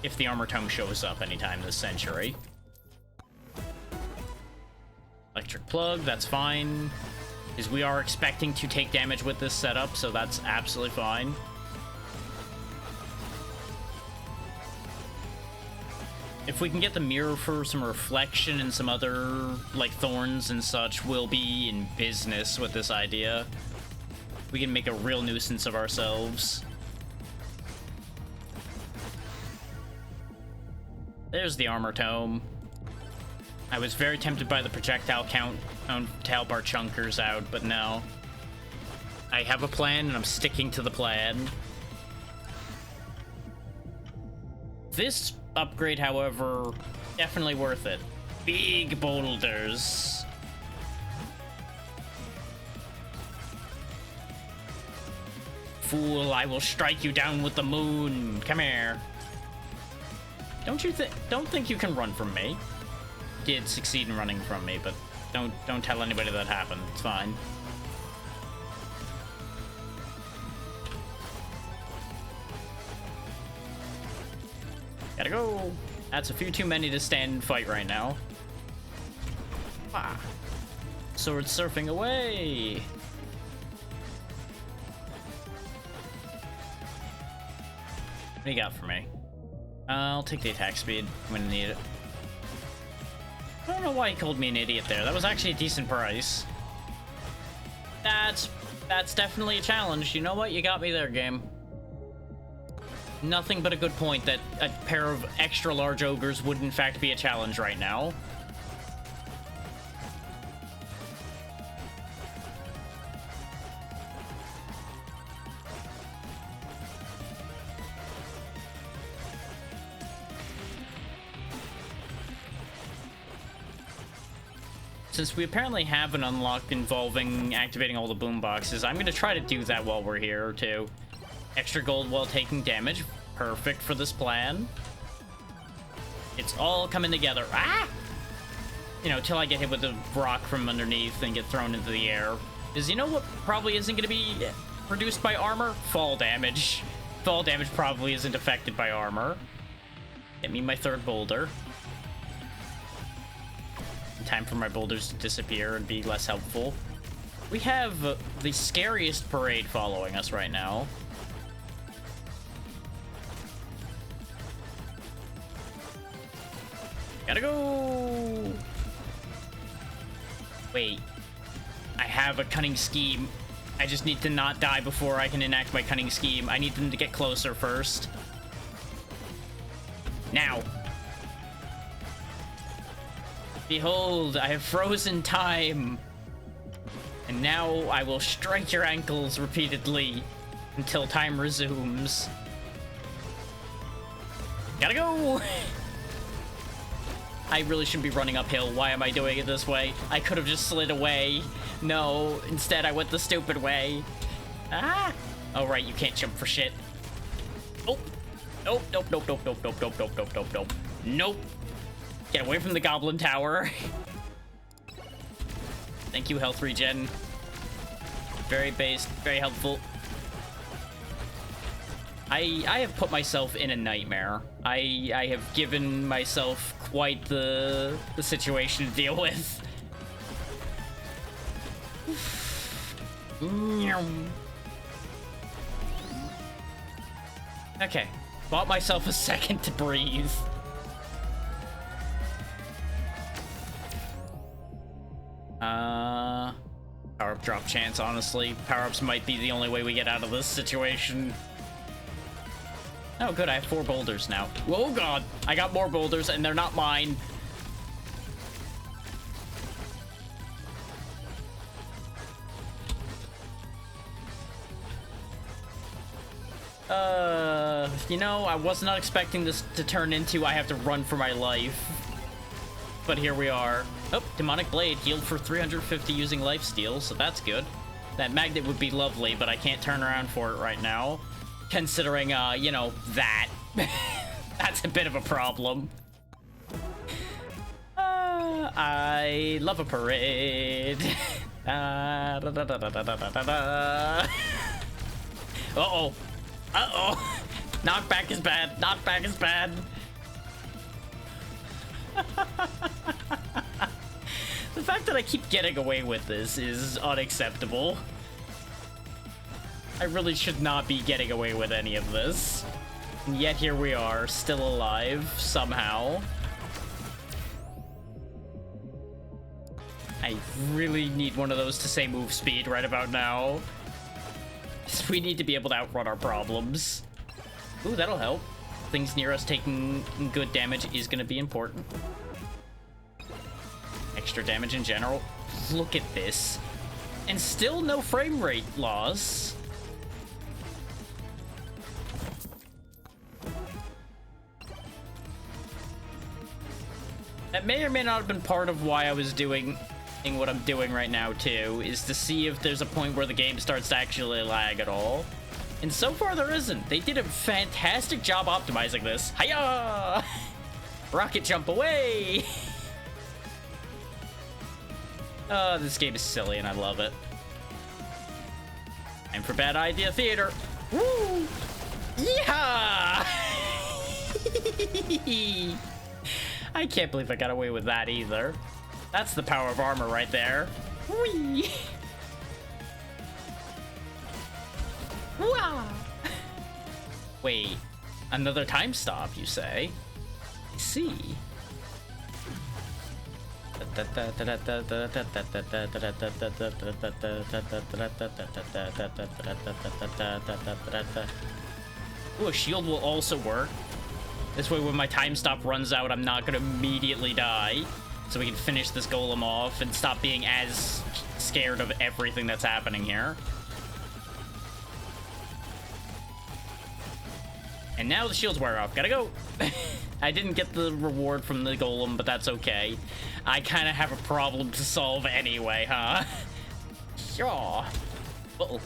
If the armor tome shows up anytime this century. Electric plug, that's fine. Because we are expecting to take damage with this setup, so that's absolutely fine. If we can get the mirror for some reflection and some other, like, thorns and such, we'll be in business with this idea. We can make a real nuisance of ourselves. There's the armor tome. I was very tempted by the projectile count bar chunkers out, but no. I have a plan, and I'm sticking to the plan. This upgrade, however, definitely worth it. Big boulders. Fool, I will strike you down with the moon. Come here. Don't think you can run from me. Did succeed in running from me, but don't tell anybody that happened. It's fine. Gotta go. That's a few too many to stand and fight right now. Ah. Sword surfing away. What do you got for me? I'll take the attack speed when I need it. I don't know why he called me an idiot there. That was actually a decent price. That's definitely a challenge. You know what? You got me there, game. Nothing but a good point that a pair of extra large ogres would in fact be a challenge right now. Since we apparently have an unlock involving activating all the boom boxes, I'm going to try to do that while we're here, too. Extra gold while taking damage. Perfect for this plan. It's all coming together. Ah! You know, till I get hit with a rock from underneath and get thrown into the air. Because you know what probably isn't going to be reduced by armor? Fall damage. Fall damage probably isn't affected by armor. Get me my third boulder. Time for my boulders to disappear and be less helpful. We have the scariest parade following us right now. Gotta go! Wait. I have a cunning scheme. I just need to not die before I can enact my cunning scheme. I need them to get closer first. Now! Behold, I have frozen time. And now I will strike your ankles repeatedly until time resumes. Gotta go! I really shouldn't be running uphill. Why am I doing it this way? I could have just slid away. No, instead I went the stupid way. Ah! Oh, right, you can't jump for shit. Nope. Nope, nope, nope, nope, nope, nope, nope, nope, nope, nope, nope. Nope. Get away from the goblin tower. Thank you, health regen. Very based, very helpful. I have put myself in a nightmare. I have given myself quite the situation to deal with. Okay, bought myself a second to breathe. Power-up drop chance, honestly. Power-ups might be the only way we get out of this situation. Oh, good, I have 4 boulders now. Oh, God. I got more boulders, and they're not mine. You know, I was not expecting this to turn into I have to run for my life. But here we are. Oh, Demonic Blade healed for 350 using lifesteal, so that's good. That magnet would be lovely, but I can't turn around for it right now. Considering, you know, that. That's a bit of a problem. I love a parade. Uh-oh. Uh-oh. Knockback is bad. Knockback is bad. The fact that I keep getting away with this is unacceptable. I really should not be getting away with any of this. And yet here we are, still alive, somehow. I really need one of those to say move speed right about now. We need to be able to outrun our problems. Ooh, that'll help. Things near us taking good damage is going to be important. Extra damage in general. Look at this. And still no frame rate loss. That may or may not have been part of why I was doing what I'm doing right now too, is to see if there's a point where the game starts to actually lag at all. And so far there isn't. They did a fantastic job optimizing this. Hiya! Rocket jump away! Oh, this game is silly and I love it. Time for Bad Idea Theater. Woo! Yeehaw! I can't believe I got away with that either. That's the power of armor right there. Whee! Wow! Wait, another time stop, you say? I see. Ooh, a shield will also work. This way, when my time stop runs out, I'm not gonna immediately die. So we can finish this golem off and stop being as scared of everything that's happening here. And now the shields wear off. Gotta go. I didn't get the reward from the golem, but that's okay. I kind of have a problem to solve anyway, huh? Sure. Uh-oh.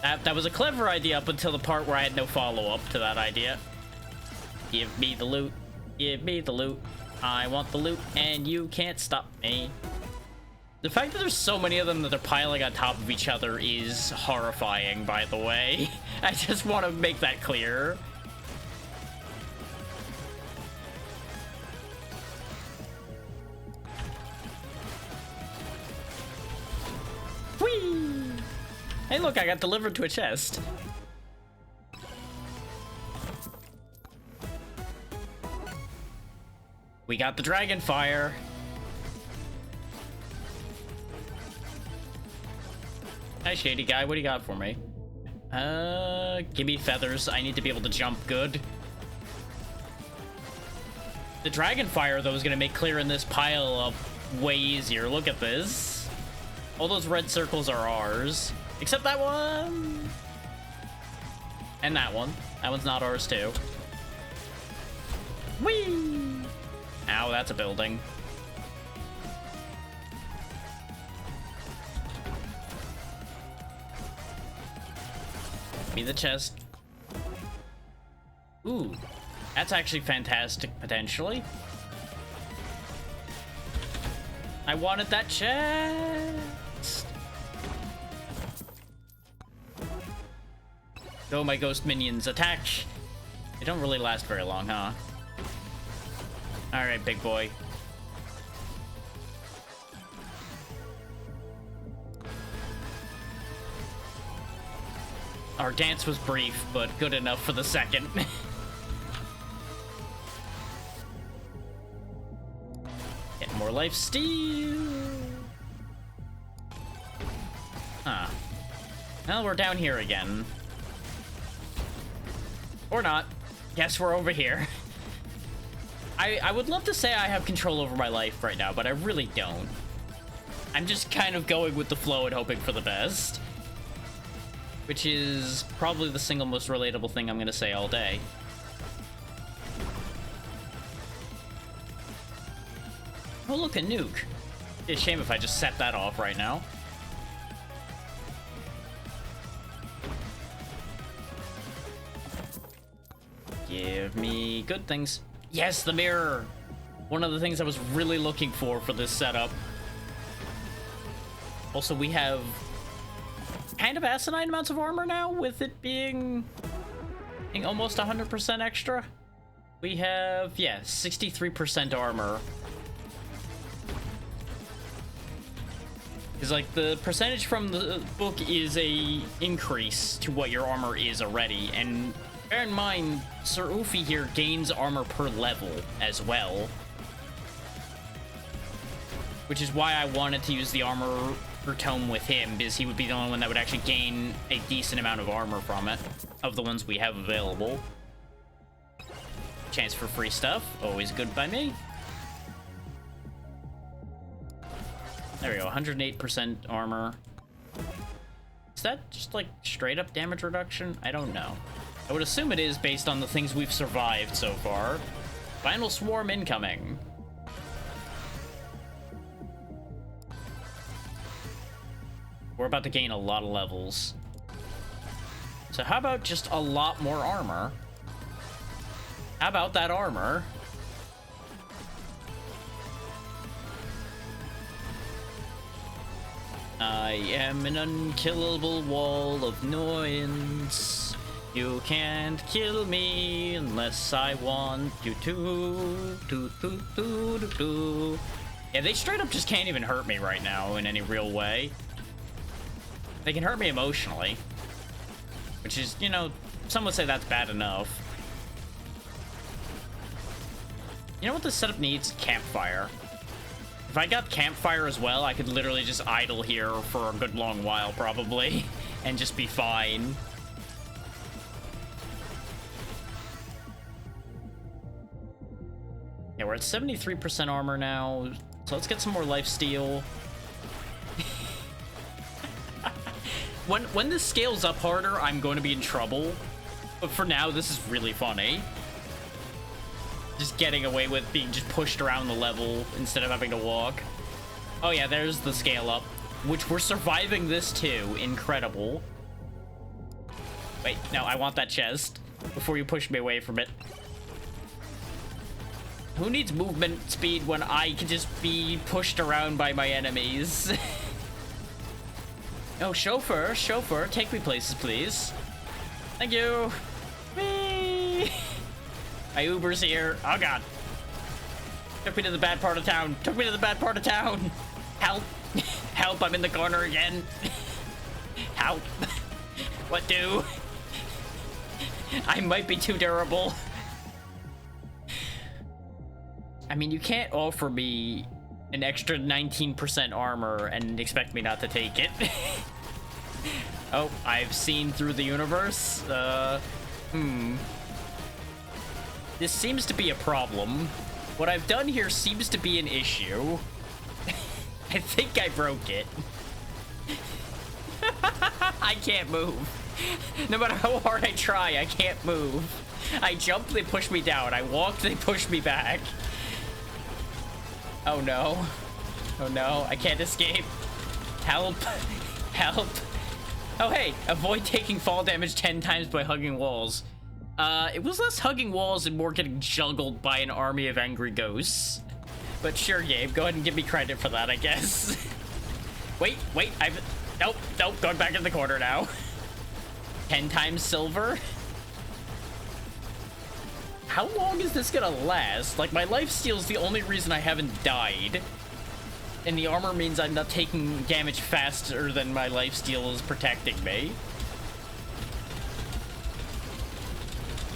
That was a clever idea up until the part where I had no follow-up to that idea. Give me the loot. Give me the loot. I want the loot, and you can't stop me. The fact that there's so many of them that they're piling on top of each other is horrifying, by the way. I just want to make that clear. Whee! Hey, look, I got delivered to a chest. We got the dragon fire. Hi, shady guy. What do you got for me? Give me feathers. I need to be able to jump good. The dragon fire, though, is going to make clearing this pile up way easier. Look at this. All those red circles are ours. Except that one. And that one. That one's not ours, too. Whee! Ow, that's a building. Give me the chest. Ooh, that's actually fantastic, potentially. I wanted that chest. Go, my ghost minions, attack. They don't really last very long, huh? Alright, big boy. Our dance was brief, but good enough for the second. Get more life steal. Huh. Well, we're down here again. Or not. Guess we're over here. I would love to say I have control over my life right now, but I really don't. I'm just kind of going with the flow and hoping for the best. Which is probably the single most relatable thing I'm going to say all day. Oh, look, a nuke. It'd be a shame if I just set that off right now. Give me good things. Yes, the mirror! One of the things I was really looking for this setup. Also, we have kind of asinine amounts of armor now, with it being almost 100% extra. We have, yeah, 63% armor. Because, like, the percentage from the book is a increase to what your armor is already. And bear in mind, Sir Ufi here gains armor per level as well. Which is why I wanted to use the armor per tome with him, because he would be the only one that would actually gain a decent amount of armor from it, of the ones we have available. Chance for free stuff, always good by me. There we go, 108% armor. Is that just like straight up damage reduction? I don't know. I would assume it is based on the things we've survived so far. Final swarm incoming. We're about to gain a lot of levels. So how about just a lot more armor? How about that armor? I am an unkillable wall of annoyance. You can't kill me unless I want you to. Yeah, they straight up just can't even hurt me right now in any real way. They can hurt me emotionally, which is, you know, some would say that's bad enough. You know what this setup needs? Campfire. If I got campfire as well, I could literally just idle here for a good long while, probably, and just be fine. Yeah, we're at 73% armor now, so let's get some more lifesteal. When this scales up harder, I'm going to be in trouble. But for now, this is really funny. Just getting away with being just pushed around the level instead of having to walk. Oh yeah, there's the scale up, which we're surviving this too. Incredible. Wait, no, I want that chest before you push me away from it. Who needs movement speed when I can just be pushed around by my enemies? Oh, chauffeur, take me places, please. Thank you. Whee! My Uber's here. Oh, God. Took me to the bad part of town. Help. Help, I'm in the corner again. Help. What do? I might be too durable. I mean, you can't offer me an extra 19% armor and expect me not to take it. Oh, I've seen through the universe. This seems to be a problem. What I've done here seems to be an issue. I think I broke it. I can't move. No matter how hard I try, I can't move. I jump, they push me down. I walk, they push me back. Oh no. Oh no, I can't escape. Help. Help. Oh hey, avoid taking fall damage 10 times by hugging walls. It was less hugging walls and more getting juggled by an army of angry ghosts. But sure, Gabe, go ahead and give me credit for that, I guess. Wait, nope, going back in the corner now. 10 times silver? How long is this gonna last? Like, my lifesteal's the only reason I haven't died. And the armor means I'm not taking damage faster than my lifesteal is protecting me.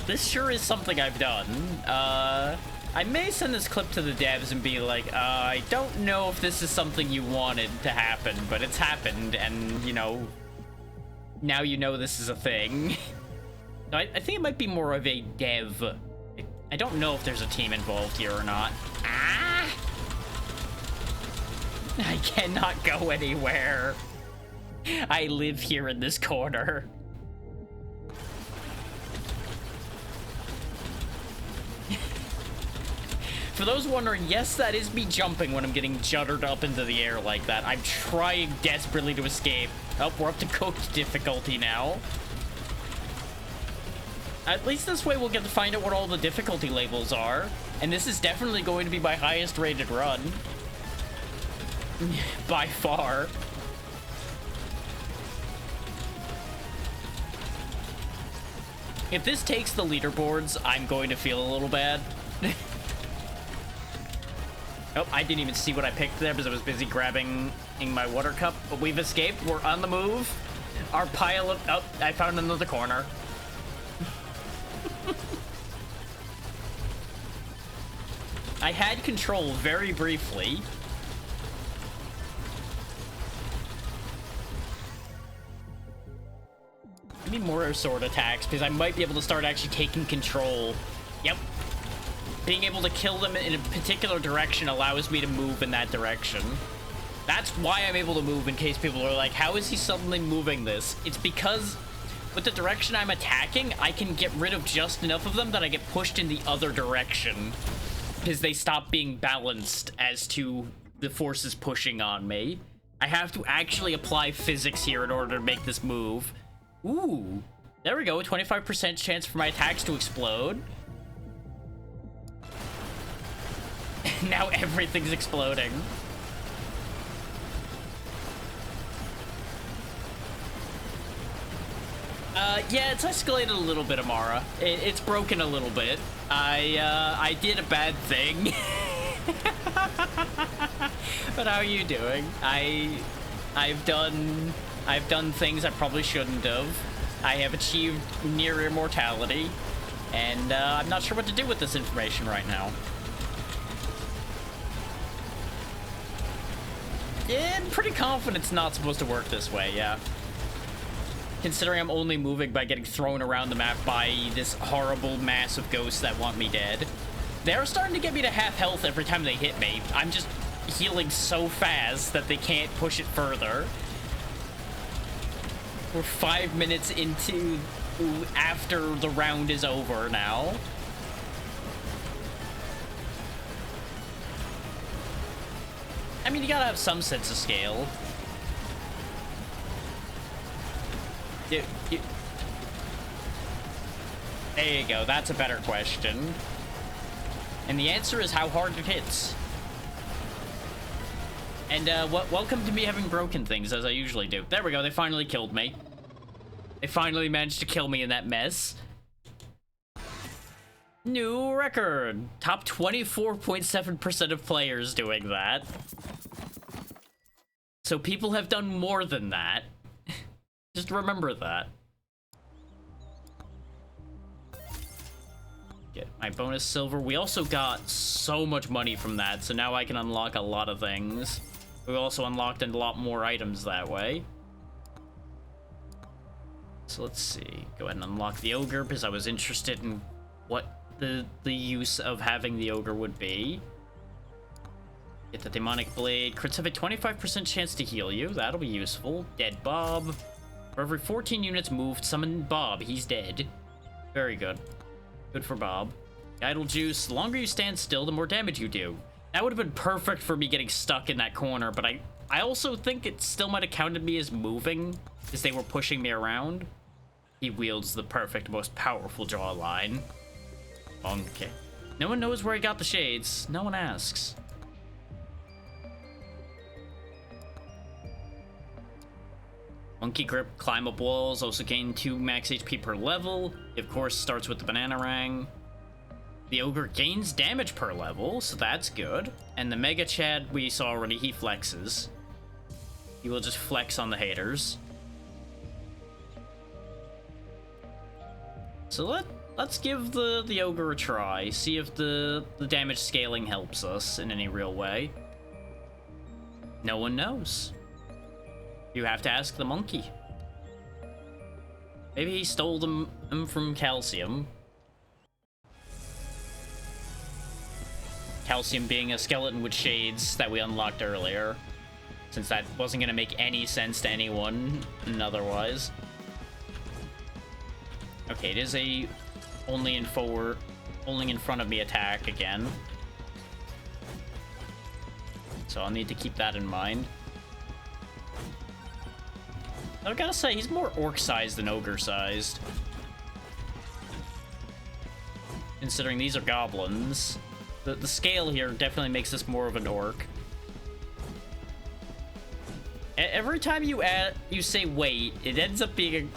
This sure is something I've done. I may send this clip to the devs and be like, I don't know if this is something you wanted to happen, but it's happened, and, you know, now you know this is a thing. I think it might be more of a dev. I don't know if there's a team involved here or not. Ah! I cannot go anywhere. I live here in this corner. For those wondering, yes, that is me jumping when I'm getting juddered up into the air like that. I'm trying desperately to escape. Oh, we're up to cooked difficulty now. At least this way we'll get to find out what all the difficulty labels are. And this is definitely going to be my highest rated run. By far. If this takes the leaderboards, I'm going to feel a little bad. Oh, I didn't even see what I picked there because I was busy grabbing my water cup. But we've escaped. We're on the move. Our pile of... Oh, I found another corner. I had control very briefly. Give me more sword attacks, because I might be able to start actually taking control. Yep. Being able to kill them in a particular direction allows me to move in that direction. That's why I'm able to move, in case people are like, how is he suddenly moving this? It's because with the direction I'm attacking, I can get rid of just enough of them that I get pushed in the other direction. Because they stop being balanced as to the forces pushing on me. I have to actually apply physics here in order to make this move. Ooh, there we go. 25% chance for my attacks to explode. Now everything's exploding. Yeah, it's escalated a little bit, Amara. It's broken a little bit. I did a bad thing. But how are you doing? I've done things I probably shouldn't have. I have achieved near immortality, and I'm not sure what to do with this information right now. Yeah, I'm pretty confident it's not supposed to work this way, yeah. Considering I'm only moving by getting thrown around the map by this horrible mass of ghosts that want me dead. They're starting to get me to half health every time they hit me. I'm just healing so fast that they can't push it further. We're 5 minutes into after the round is over now. I mean, you gotta have some sense of scale. There you go. That's a better question. And the answer is how hard it hits. And welcome to me having broken things, as I usually do. There we go. They finally killed me. They finally managed to kill me in that mess. New record. Top 24.7% of players doing that. So people have done more than that. Just remember that. Get my bonus silver. We also got so much money from that, so now I can unlock a lot of things. We also unlocked a lot more items that way. So let's see. Go ahead and unlock the ogre, because I was interested in what the use of having the ogre would be. Get the demonic blade. Crits have a 25% chance to heal you. That'll be useful. Dead Bob. For every 14 units moved, summon Bob. He's dead. Very good. Good for Bob. Idle juice. The longer you stand still, the more damage you do. That would have been perfect for me getting stuck in that corner, but I also think it still might have counted me as moving, because they were pushing me around. He wields the perfect, most powerful jawline. Okay. No one knows where he got the shades. No one asks. Monkey grip, climb up walls, also gain 2 max HP per level. It, of course, starts with the banana rang. The ogre gains damage per level, so that's good. And the Mega Chad we saw already, he flexes. He will just flex on the haters. So let's give the ogre a try. See if the damage scaling helps us in any real way. No one knows. You have to ask the monkey. Maybe he stole them from Calcium. Calcium being a skeleton with shades that we unlocked earlier. Since that wasn't going to make any sense to anyone otherwise. Okay, it is a only in front of me attack again. So I'll need to keep that in mind. I've got to say, he's more orc-sized than ogre-sized. considering these are goblins. The scale here definitely makes this more of an orc. Every time you say wait, it ends up being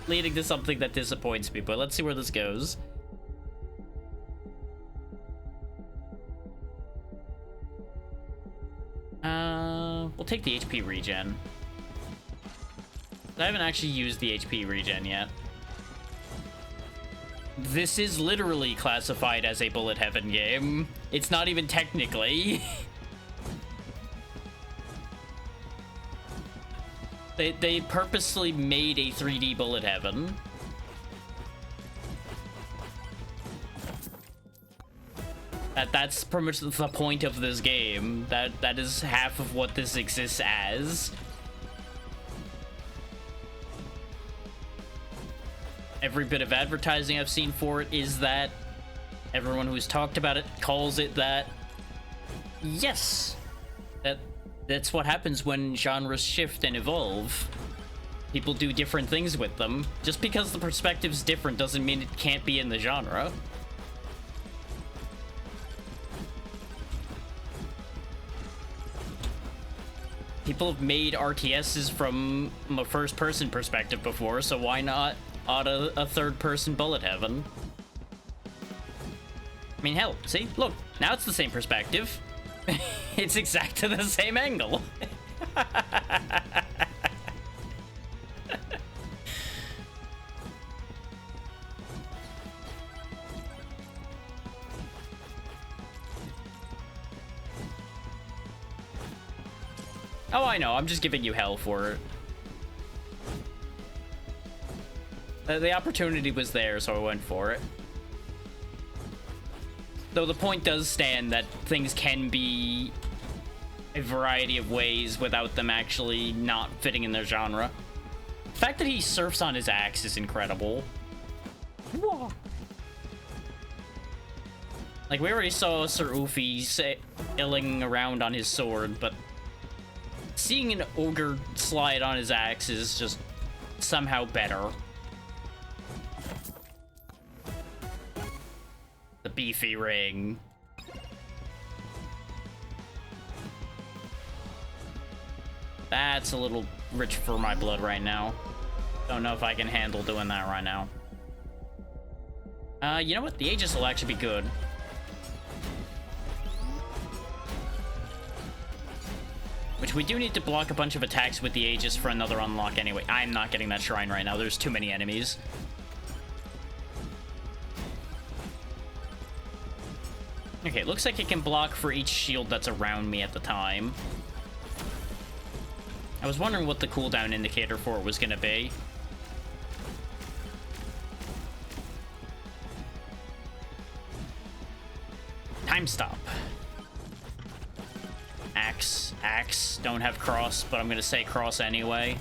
leading to something that disappoints me, but let's see where this goes. We'll take the HP regen. I haven't actually used the HP regen yet. This is literally classified as a bullet heaven game. It's not even technically. They purposely made a 3D bullet heaven. That's pretty much the point of this game. That is half of what this exists as. Every bit of advertising I've seen for it is that. Everyone who's talked about it calls it that. Yes, that's what happens when genres shift and evolve. People do different things with them. Just because the perspective's different doesn't mean it can't be in the genre. People have made RTSs from a first-person perspective before, so why not add a third-person bullet heaven? I mean, hell, see? Look, now it's the same perspective. It's exactly the same angle. Oh, I know. I'm just giving you hell for it. The opportunity was there, so I went for it. Though the point does stand that things can be a variety of ways without them actually not fitting in their genre. The fact that he surfs on his axe is incredible. Whoa. Like, we already saw Sir Oofy sailing around on his sword, but seeing an ogre slide on his axe is just somehow better. The beefy ring. That's a little rich for my blood right now. Don't know if I can handle doing that right now. You know what? The Aegis will actually be good. Which we do need to block a bunch of attacks with the Aegis for another unlock anyway. I'm not getting that shrine right now. There's too many enemies. Okay, it looks like it can block for each shield that's around me at the time. I was wondering what the cooldown indicator for it was going to be. Time stop. Axe. Don't have cross, but I'm going to say cross anyway.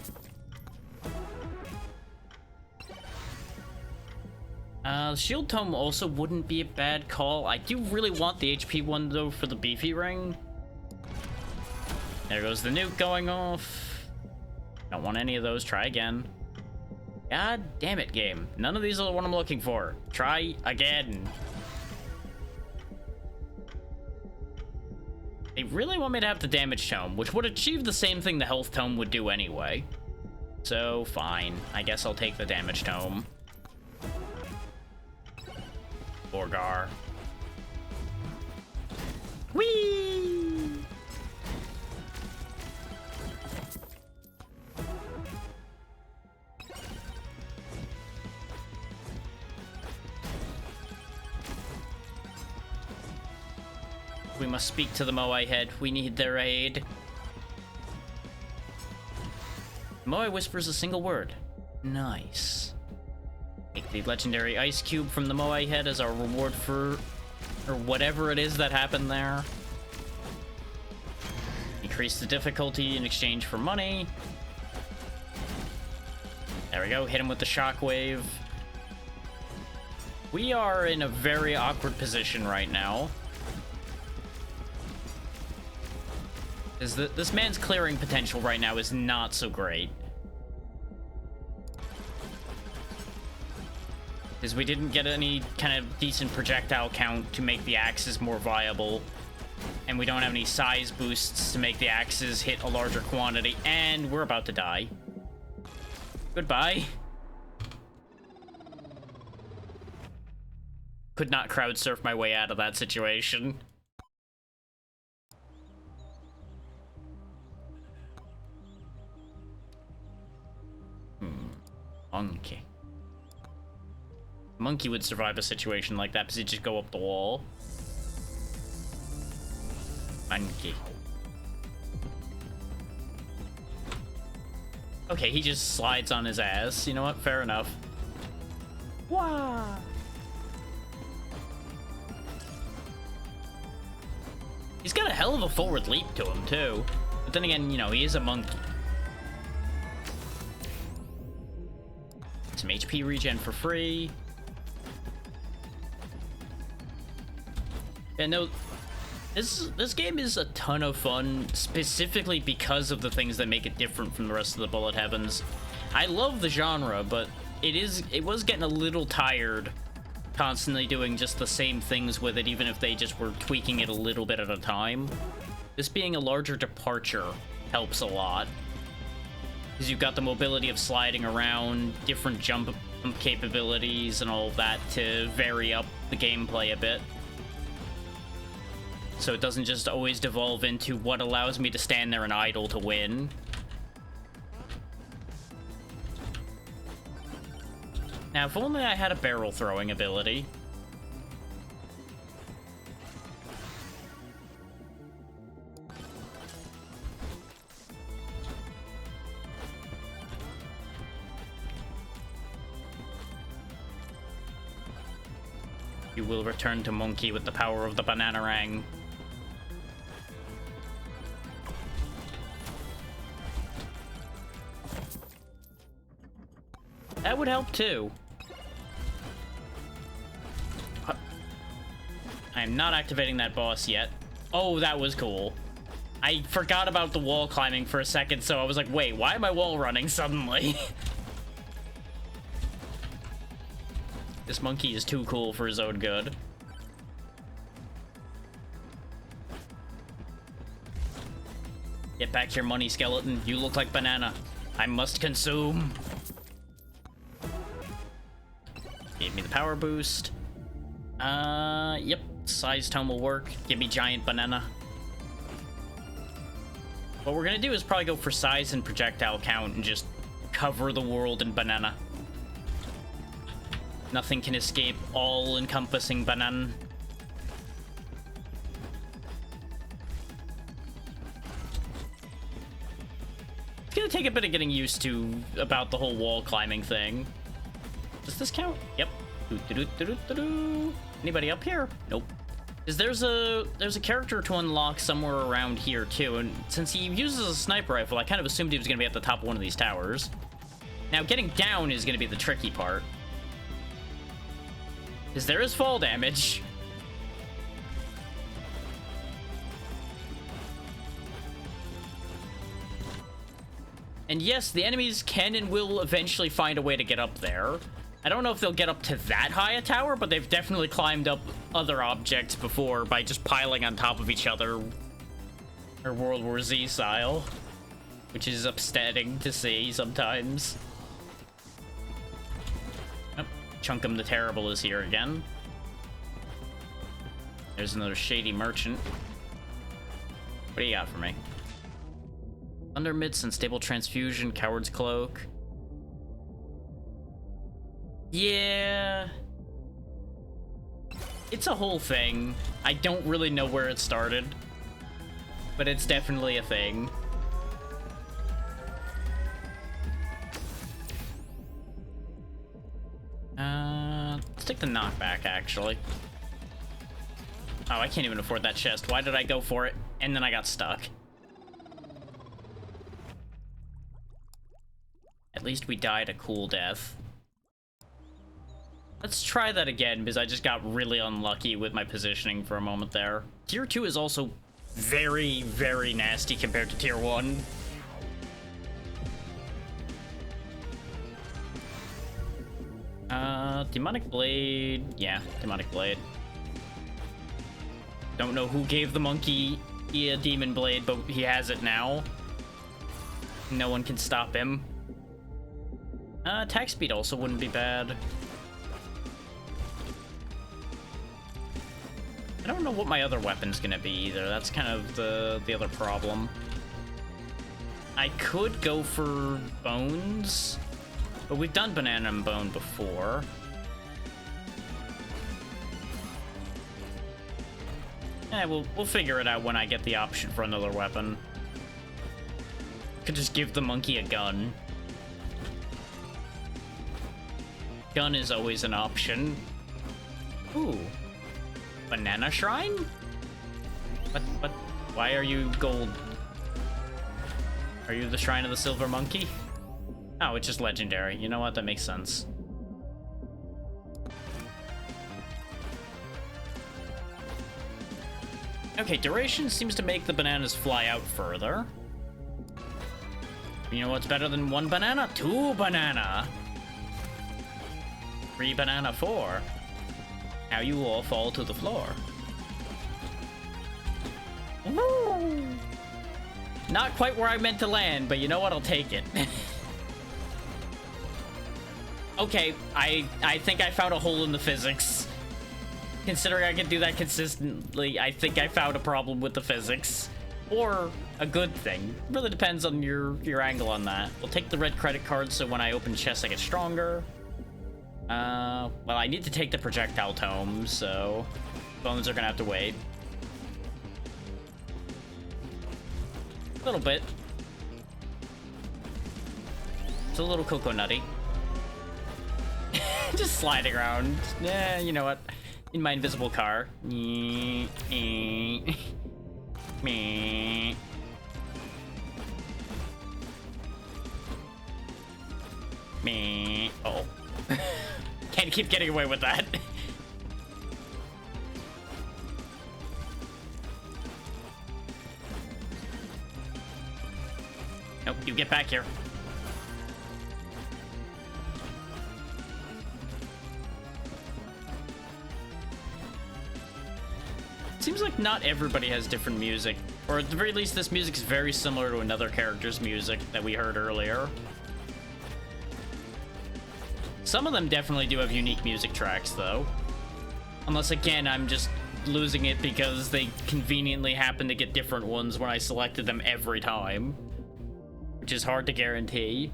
Shield Tome also wouldn't be a bad call. I do really want the HP one, though, for the beefy ring. There goes the nuke going off. Don't want any of those. Try again. God damn it, game. None of these are what I'm looking for. Try again. They really want me to have the damage tome, which would achieve the same thing the health tome would do anyway. So, fine. I guess I'll take the damage tome. Borgar. Whee! We must speak to the Moai head. We need their aid. Moai whispers a single word. Nice. Take the legendary ice cube from the Moai head as our reward for... or whatever it is that happened there. Increase the difficulty in exchange for money. There we go. Hit him with the shockwave. We are in a very awkward position right now. This man's clearing potential right now is not so great. Because we didn't get any kind of decent projectile count to make the axes more viable. And we don't have any size boosts to make the axes hit a larger quantity. And we're about to die. Goodbye. Could not crowd surf my way out of that situation. Monkey. Monkey would survive a situation like that because he'd just go up the wall. Monkey. Okay, he just slides on his ass. You know what? Fair enough. Wow. He's got a hell of a forward leap to him, too. But then again, you know, he is a monkey. Some HP regen for free. Yeah, no, this game is a ton of fun, specifically because of the things that make it different from the rest of the Bullet Heavens. I love the genre, but it was getting a little tired constantly doing just the same things with it, even if they just were tweaking it a little bit at a time. This being a larger departure helps a lot, because you've got the mobility of sliding around, different jump capabilities, and all of that to vary up the gameplay a bit. So it doesn't just always devolve into what allows me to stand there and idle to win. Now, if only I had a barrel throwing ability. You will return to Monkey with the power of the Bananarang. That would help too. I'm not activating that boss yet. Oh, that was cool. I forgot about the wall climbing for a second, so I was like, wait, why am I wall running suddenly? This monkey is too cool for his own good. Get back your money, skeleton. You look like banana. I must consume. Gave me the power boost. Yep. Size tome will work. Give me giant banana. What we're gonna do is probably go for size and projectile count and just cover the world in banana. Nothing can escape all-encompassing banana. It's gonna take a bit of getting used to about the whole wall climbing thing. Does this count? Yep. Anybody up here? Nope. Because there's a character to unlock somewhere around here too, and since he uses a sniper rifle, I kind of assumed he was gonna be at the top of one of these towers. Now, getting down is gonna be the tricky part, because there is fall damage. And yes, the enemies can and will eventually find a way to get up there. I don't know if they'll get up to that high a tower, but they've definitely climbed up other objects before by just piling on top of each other, or World War Z style, which is upsetting to see sometimes. Oh, Chunkum the Terrible is here again. There's another shady merchant. What do you got for me? Thunder Mitts, Unstable Transfusion, Coward's Cloak. Yeah. It's a whole thing. I don't really know where it started, but it's definitely a thing. Let's take the knockback, actually. Oh, I can't even afford that chest. Why did I go for it? And then I got stuck. At least we died a cool death. Let's try that again, because I just got really unlucky with my positioning for a moment there. Tier 2 is also very, very nasty compared to Tier 1. Demonic Blade. Yeah, Demonic Blade. Don't know who gave the monkey a Demon Blade, but he has it now. No one can stop him. Attack speed also wouldn't be bad. I don't know what my other weapon's gonna be either. That's kind of the other problem. I could go for bones, but we've done banana and bone before. We'll figure it out when I get the option for another weapon. Could just give the monkey a gun. Gun is always an option. Ooh. Banana shrine? What? Why are you gold? Are you the shrine of the silver monkey? Oh, it's just legendary. You know what? That makes sense. Okay, duration seems to make the bananas fly out further. You know what's better than 1 banana? 2 banana! 3 banana, 4. Now you all fall to the floor. Woo! Not quite where I meant to land, but you know what? I'll take it. Okay, I think I found a hole in the physics. Considering I can do that consistently, I think I found a problem with the physics. Or a good thing. Really depends on your angle on that. We'll take the red credit card so when I open chests I get stronger. Well, I need to take the projectile tome, so bones are gonna have to wait. A little bit. It's a little coconutty. Just sliding around. Yeah, you know what? In my invisible car. Me. Oh. Can't keep getting away with that. Nope, you get back here. Seems like not everybody has different music, or at the very least this music is very similar to another character's music that we heard earlier. Some of them definitely do have unique music tracks though. Unless again, I'm just losing it because they conveniently happen to get different ones when I selected them every time. Which is hard to guarantee.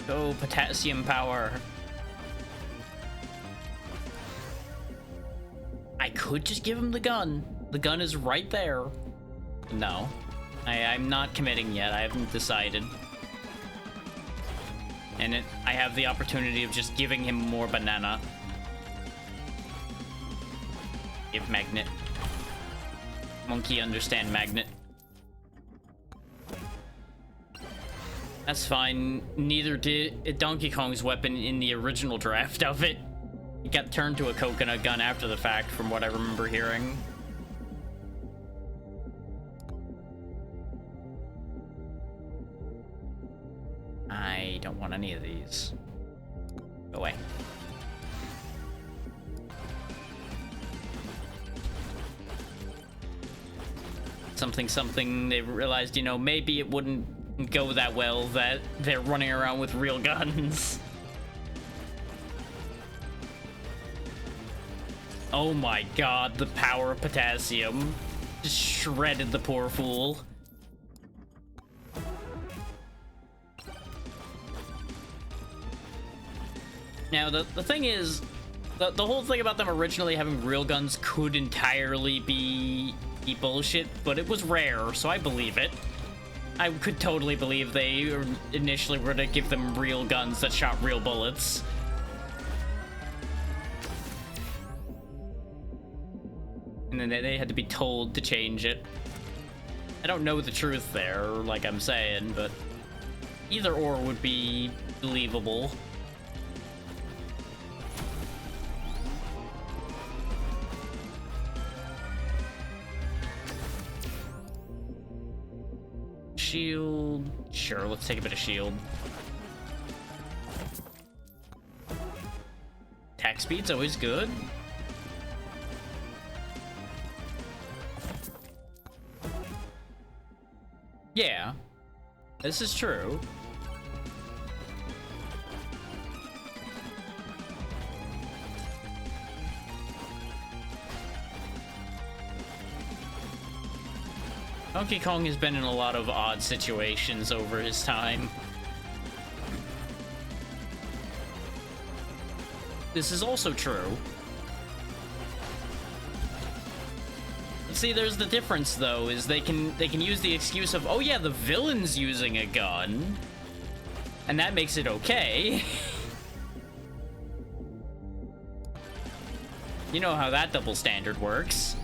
Go potassium power. I could just give him the gun. The gun is right there. No. I'm not committing yet. I haven't decided. And I have the opportunity of just giving him more banana. Give magnet. Monkey understand magnet. That's fine. Neither did Donkey Kong's weapon in the original draft of it. It got turned to a coconut gun after the fact, from what I remember hearing. I don't want any of these. Go away. Something, they realized, you know, maybe it wouldn't go that well that they're running around with real guns. Oh my god, the power of potassium. Just shredded the poor fool. Now, the thing is, the whole thing about them originally having real guns could entirely be bullshit, but it was rare, so I believe it. I could totally believe they initially were to give them real guns that shot real bullets. And then they had to be told to change it. I don't know the truth there, like I'm saying, but either or would be believable. Sure, let's take a bit of shield. Attack speed's always good. Yeah, this is true. Donkey Kong has been in a lot of odd situations over his time. This is also true. See, there's the difference though, is they can use the excuse of, oh yeah, the villain's using a gun, and that makes it okay. You know how that double standard works.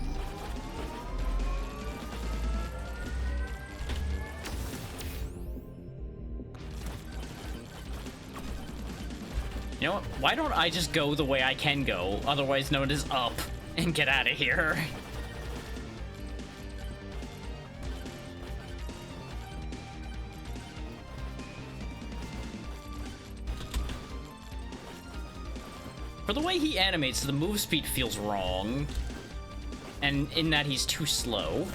You know what? Why don't I just go the way I can go, otherwise known as up, and get out of here? For the way he animates, the move speed feels wrong, and in that he's too slow.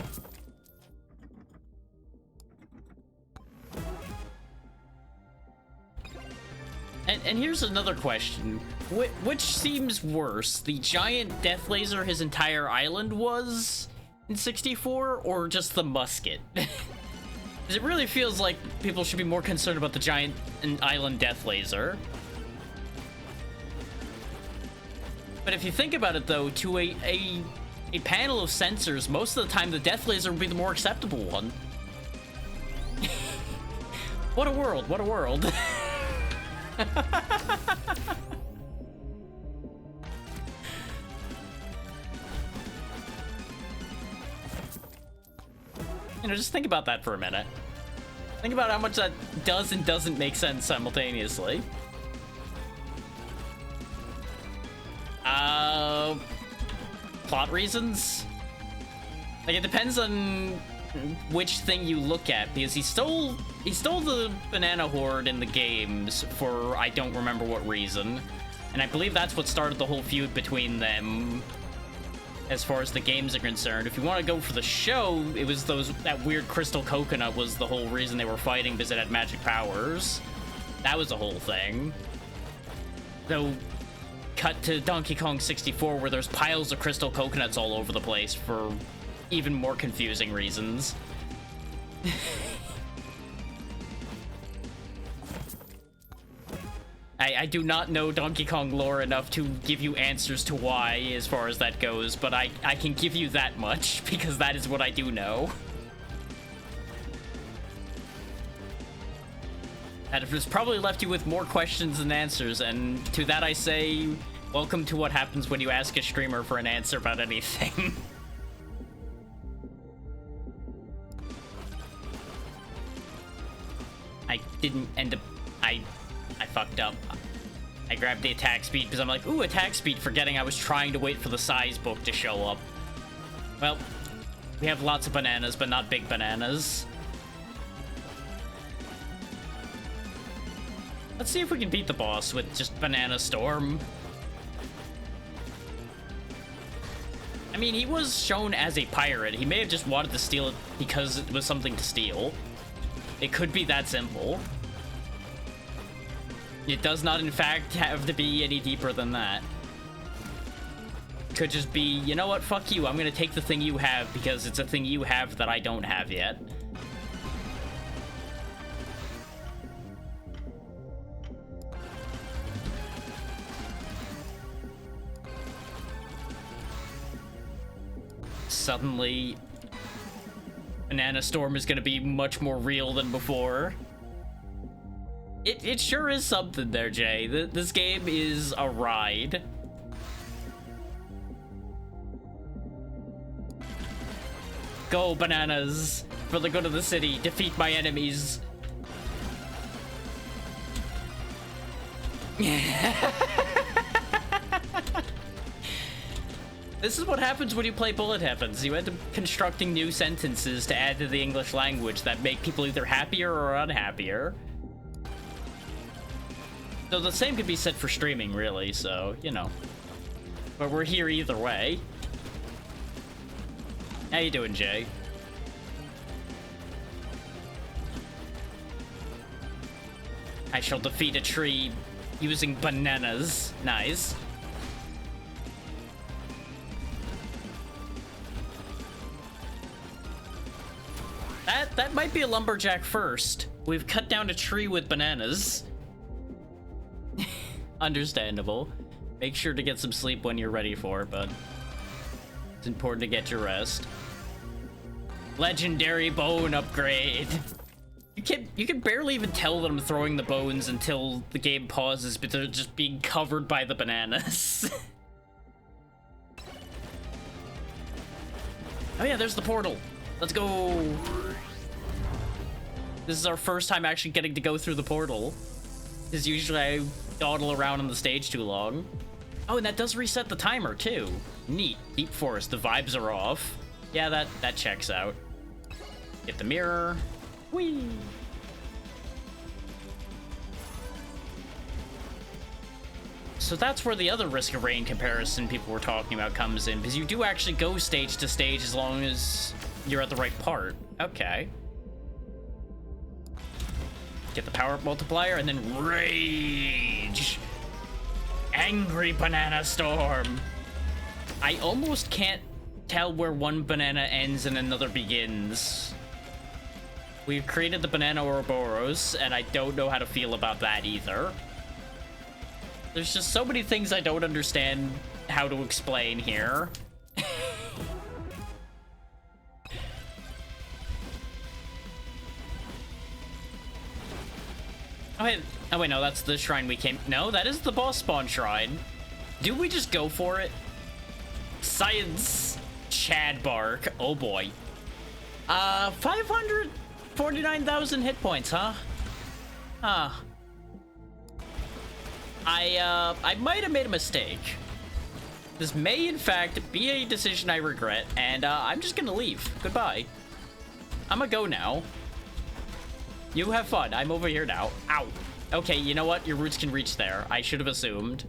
And here's another question. Which seems worse? The giant death laser his entire island was in 64, or just the musket? Because it really feels like people should be more concerned about the giant island death laser. But if you think about it, though, to a panel of sensors, most of the time the death laser would be the more acceptable one. What a world, what a world. You know, just think about that for a minute. Think about how much that does and doesn't make sense simultaneously. Plot reasons? Like, it depends on which thing you look at, because he stole the banana horde in the games for I don't remember what reason, and I believe that's what started the whole feud between them as far as the games are concerned. If you want to go for the show, it was that weird crystal coconut was the whole reason they were fighting, because it had magic powers. That was the whole thing. Though, cut to Donkey Kong 64, where there's piles of crystal coconuts all over the place for even more confusing reasons. I do not know Donkey Kong lore enough to give you answers to why as far as that goes, but I can give you that much, because that is what I do know. That has probably left you with more questions than answers, and to that I say, welcome to what happens when you ask a streamer for an answer about anything. I didn't end up... I fucked up. I grabbed the attack speed because I'm like, ooh, attack speed, forgetting I was trying to wait for the size book to show up. Well, we have lots of bananas, but not big bananas. Let's see if we can beat the boss with just Banana Storm. I mean, he was shown as a pirate. He may have just wanted to steal it because it was something to steal. It could be that simple. It does not, in fact, have to be any deeper than that. Could just be, you know what, fuck you, I'm gonna take the thing you have because it's a thing you have that I don't have yet. Suddenly, Banana Storm is gonna be much more real than before. It sure is something there, Jay. This game is a ride. Go, bananas! For the good of the city, defeat my enemies. This is what happens when you play Bullet Heavens. You end up constructing new sentences to add to the English language that make people either happier or unhappier. So the same could be said for streaming, really, so, you know. But we're here either way. How you doing, Jay? I shall defeat a tree using bananas. Nice. That might be a lumberjack first. We've cut down a tree with bananas. Understandable. Make sure to get some sleep when you're ready for it, bud. It's important to get your rest. Legendary bone upgrade. You can barely even tell that I'm throwing the bones until the game pauses, but they're just being covered by the bananas. Oh yeah, there's the portal. Let's go. This is our first time actually getting to go through the portal. Because usually I dawdle around on the stage too long. Oh, and that does reset the timer too. Neat. Deep Forest, the vibes are off. Yeah, that checks out. Get the mirror. Whee! So that's where the other Risk of Rain comparison people were talking about comes in, because you do actually go stage to stage as long as you're at the right part. Okay. Get the power-up multiplier, and then Rage! Angry Banana Storm! I almost can't tell where one banana ends and another begins. We've created the Banana Ouroboros, and I don't know how to feel about that either. There's just so many things I don't understand how to explain here. Oh wait, no, that's the shrine we came... No, that is the boss spawn shrine. Do we just go for it? Science Chad Bark. Oh boy. 549,000 hit points, huh? Huh. I might have made a mistake. This may, in fact, be a decision I regret, and I'm just gonna leave. Goodbye. I'm gonna go now. You have fun. I'm over here now. Ow. Okay, you know what? Your roots can reach there. I should have assumed.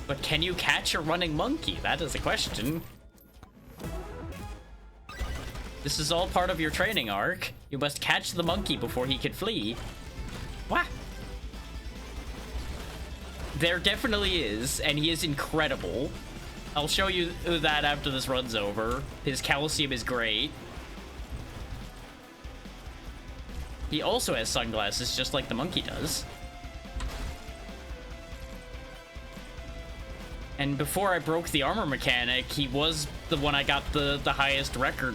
But can you catch a running monkey? That is a question. This is all part of your training arc. You must catch the monkey before he can flee. What? There definitely is, and he is incredible. I'll show you that after this run's over. His calcium is great. He also has sunglasses, just like the monkey does. And before I broke the armor mechanic, he was the one I got the highest record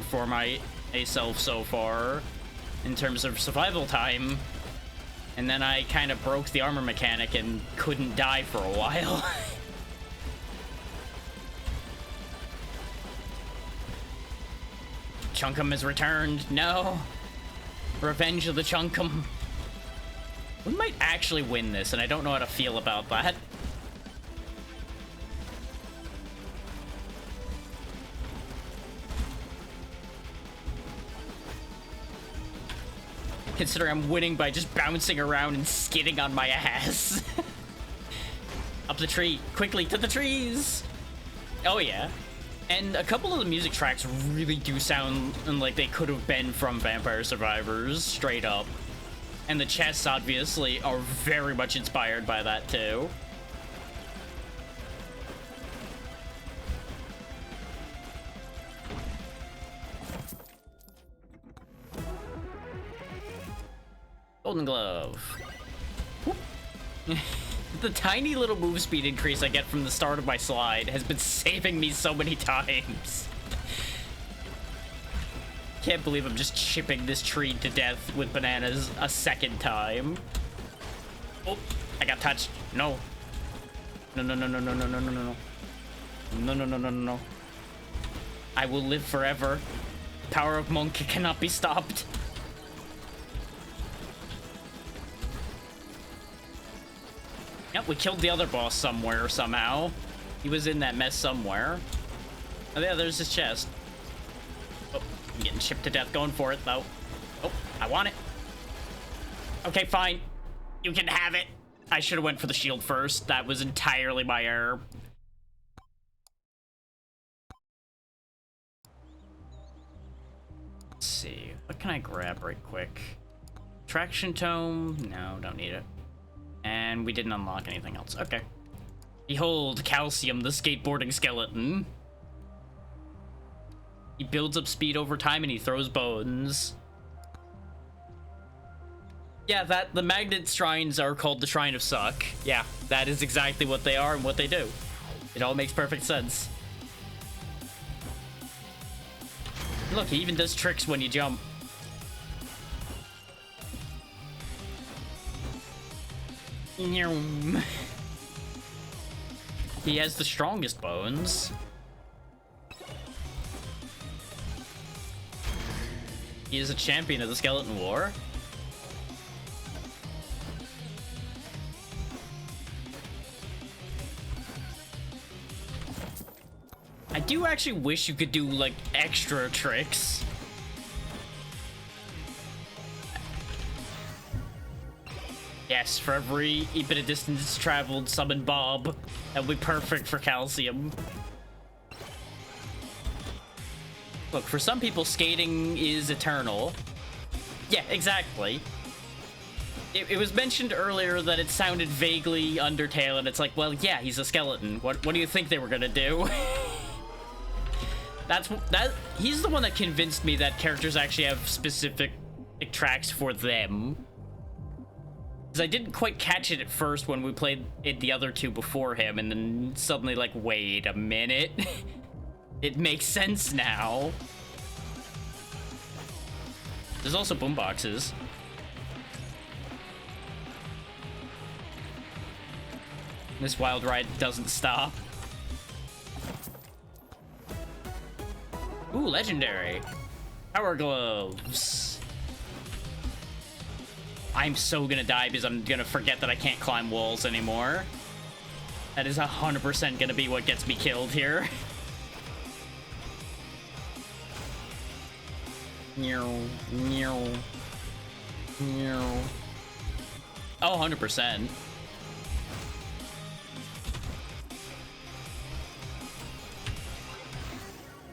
for myself so far in terms of survival time. And then I kind of broke the armor mechanic and couldn't die for a while. Chunkum has returned. No. Revenge of the Chunkum. We might actually win this, and I don't know how to feel about that. Considering I'm winning by just bouncing around and skidding on my ass. Up the tree. Quickly, to the trees! Oh, yeah. And a couple of the music tracks really do sound like they could have been from Vampire Survivors, straight up. And the chests, obviously, are very much inspired by that, too. Golden Glove. The tiny little move speed increase I get from the start of my slide has been saving me so many times. Can't believe I'm just chipping this tree to death with bananas a second time. Oh, I got touched. No. No, no, no, no, no, no, no, no, no. No, no, no, no, no, no. I will live forever. The power of Monk cannot be stopped. Yep, we killed the other boss somewhere, somehow. He was in that mess somewhere. Oh yeah, there's his chest. Oh, I'm getting chipped to death going for it, though. Oh, I want it. Okay, fine. You can have it. I should have went for the shield first. That was entirely my error. Let's see. What can I grab right quick? Traction tome? No, don't need it. And we didn't unlock anything else. Okay. Behold, Calcium, the skateboarding skeleton. He builds up speed over time and he throws bones. Yeah, the magnet shrines are called the Shrine of Suck. Yeah, that is exactly what they are and what they do. It all makes perfect sense. Look, he even does tricks when you jump. He has the strongest bones. He is a champion of the Skeleton War. I do actually wish you could do, like, extra tricks. Yes, for every bit of distance traveled, summon Bob. That would be perfect for Calcium. Look, for some people, skating is eternal. Yeah, exactly. It was mentioned earlier that it sounded vaguely Undertale, and it's like, well, yeah, he's a skeleton. What do you think they were gonna do? He's the one that convinced me that characters actually have specific tracks for them. Because I didn't quite catch it at first when we played the other two before him, and then suddenly, like, wait a minute. It makes sense now. There's also boomboxes. This wild ride doesn't stop. Ooh, legendary. Power gloves. I'm so gonna die because I'm gonna forget that I can't climb walls anymore. That is 100% gonna be what gets me killed here. Oh, 100%.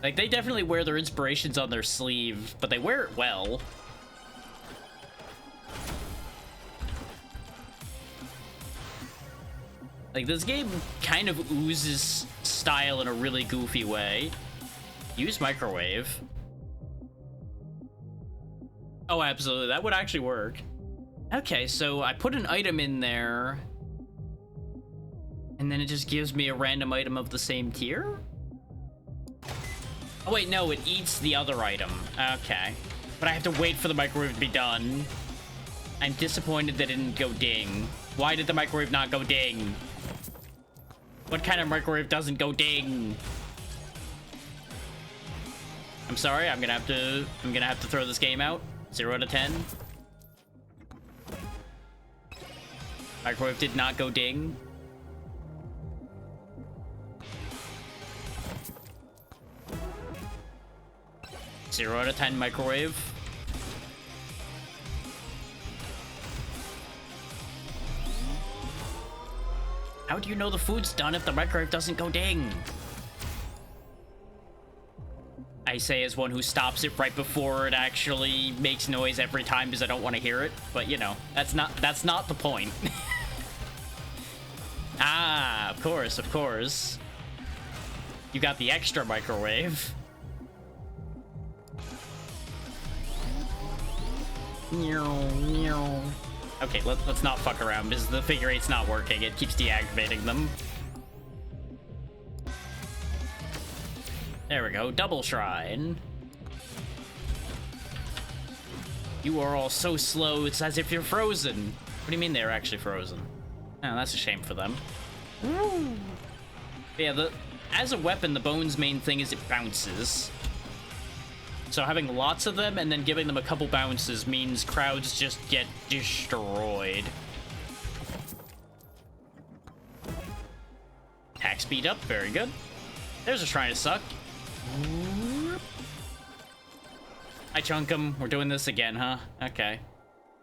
Like, they definitely wear their inspirations on their sleeve, but they wear it well. Like, this game kind of oozes style in a really goofy way. Use microwave. Oh, absolutely. That would actually work. Okay, so I put an item in there, and then it just gives me a random item of the same tier? Oh, wait, no, it eats the other item. Okay. But I have to wait for the microwave to be done. I'm disappointed that it didn't go ding. Why did the microwave not go ding? What kind of microwave doesn't go ding? I'm sorry, I'm gonna have to throw this game out. 0 out of 10. Microwave did not go ding. Zero out of 10 microwave. How do you know the food's done if the microwave doesn't go ding? I say as one who stops it right before it actually makes noise every time because I don't want to hear it. But, you know, that's not the point. Ah, of course, of course. You got the extra microwave. Okay, let's not fuck around because the figure eight's not working. It keeps deactivating them. There we go, double shrine. You are all so slow, it's as if you're frozen. What do you mean they're actually frozen? Oh, that's a shame for them. Woo. Yeah, as a weapon, the bone's main thing is it bounces. So having lots of them and then giving them a couple bounces means crowds just get destroyed. Okay. attack speed up. Very good. There's a Shrine of Suck. I chunk him. We're doing this again, huh? Okay.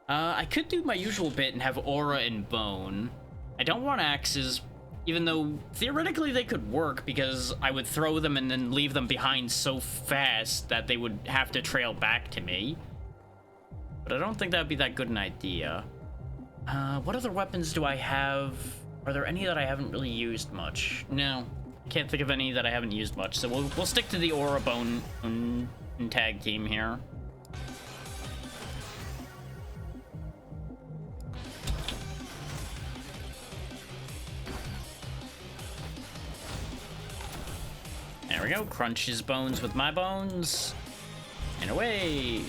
I could do my usual bit and have Aura and Bone. I don't want axes, even though theoretically they could work because I would throw them and then leave them behind so fast that they would have to trail back to me. But I don't think that would be that good an idea. What other weapons do I have? Are there any that I haven't really used much? No, can't think of any that I haven't used much. So we'll stick to the Aura Bone and tag team here. There we go. Crunch his bones with my bones. And away.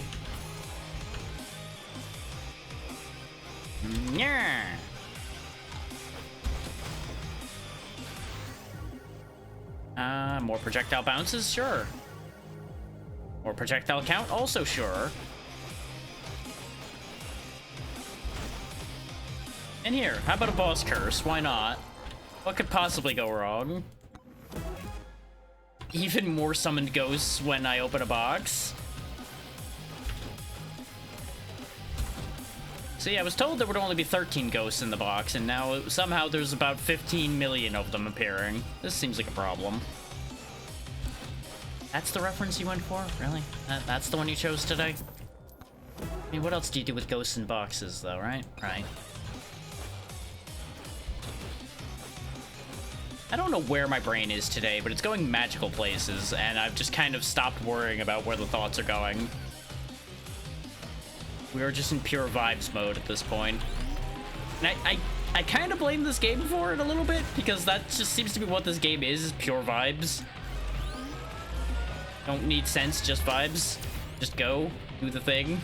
Yeah. More projectile bounces? Sure. More projectile count? Also sure. And here, how about a boss curse? Why not? What could possibly go wrong? Even more summoned ghosts when I open a box. See, I was told there would only be 13 ghosts in the box, and now somehow there's about 15 million of them appearing. This seems like a problem. That's the reference you went for? Really? That's the one you chose today? I mean, what else do you do with ghosts in boxes, though, right? Right. I don't know where my brain is today, but it's going magical places, and I've just kind of stopped worrying about where the thoughts are going. We are just in pure vibes mode at this point. And I kind of blame this game for it a little bit, because that just seems to be what this game is pure vibes. Don't need sense, just vibes. Just go, do the thing.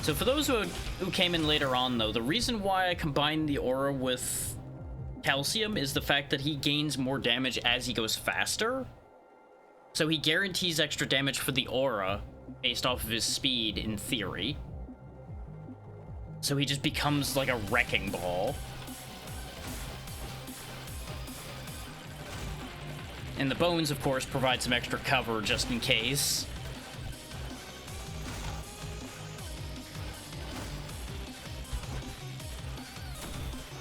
So for those who came in later on, though, the reason why I combined the aura with calcium is the fact that he gains more damage as he goes faster. So he guarantees extra damage for the aura based off of his speed, in theory. So he just becomes like a wrecking ball. And the bones, of course, provide some extra cover just in case.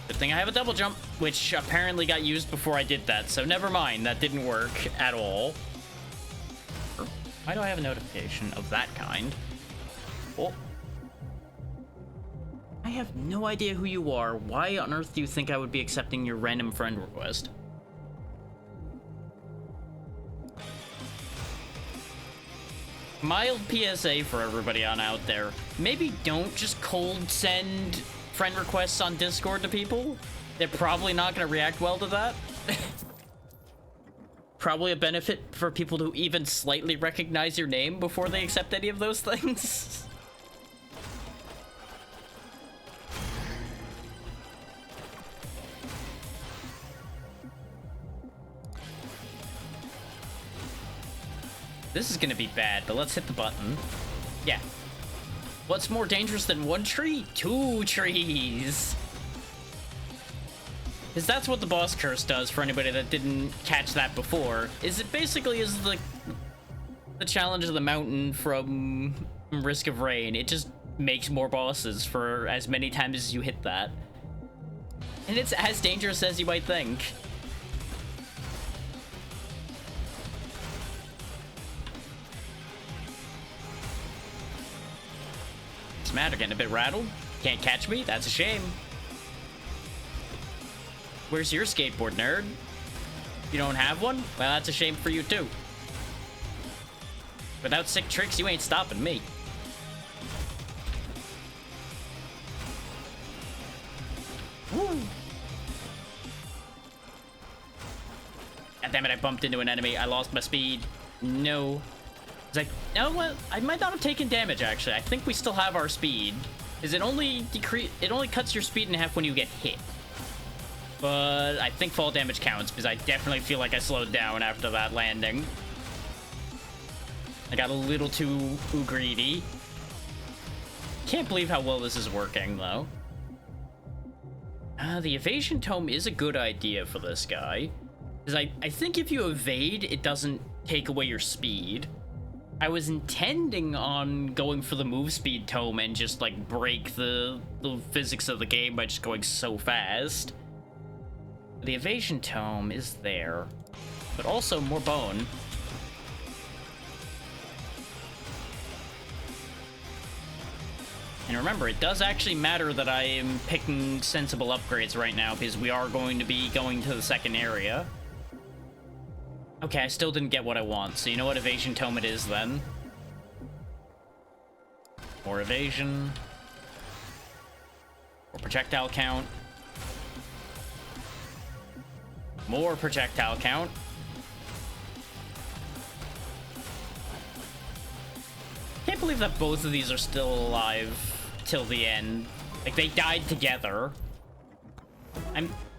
Good thing I have a double jump, which apparently got used before I did that, so never mind, that didn't work at all. Why do I have a notification of that kind? Oh. I have no idea who you are. Why on earth do you think I would be accepting your random friend request? Mild PSA for everybody on out there. Maybe don't just cold send friend requests on Discord to people. They're probably not going to react well to that. Probably a benefit for people to even slightly recognize your name before they accept any of those things. This is gonna be bad, but let's hit the button. Yeah. What's more dangerous than one tree? Two trees. Because that's what the boss curse does, for anybody that didn't catch that before. Is it basically is the challenge of the mountain from Risk of Rain. It just makes more bosses for as many times as you hit that. And it's as dangerous as you might think. What's the matter? Getting a bit rattled? Can't catch me? That's a shame. Where's your skateboard, nerd? You don't have one? Well, that's a shame for you, too. Without sick tricks, you ain't stopping me. Woo! God damn it, I bumped into an enemy. I lost my speed. No. It's like, no, well, I might not have taken damage, actually. I think we still have our speed. Is it only cuts your speed in half when you get hit. But I think fall damage counts, because I definitely feel like I slowed down after that landing. I got a little too greedy. Can't believe how well this is working, though. The evasion tome is a good idea for this guy. Because I think if you evade, it doesn't take away your speed. I was intending on going for the move speed tome and just, like, break the physics of the game by just going so fast. The evasion tome is there, but also more bone. And remember, it does actually matter that I am picking sensible upgrades right now, because we are going to be going to the second area. Okay, I still didn't get what I want, so you know what evasion tome it is then. More evasion. More projectile count. More projectile count. Can't believe that both of these are still alive till the end. Like, they died together.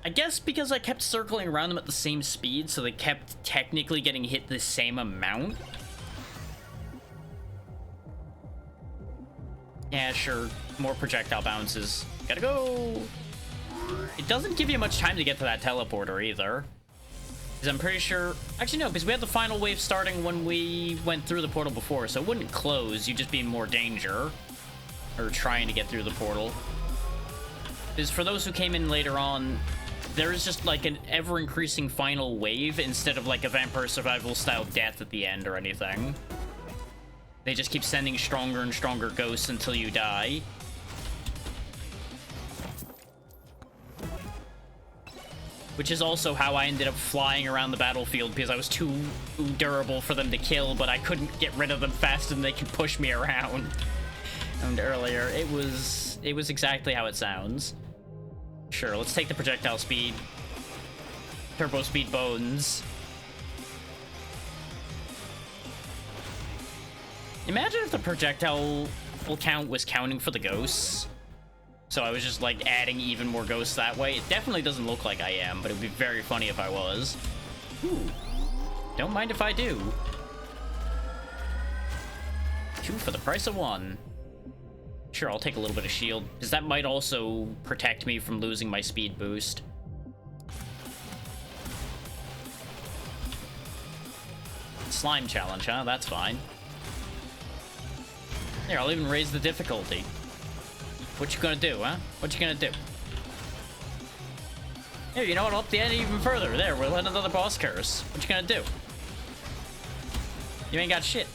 I guess because I kept circling around them at the same speed, so they kept technically getting hit the same amount. Yeah, sure. More projectile bounces. Gotta go! It doesn't give you much time to get to that teleporter, either. Because I'm pretty sure... Actually, no, because we had the final wave starting when we went through the portal before, so it wouldn't close, you'd just be in more danger. Or trying to get through the portal. Because for those who came in later on, there is just like an ever-increasing final wave instead of like a vampire survival-style death at the end or anything. They just keep sending stronger and stronger ghosts until you die. Which is also how I ended up flying around the battlefield, because I was too durable for them to kill, but I couldn't get rid of them faster than they could push me around. And earlier, it was exactly how it sounds. Sure, let's take the projectile speed. Turbo speed bones. Imagine if the projectile count was counting for the ghosts. So I was just, like, adding even more ghosts that way. It definitely doesn't look like I am, but it would be very funny if I was. Ooh. Don't mind if I do. 2 for the price of 1. Sure, I'll take a little bit of shield, because that might also protect me from losing my speed boost. Slime challenge, huh? That's fine. Here, I'll even raise the difficulty. What you gonna do, huh? What you gonna do? Here, you know what? I'll up the end even further. There, we'll let another boss curse. What you gonna do? You ain't got shit.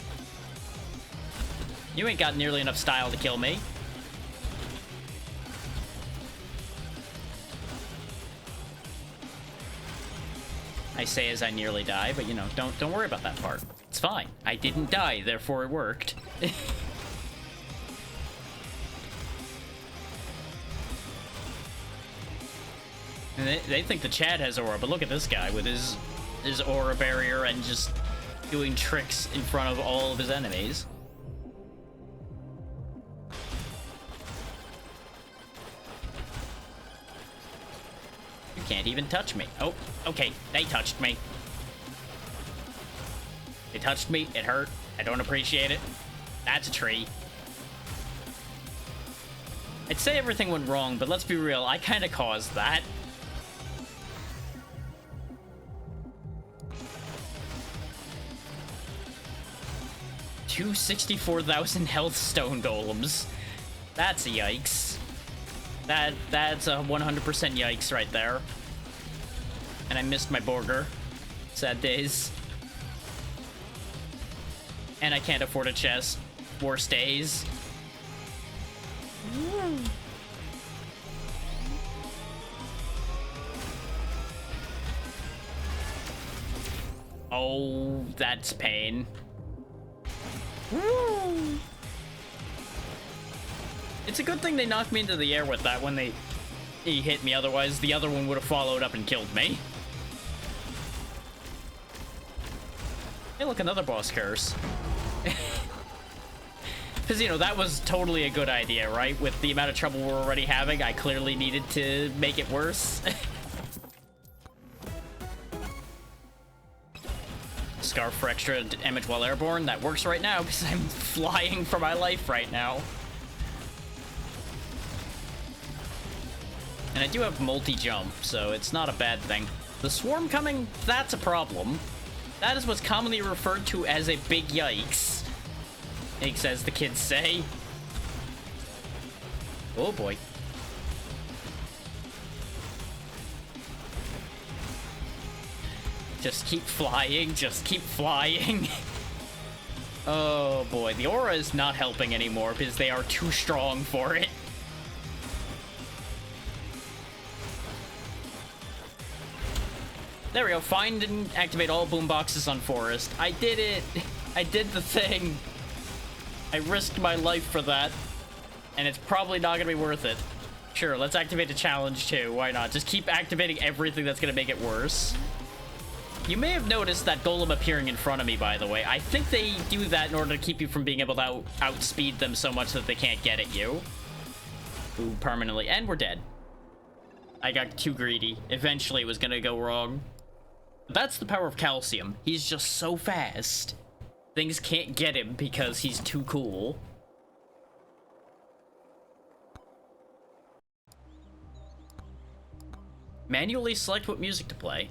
You ain't got nearly enough style to kill me. I say as I nearly die, but you know, don't worry about that part. It's fine. I didn't die, therefore it worked. And they think the Chad has aura, but look at this guy with his aura barrier and just doing tricks in front of all of his enemies. You can't even touch me. Oh, okay, they touched me. They touched me, it hurt. I don't appreciate it. That's a tree. I'd say everything went wrong, but let's be real, I kind of caused that. Two 64,000 health stone golems. That's a yikes. That's a 100% yikes right there. And I missed my burger. Sad days. And I can't afford a chest. Worst days. Oh, that's pain. Woo! It's a good thing they knocked me into the air with that when he hit me, otherwise the other one would have followed up and killed me. Hey, look, another boss curse. Because, you know, that was totally a good idea, right? With the amount of trouble we're already having, I clearly needed to make it worse. Scarf for extra damage while airborne. That works right now because I'm flying for my life right now. And I do have multi-jump, so it's not a bad thing. The swarm coming, that's a problem. That is what's commonly referred to as a big yikes. Yikes, as the kids say. Oh boy. Just keep flying, just keep flying. Oh boy, the aura is not helping anymore because they are too strong for it. There we go, find and activate all boomboxes on Forest. I did it! I did the thing! I risked my life for that. And it's probably not gonna be worth it. Sure, let's activate a challenge too, why not? Just keep activating everything that's gonna make it worse. You may have noticed that golem appearing in front of me, by the way. I think they do that in order to keep you from being able to outspeed them so much that they can't get at you. Ooh, permanently. And we're dead. I got too greedy. Eventually it was gonna go wrong. That's the power of Calcium. He's just so fast. Things can't get him because he's too cool. Manually select what music to play.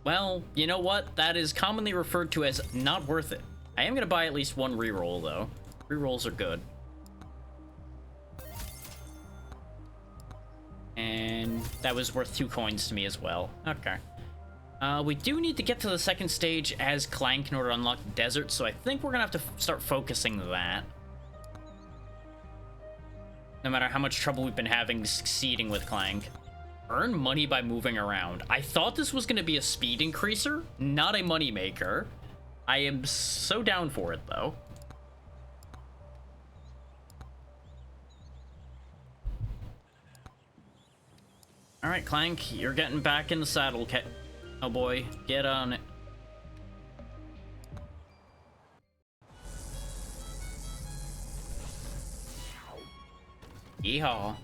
Well, you know what? That is commonly referred to as not worth it. I am gonna buy at least one reroll, though. Rerolls are good. And that was worth 2 coins to me as well. Okay. We do need to get to the second stage as Clank in order to unlock the desert, so I think we're gonna have to start focusing that. No matter how much trouble we've been having succeeding with Clank. Earn money by moving around. I thought this was gonna be a speed increaser, not a money maker. I am so down for it, though. Alright, Clank, you're getting back in the saddle, oh boy, get on it. Yeehaw.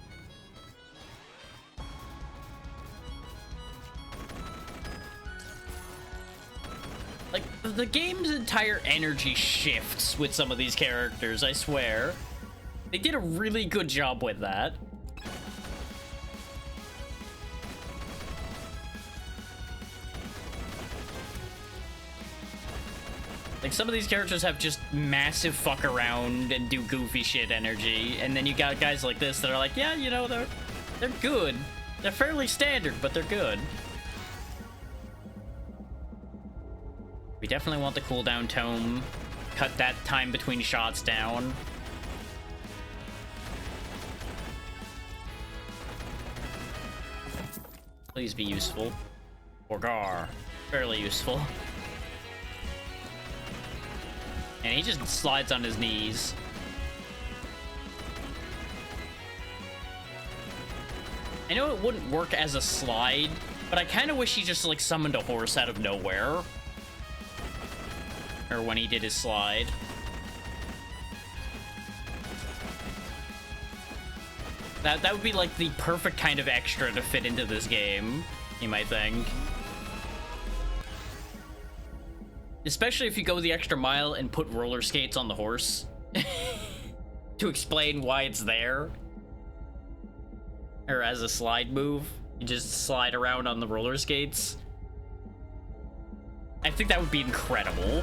Like, the game's entire energy shifts with some of these characters, I swear. They did a really good job with that. Like, some of these characters have just massive fuck around and do goofy shit energy, and then you got guys like this that are like, yeah, you know, they're good. They're fairly standard, but they're good. We definitely want the cooldown tome. Cut that time between shots down. Please be useful. Orgar. Fairly useful. And he just slides on his knees. I know it wouldn't work as a slide, but I kind of wish he just, like, summoned a horse out of nowhere. Or when he did his slide. That would be, like, the perfect kind of extra to fit into this game, you might think. Especially if you go the extra mile and put roller skates on the horse. To explain why it's there. Or as a slide move. You just slide around on the roller skates. I think that would be incredible.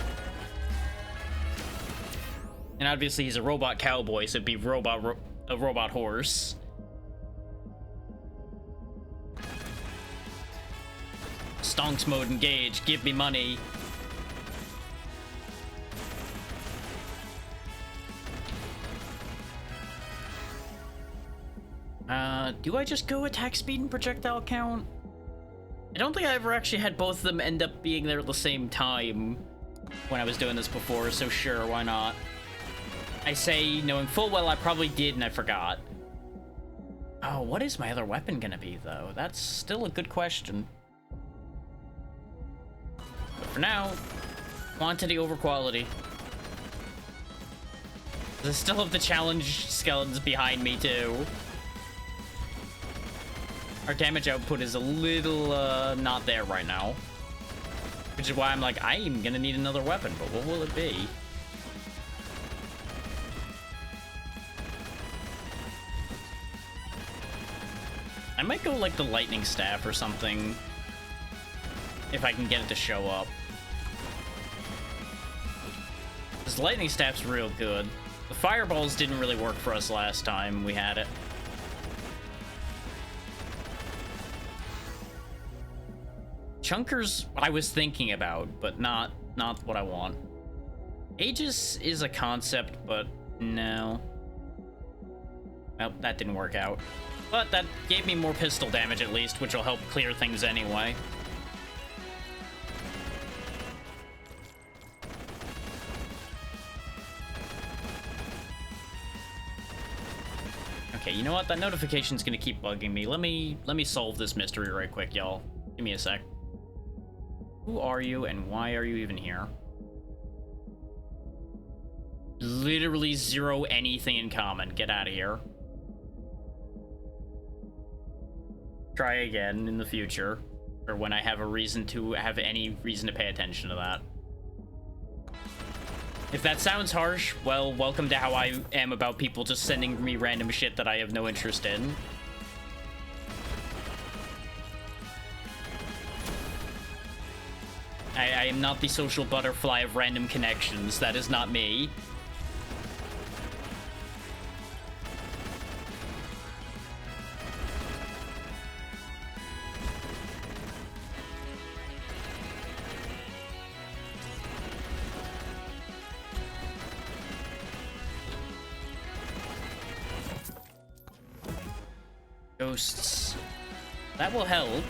And obviously he's a robot cowboy, so it'd be a robot horse. Stonks mode engaged, give me money. Do I just go attack speed and projectile count? I don't think I ever actually had both of them end up being there at the same time when I was doing this before, so sure, why not? I say, knowing full well I probably did and I forgot. Oh, what is my other weapon gonna be, though? That's still a good question. But for now, quantity over quality. I still have the challenge skeletons behind me, too. Our damage output is a little, not there right now. Which is why I'm like, I am gonna need another weapon, but what will it be? I might go like the lightning staff or something if I can get it to show up. This lightning staff's real good. The fireballs didn't really work for us last time we had it. Chunkers I was thinking about, but not what I want. Aegis is a concept, but no. Well, that didn't work out. But that gave me more pistol damage at least, which will help clear things anyway. Okay, you know what? That notification's gonna keep bugging me. Let me solve this mystery right quick, y'all. Give me a sec. Who are you and why are you even here? Literally zero anything in common. Get out of here. Try again in the future, or when I have a reason to have any reason to pay attention to that. If that sounds harsh, well, welcome to how I am about people just sending me random shit that I have no interest in. I am not the social butterfly of random connections. That is not me. Ghosts. That will help.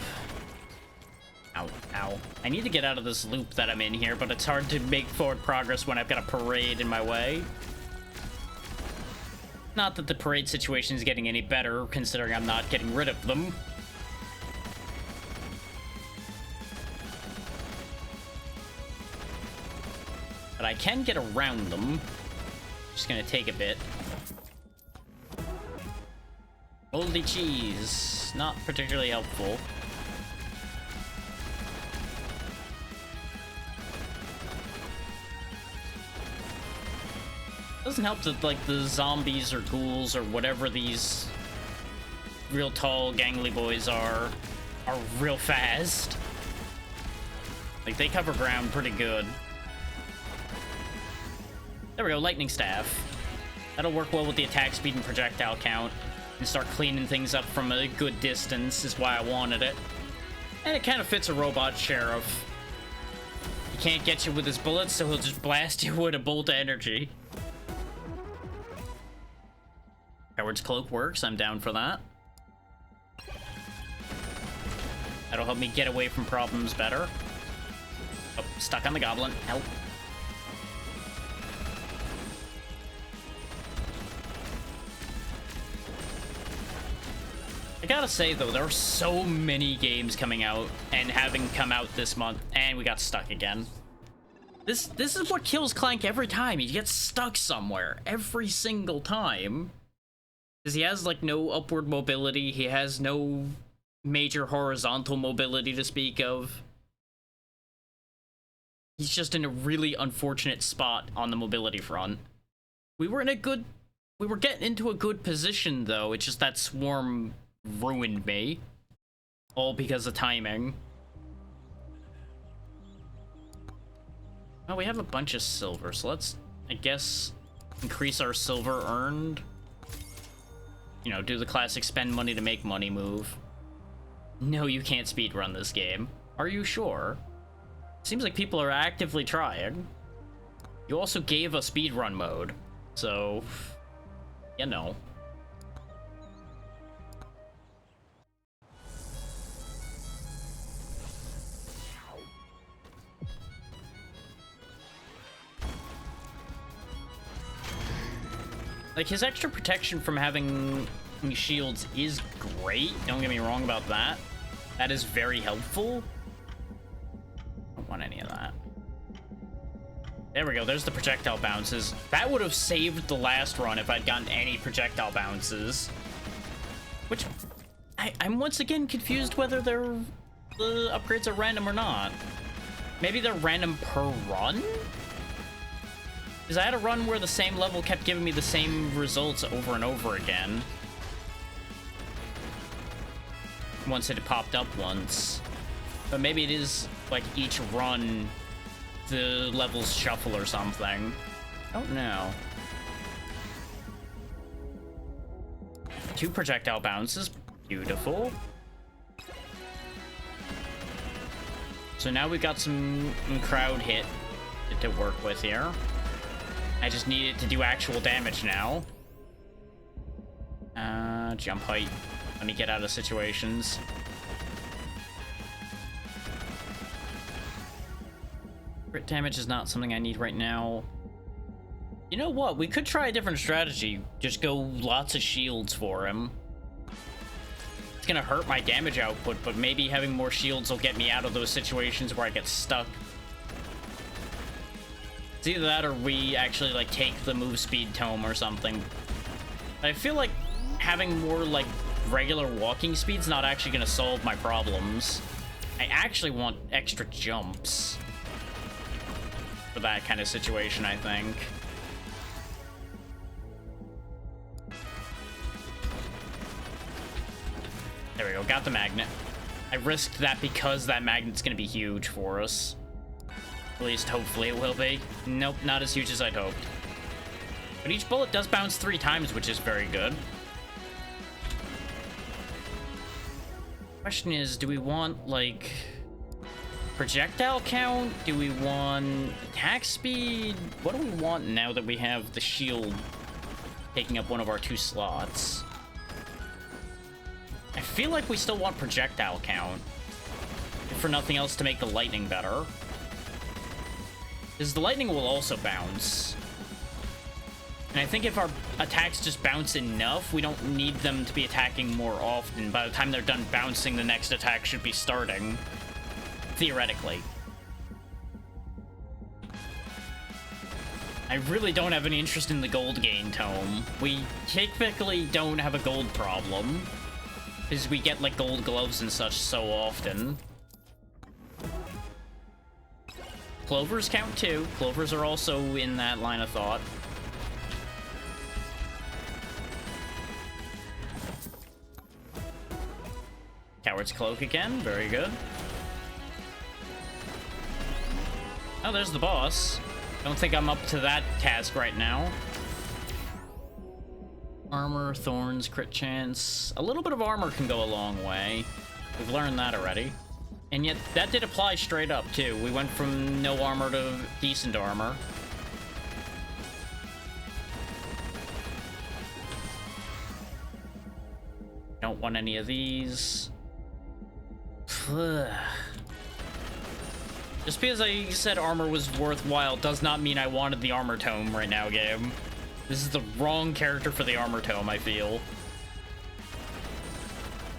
Ow, ow. I need to get out of this loop that I'm in here, but it's hard to make forward progress when I've got a parade in my way. Not that the parade situation is getting any better, considering I'm not getting rid of them. But I can get around them. Just gonna take a bit. Moldy cheese. Not particularly helpful. Doesn't help that, like, the zombies or ghouls or whatever these real tall, gangly boys are real fast. Like, they cover ground pretty good. There we go, lightning staff. That'll work well with the attack speed and projectile count. And start cleaning things up from a good distance is why I wanted it. And it kind of fits a robot sheriff. He can't get you with his bullets, so he'll just blast you with a bolt of energy. Howard's cloak works, I'm down for that. That'll help me get away from problems better. Oh, stuck on the goblin. Help. I gotta say, though, there are so many games coming out and having come out this month, and we got stuck again. This is what kills Clank every time. He gets stuck somewhere every single time. Because he has, like, no upward mobility. He has no major horizontal mobility to speak of. He's just in a really unfortunate spot on the mobility front. We were getting into a good position, though. It's just that swarm ruined me. All because of timing. Well, we have a bunch of silver, so let's, I guess, increase our silver earned. You know, do the classic spend money to make money move. No, you can't speedrun this game. Are you sure? Seems like people are actively trying. You also gave a speedrun mode, so, you know. Like, his extra protection from having shields is great. Don't get me wrong about that. That is very helpful. I don't want any of that. There we go. There's the projectile bounces. That would have saved the last run if I'd gotten any projectile bounces. Which, I'm once again confused whether the upgrades are random or not. Maybe they're random per run? Because I had a run where the same level kept giving me the same results over and over again. once it popped up once. But maybe it is, like, each run the levels shuffle or something. I don't know. 2 projectile bounces. Beautiful. So now we got some crowd hit to work with here. I just need it to do actual damage now. Jump height. Let me get out of situations. Crit damage is not something I need right now. You know what? We could try a different strategy. Just go lots of shields for him. It's gonna hurt my damage output, but maybe having more shields will get me out of those situations where I get stuck. It's either that or we actually, like, take the move speed tome or something. I feel like having more, like, regular walking speed's not actually gonna solve my problems. I actually want extra jumps for that kind of situation, I think. There we go, got the magnet. I risked that because that magnet's gonna be huge for us. At least, hopefully it will be. Nope, not as huge as I'd hoped. But each bullet does bounce 3 times, which is very good. Question is, do we want, like, projectile count? Do we want attack speed? What do we want now that we have the shield taking up one of our 2 slots? I feel like we still want projectile count, if for nothing else to make the lightning better. Because the lightning will also bounce. And I think if our attacks just bounce enough, we don't need them to be attacking more often. By the time they're done bouncing, the next attack should be starting. Theoretically. I really don't have any interest in the gold gain tome. We typically don't have a gold problem, because we get, like, gold gloves and such so often. Clovers count too. Clovers are also in that line of thought. Coward's Cloak again. Very good. Oh, there's the boss. Don't think I'm up to that task right now. Armor, thorns, crit chance. A little bit of armor can go a long way. We've learned that already. And yet, that did apply straight up, too. We went from no armor to decent armor. Don't want any of these. Just because I said armor was worthwhile does not mean I wanted the armor tome right now, game. This is the wrong character for the armor tome, I feel.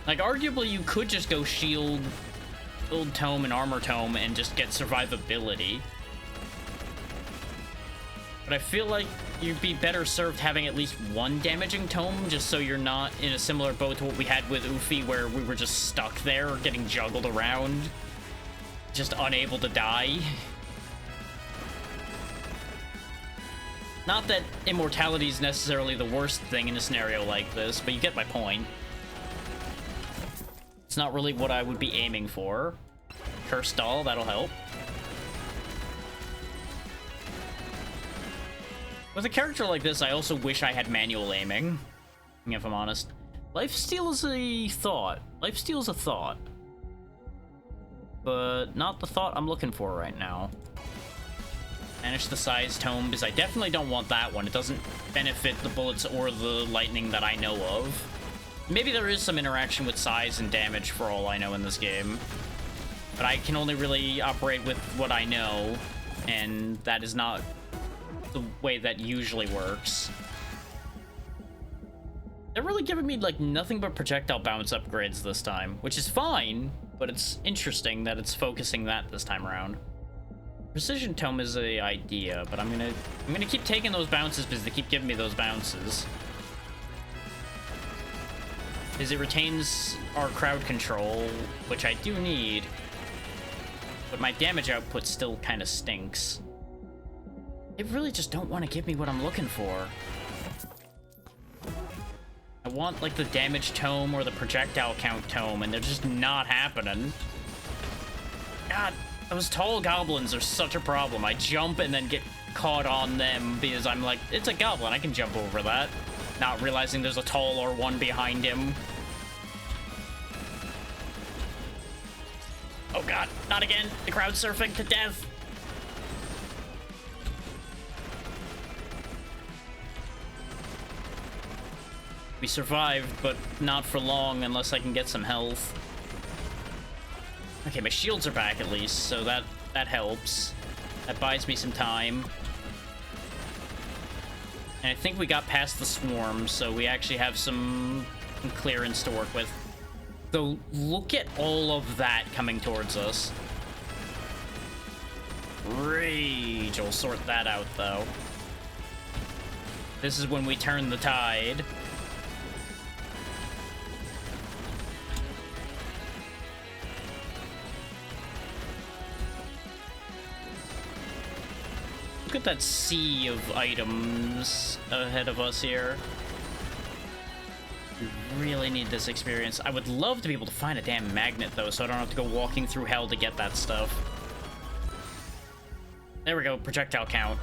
Like, arguably, you could just go shield, build tome, and armor tome and just get survivability. But I feel like you'd be better served having at least one damaging tome, just so you're not in a similar boat to what we had with Ufi, where we were just stuck there, getting juggled around, just unable to die. Not that immortality is necessarily the worst thing in a scenario like this, but you get my point. It's not really what I would be aiming for. Curse Doll, that'll help. With a character like this, I also wish I had manual aiming, if I'm honest. Lifesteal is a thought. Lifesteal is a thought. But not the thought I'm looking for right now. Banish the size tome, because I definitely don't want that one. It doesn't benefit the bullets or the lightning that I know of. Maybe there is some interaction with size and damage for all I know in this game. But I can only really operate with what I know, and that is not the way that usually works. They're really giving me, like, nothing but projectile bounce upgrades this time, which is fine, but it's interesting that it's focusing that this time around. Precision Tome is a idea, but I'm gonna keep taking those bounces because they keep giving me those bounces. Because it retains our crowd control, which I do need, but my damage output still kind of stinks. They really just don't want to give me what I'm looking for. I want, like, the damage tome or the projectile count tome, and they're just not happening. God, those tall goblins are such a problem. I jump and then get caught on them because I'm like, it's a goblin, I can jump over that. Not realizing there's a taller one behind him. Oh god, not again. The crowd surfing to death. We survived, but not for long unless I can get some health. Okay, my shields are back at least, so that helps. That buys me some time. And I think we got past the swarm, so we actually have some clearance to work with. Though, look at all of that coming towards us. Rage will sort that out, though. This is when we turn the tide. Look at that sea of items ahead of us here. We really need this experience. I would love to be able to find a damn magnet, though, so I don't have to go walking through hell to get that stuff. There we go, projectile count.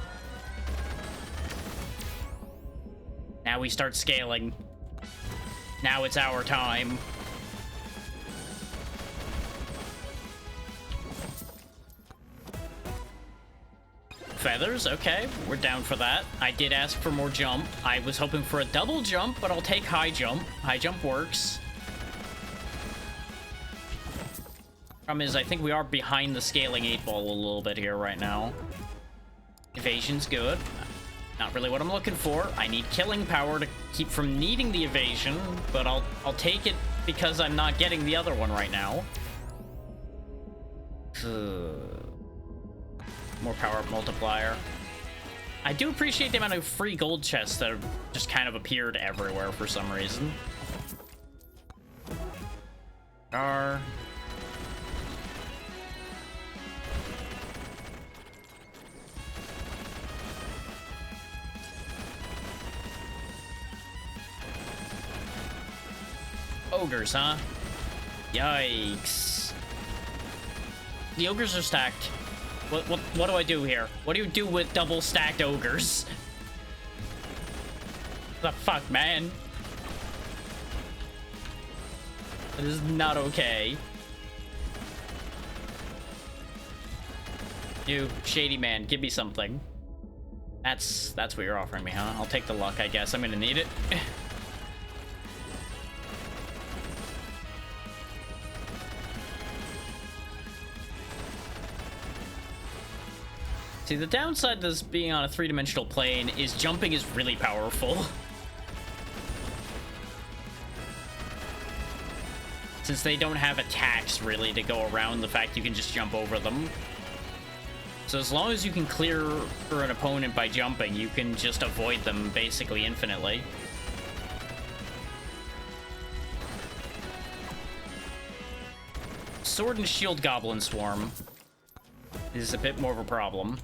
Now we start scaling. Now it's our time. Feathers, okay, we're down for that. I did ask for more jump. I was hoping for a double jump, but I'll take high jump. High jump works. Problem is, I think we are behind the scaling 8-ball a little bit here right now. Evasion's good. Not really what I'm looking for. I need killing power to keep from needing the evasion, but I'll take it because I'm not getting the other one right now. More power up multiplier. I do appreciate the amount of free gold chests that have just kind of appeared everywhere for some reason. Ogres, huh? Yikes. The ogres are stacked. What do I do here? What do you do with double stacked ogres? The fuck, man? That is not okay. You shady man, give me something. That's what you're offering me, huh? I'll take the luck, I guess. I'm gonna need it. See, the downside to this being on a three-dimensional plane is jumping is really powerful. Since they don't have attacks, really, to go around the fact you can just jump over them. So as long as you can clear for an opponent by jumping, you can just avoid them basically infinitely. Sword and shield goblin swarm is a bit more of a problem.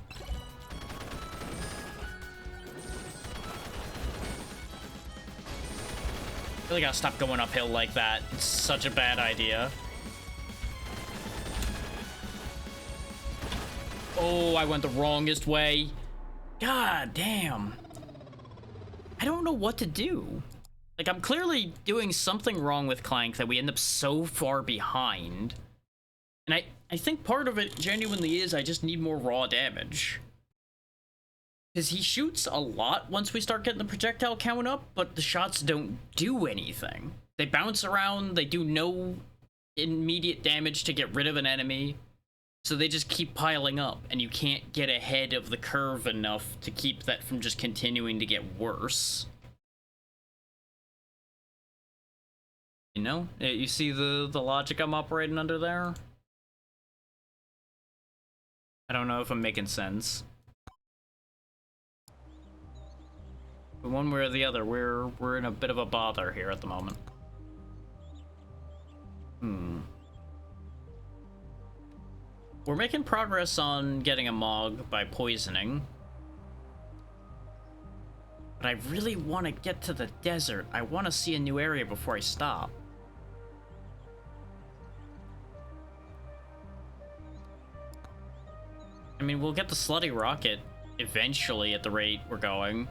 Really gotta stop going uphill like that. It's such a bad idea. Oh, I went the wrongest way. God damn. I don't know what to do. Like, I'm clearly doing something wrong with Clank that we end up so far behind. And I think part of it genuinely is I just need more raw damage. Because he shoots a lot once we start getting the projectile count up, but the shots don't do anything. They bounce around, they do no immediate damage to get rid of an enemy, so they just keep piling up, and you can't get ahead of the curve enough to keep that from just continuing to get worse. You know? You see the logic I'm operating under there? I don't know if I'm making sense. But one way or the other, we're in a bit of a bother here at the moment. We're making progress on getting a Mog by poisoning. But I really want to get to the desert. I want to see a new area before I stop. I mean, we'll get the slutty rocket eventually at the rate we're going.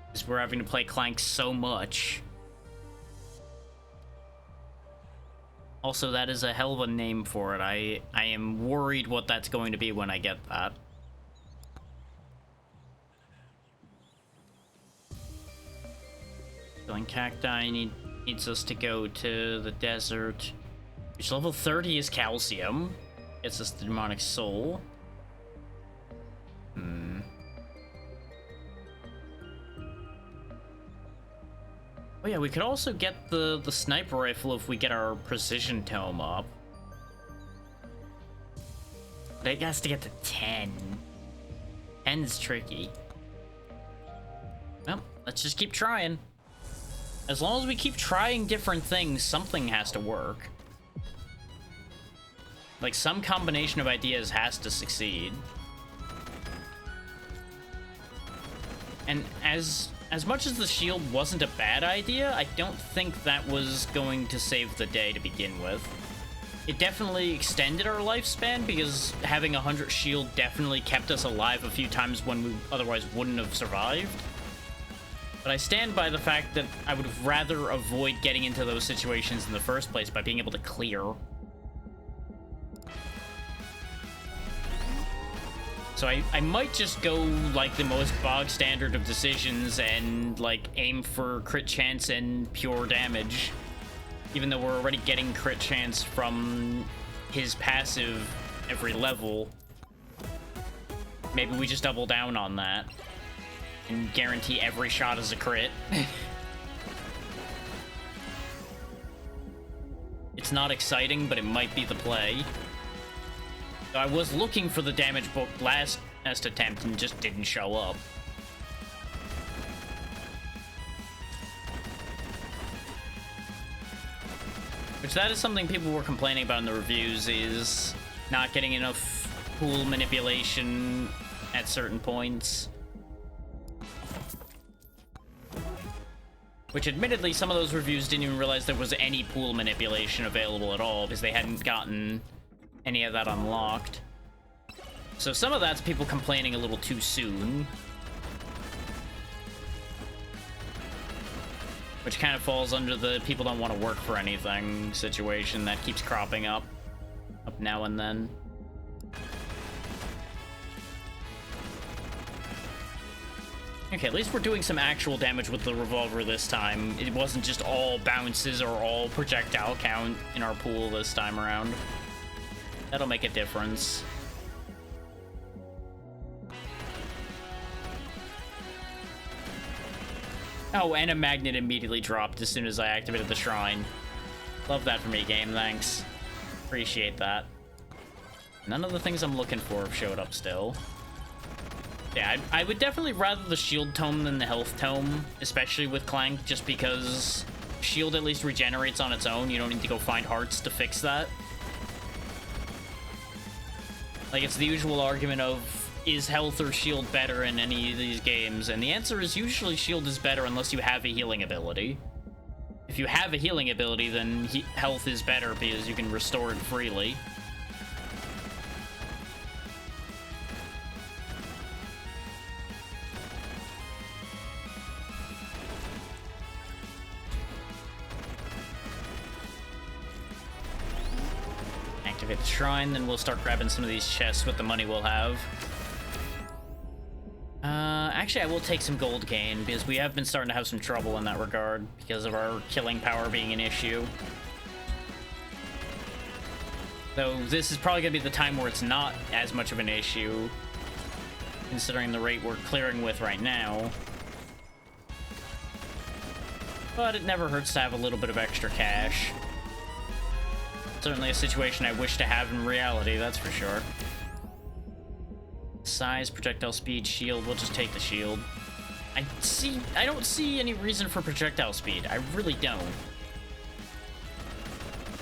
Because we're having to play Clank so much. Also, that is a hell of a name for it. I am worried what that's going to be when I get that. Filling cacti needs us to go to the desert. Which level 30 is calcium. Gets us the demonic soul. Oh yeah, we could also get the sniper rifle if we get our precision tome up. But it has to get to 10. 10's tricky. Well, let's just keep trying. As long as we keep trying different things, something has to work. Like, some combination of ideas has to succeed. And as much as the shield wasn't a bad idea, I don't think that was going to save the day to begin with. It definitely extended our lifespan because having 100 shield definitely kept us alive a few times when we otherwise wouldn't have survived. But I stand by the fact that I would rather avoid getting into those situations in the first place by being able to clear. So I might just go, like, the most bog standard of decisions and, like, aim for crit chance and pure damage. Even though we're already getting crit chance from his passive every level. Maybe we just double down on that. And guarantee every shot is a crit. It's not exciting, but it might be the play. I was looking for the damage book last attempt and just didn't show up. Which that is something people were complaining about in the reviews, is not getting enough pool manipulation at certain points. Which admittedly, some of those reviews didn't even realize there was any pool manipulation available at all because they hadn't gotten any of that unlocked. So some of that's people complaining a little too soon. Which kind of falls under the people don't want to work for anything situation that keeps cropping up now and then. Okay, at least we're doing some actual damage with the revolver this time. It wasn't just all bounces or all projectile count in our pool this time around. That'll make a difference. Oh, and a magnet immediately dropped as soon as I activated the shrine. Love that for me, game, thanks. Appreciate that. None of the things I'm looking for have showed up still. Yeah, I would definitely rather the shield tome than the health tome, especially with Clank, just because shield at least regenerates on its own. You don't need to go find hearts to fix that. Like, it's the usual argument of, is health or shield better in any of these games? And the answer is usually shield is better unless you have a healing ability. If you have a healing ability, then health is better because you can restore it freely. Activate the shrine, then we'll start grabbing some of these chests with the money we'll have. Actually, I will take some gold gain, because we have been starting to have some trouble in that regard, because of our killing power being an issue. Though, this is probably going to be the time where it's not as much of an issue, considering the rate we're clearing with right now. But it never hurts to have a little bit of extra cash. Certainly a situation I wish to have in reality, that's for sure. Size, projectile speed, shield. We'll just take the shield. I don't see any reason for projectile speed. I really don't.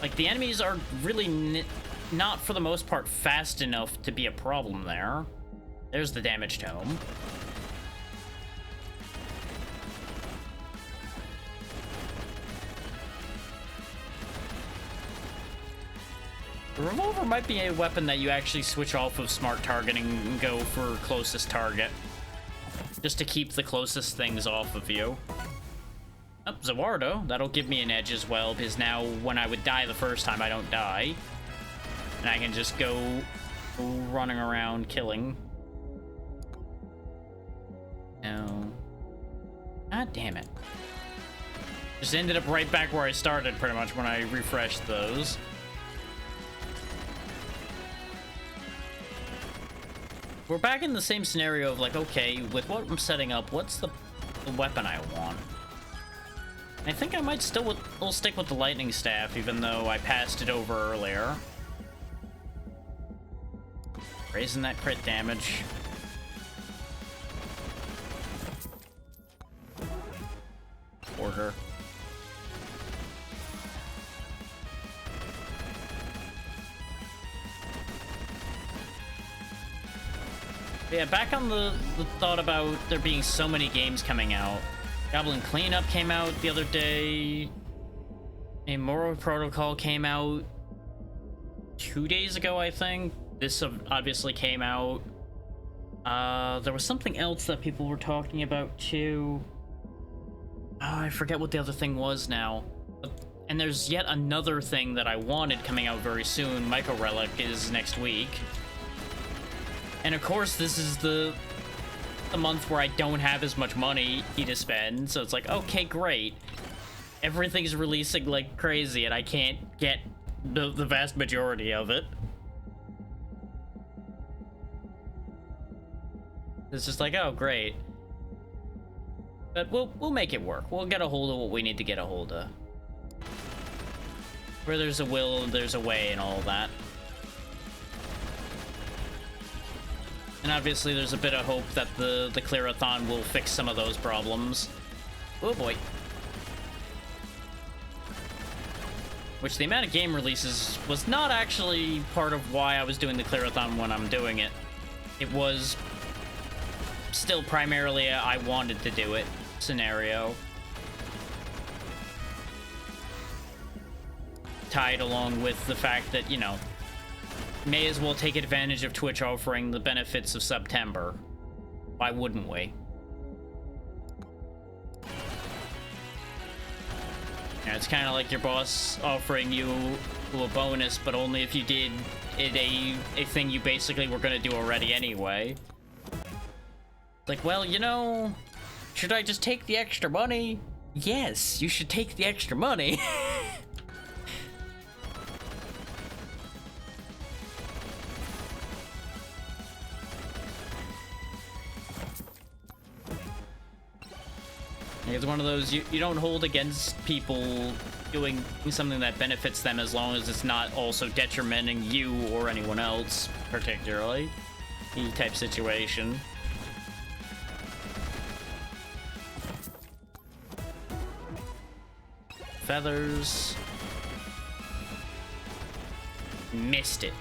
Like, the enemies are really not, for the most part, fast enough to be a problem there. There's the damage tome. The revolver might be a weapon that you actually switch off of smart targeting and go for closest target. Just to keep the closest things off of you. Oh, Zawardo. That'll give me an edge as well, because now when I would die the first time, I don't die. And I can just go running around killing. No. God damn it. Just ended up right back where I started, pretty much, when I refreshed those. We're back in the same scenario of, like, okay, with what I'm setting up, what's the weapon I want? I think I might still stick with the lightning staff, even though I passed it over earlier. Raising that crit damage. Order. Yeah, back on the thought about there being so many games coming out. Goblin Cleanup came out the other day. A Moral Protocol came out 2 days ago, I think. This obviously came out. There was something else that people were talking about too. Oh, I forget what the other thing was now. And there's yet another thing that I wanted coming out very soon. Micro Relic is next week. And of course, this is the month where I don't have as much money to spend, so it's like, okay, great. Everything's releasing like crazy, and I can't get the vast majority of it. It's just like, oh, great. But we'll make it work. We'll get a hold of what we need to get a hold of. Where there's a will, there's a way, and all that. And obviously there's a bit of hope that the clearathon will fix some of those problems. Oh boy. Which the amount of game releases was not actually part of why I was doing the clearathon when I'm doing it. It was still primarily a I wanted to do it scenario. Tied along with the fact that, you know, may as well take advantage of Twitch offering the benefits of September. Why wouldn't we? Yeah, it's kind of like your boss offering you a bonus, but only if you did a thing you basically were going to do already anyway. Like, well, you know, should I just take the extra money? Yes, you should take the extra money. It's one of those, you don't hold against people doing something that benefits them as long as it's not also detrimenting you or anyone else, particularly. E-type situation. Feathers. Missed it.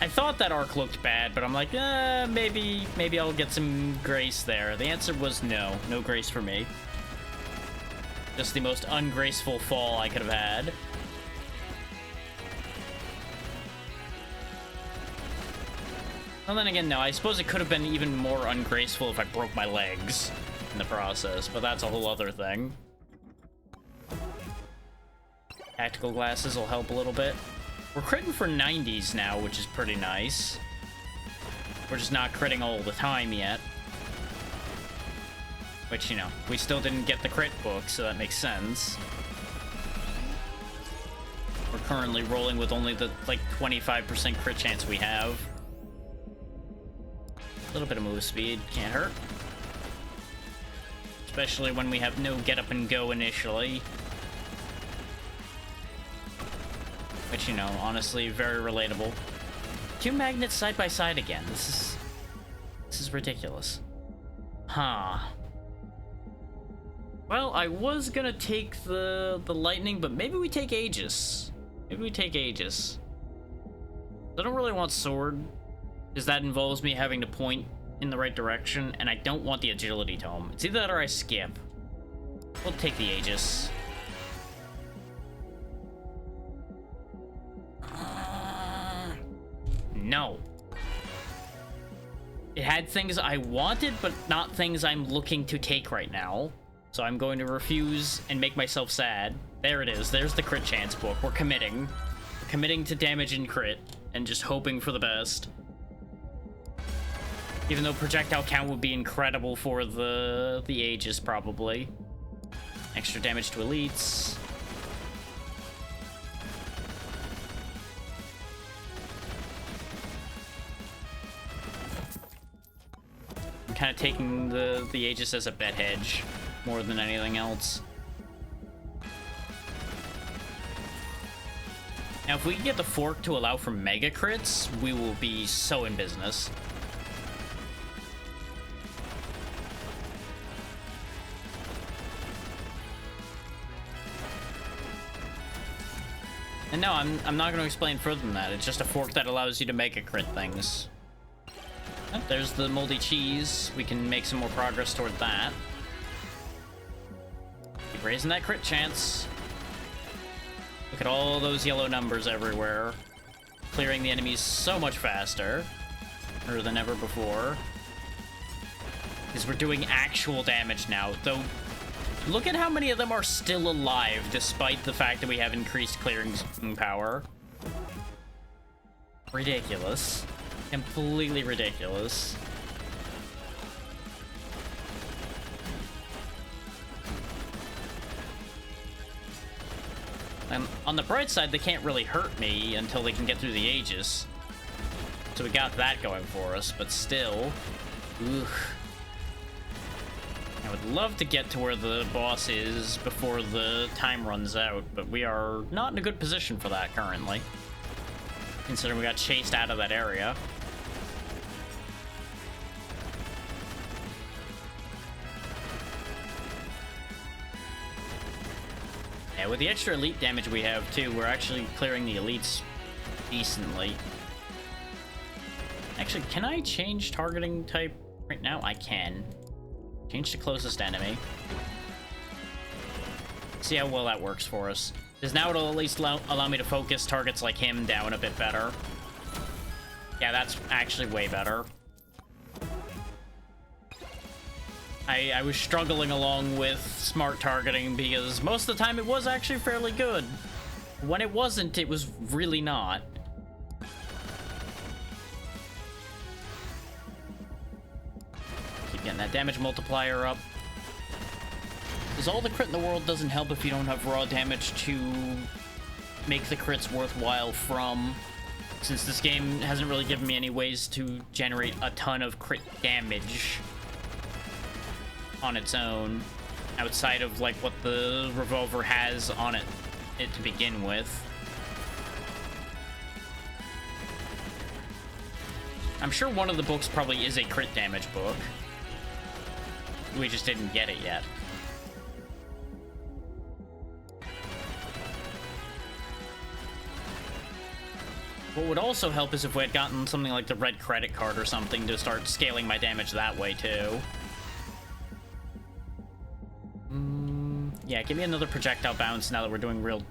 I thought that arc looked bad, but I'm like, maybe I'll get some grace there. The answer was no. No grace for me. Just the most ungraceful fall I could have had. Well, then again, no, I suppose it could have been even more ungraceful if I broke my legs in the process, but that's a whole other thing. Tactical glasses will help a little bit. We're critting for 90s now, which is pretty nice. We're just not critting all the time yet. Which, you know, we still didn't get the crit book, so that makes sense. We're currently rolling with only the, like, 25% crit chance we have. A little bit of move speed, can't hurt. Especially when we have no get up and go initially. Which, you know, honestly, very relatable. Two magnets side by side again. This is ridiculous. Huh. Well, I was gonna take the lightning, but maybe we take Aegis. Maybe we take Aegis. I don't really want sword, because that involves me having to point in the right direction, and I don't want the agility tome. It's either that or I skip. We'll take the Aegis. no. It had things I wanted, but not things I'm looking to take right now. So I'm going to refuse and make myself sad. There it is. There's the crit chance book. We're committing. We're committing to damage and crit and just hoping for the best. Even though projectile count would be incredible for the Aegis, probably. Extra damage to elites. I'm kind of taking the Aegis as a bet hedge more than anything else. Now, if we can get the fork to allow for mega crits, we will be so in business. And no, I'm not going to explain further than that. It's just a fork that allows you to mega crit things. Oh, there's the moldy cheese. We can make some more progress toward that. Keep raising that crit chance. Look at all those yellow numbers everywhere. Clearing the enemies so much faster than ever before. Because we're doing actual damage now. Though, look at how many of them are still alive, despite the fact that we have increased clearing power. Ridiculous. Completely ridiculous. And on the bright side, they can't really hurt me until they can get through the Aegis. So we got that going for us, but still. Ugh. I would love to get to where the boss is before the time runs out, but we are not in a good position for that currently. Considering we got chased out of that area. Yeah, with the extra elite damage we have, too, we're actually clearing the elites decently. Actually, can I change targeting type right now? I can. Change to closest enemy. See how well that works for us. Because now it'll at least allow me to focus targets like him down a bit better. Yeah, that's actually way better. I was struggling along with smart targeting because most of the time it was actually fairly good. When it wasn't, it was really not. Keep getting that damage multiplier up. Because all the crit in the world doesn't help if you don't have raw damage to make the crits worthwhile from. Since this game hasn't really given me any ways to generate a ton of crit damage on its own, outside of like what the revolver has on it to begin with. I'm sure one of the books probably is a crit damage book. We just didn't get it yet. What would also help is if we had gotten something like the red credit card or something to start scaling my damage that way too. Yeah, give me another projectile bounce now that we're doing real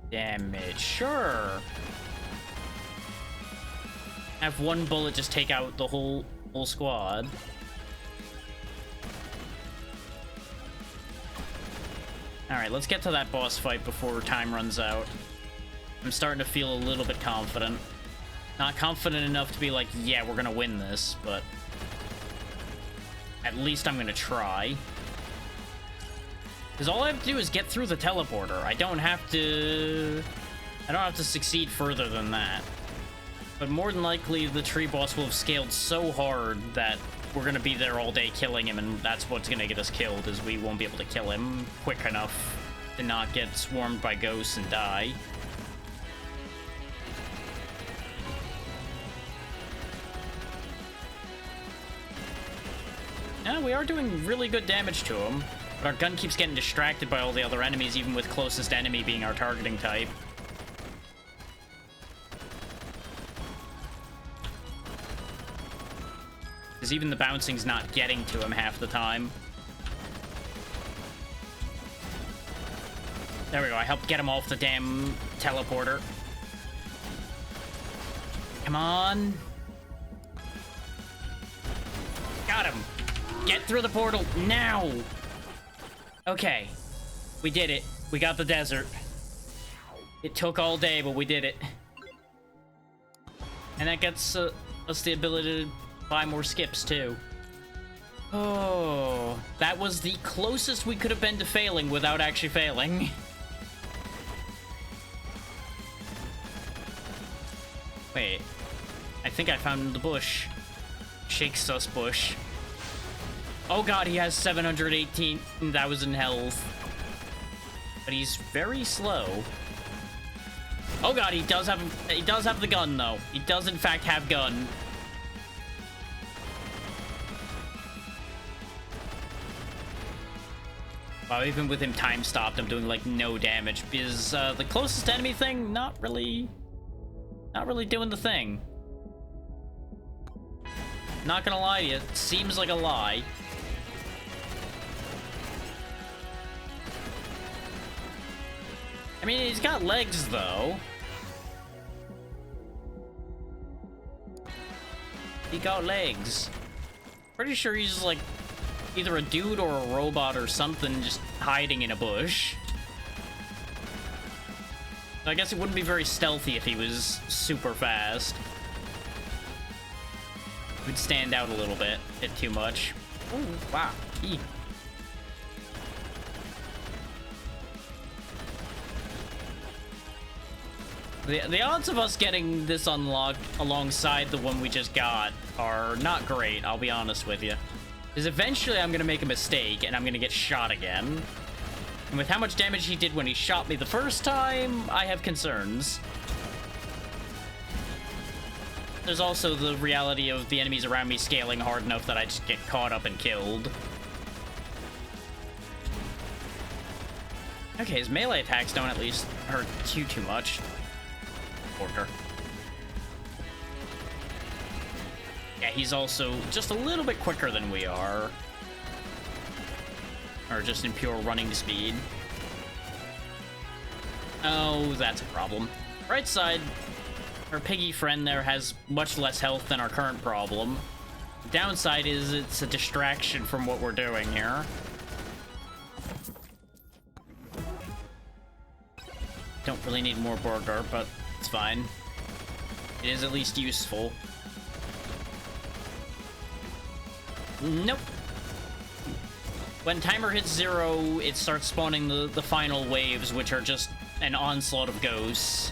damage. Sure. Have one bullet just take out the whole squad. Alright, let's get to that boss fight before time runs out. I'm starting to feel a little bit confident. Not confident enough to be like, yeah, we're gonna win this, but at least I'm gonna try. Because all I have to do is get through the teleporter. I don't have to succeed further than that. But more than likely, the tree boss will have scaled so hard that we're gonna be there all day killing him, and that's what's gonna get us killed, is we won't be able to kill him quick enough to not get swarmed by ghosts and die. Yeah, we are doing really good damage to him. But our gun keeps getting distracted by all the other enemies, even with closest enemy being our targeting type. Because even the bouncing's not getting to him half the time. There we go, I helped get him off the damn teleporter. Come on. Got him. Get through the portal now. Okay. We did it. We got the desert. It took all day, but we did it. And that gets us the ability to buy more skips, too. Oh, that was the closest we could have been to failing without actually failing. Wait, I think I found the bush. Shake sus bush. Oh god, he has 718,000 health. But he's very slow. Oh god, he does have the gun though. He does in fact have gun. Wow, even with him time stopped, I'm doing like no damage because the closest enemy thing not really doing the thing. Not gonna lie to you, it seems like a lie. I mean, he's got legs though. He got legs. Pretty sure he's like either a dude or a robot or something just hiding in a bush. So I guess it wouldn't be very stealthy if he was super fast. It would stand out a little bit too much. Ooh, wow. Eek. The odds of us getting this unlocked alongside the one we just got are not great, I'll be honest with you. Because eventually I'm going to make a mistake and I'm going to get shot again. And with how much damage he did when he shot me the first time, I have concerns. There's also the reality of the enemies around me scaling hard enough that I just get caught up and killed. Okay, his melee attacks don't at least hurt too much. Order. Yeah, he's also just a little bit quicker than we are. Or just in pure running speed. Oh, that's a problem. Right side, our piggy friend there has much less health than our current problem. The downside is it's a distraction from what we're doing here. Don't really need more burger, but it's fine. It is at least useful. Nope. When timer hits 0, it starts spawning the final waves, which are just an onslaught of ghosts.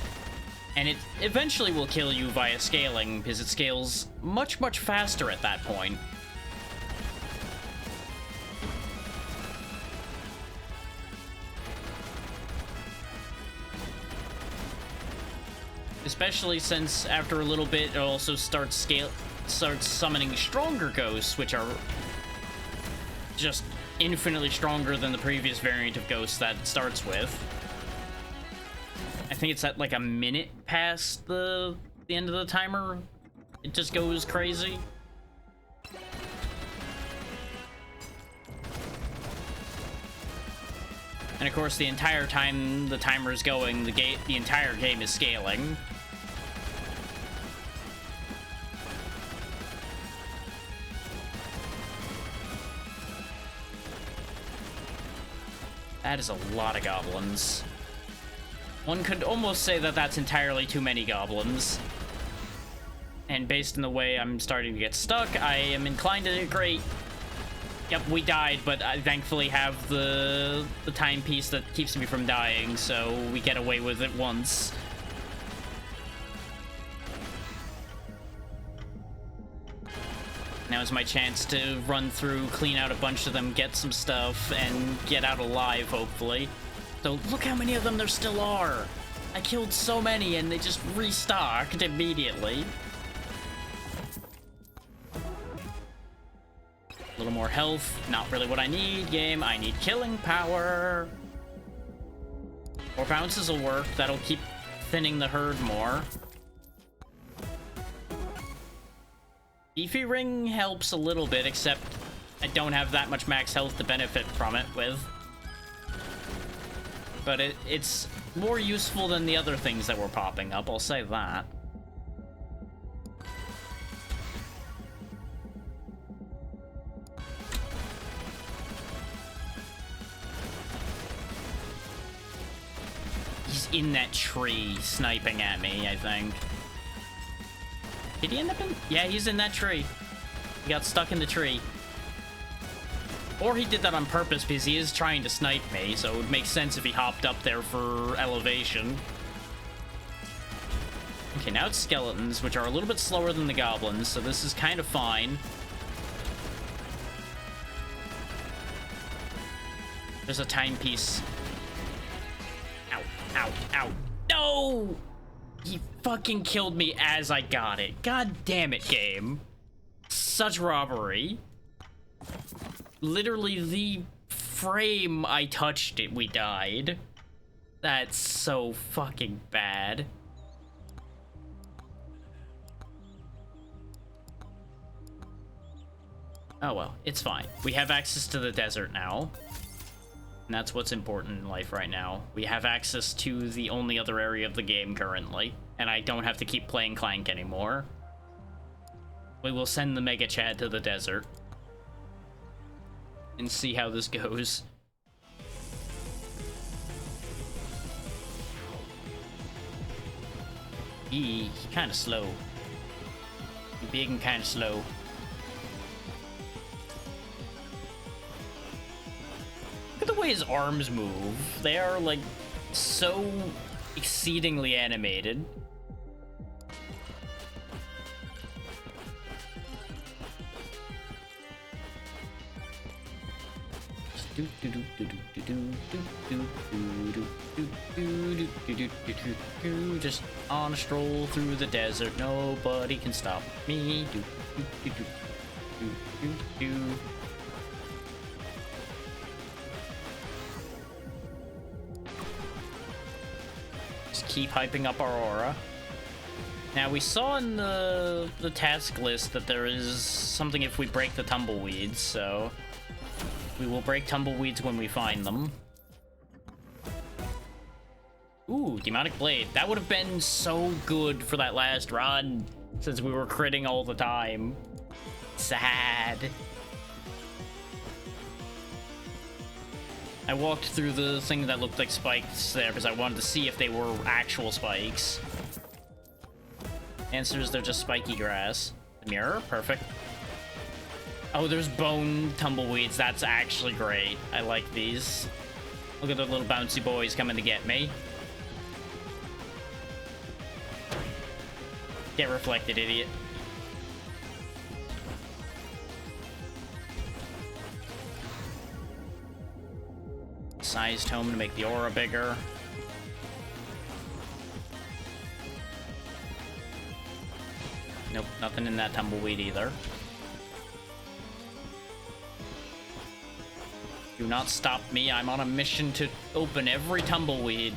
And it eventually will kill you via scaling, because it scales much faster at that point. Especially since after a little bit it also starts summoning stronger ghosts, which are just infinitely stronger than the previous variant of ghosts that it starts with. I think it's at like a minute past the end of the timer. It just goes crazy. And of course, the entire time the timer is going, the entire game is scaling. That is a lot of goblins. One could almost say that that's entirely too many goblins. And based on the way I'm starting to get stuck, I am inclined to agree. Yep, we died, but I thankfully have the timepiece that keeps me from dying, so we get away with it once. Now is my chance to run through, clean out a bunch of them, get some stuff, and get out alive, hopefully. So look how many of them there still are! I killed so many and they just restocked immediately. A little more health, not really what I need, game. I need killing power. More bounces will work, that'll keep thinning the herd more. Beefy Ring helps a little bit, except I don't have that much max health to benefit from it with. But it's more useful than the other things that were popping up, I'll say that. was in that tree sniping at me, I think. Did he end up in? Yeah, he's in that tree. He got stuck in the tree. Or he did that on purpose because he is trying to snipe me, so it would make sense if he hopped up there for elevation. Okay, now it's skeletons, which are a little bit slower than the goblins, so this is kind of fine. There's a timepiece. Ow, ow, ow. No! He fucking killed me as I got it. God damn it, game. Such robbery. Literally the frame I touched it, we died. That's so fucking bad. Oh well, it's fine. We have access to the desert now. And that's what's important in life right now. We have access to the only other area of the game currently. And I don't have to keep playing Clank anymore. We will send the Mega Chad to the desert. And see how this goes. He kind of slow. He big and kind of slow. Look at the way his arms move. They are, like, so exceedingly animated. Just on a stroll through the desert, nobody can stop me. Just keep hyping up our aura. Now, we saw in the task list that there is something if we break the tumbleweeds, so we will break tumbleweeds when we find them. Ooh, Demonic Blade. That would have been so good for that last run, since we were critting all the time. Sad. I walked through the thing that looked like spikes there because I wanted to see if they were actual spikes. Answer is they're just spiky grass. The mirror? Perfect. Oh, there's bone tumbleweeds. That's actually great. I like these. Look at the little bouncy boys coming to get me. Get reflected, idiot. Size tome to make the aura bigger. Nope, nothing in that tumbleweed either. Do not stop me. I'm on a mission to open every tumbleweed.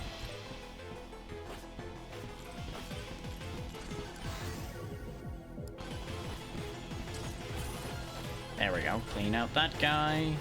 There we go. Clean out that guy.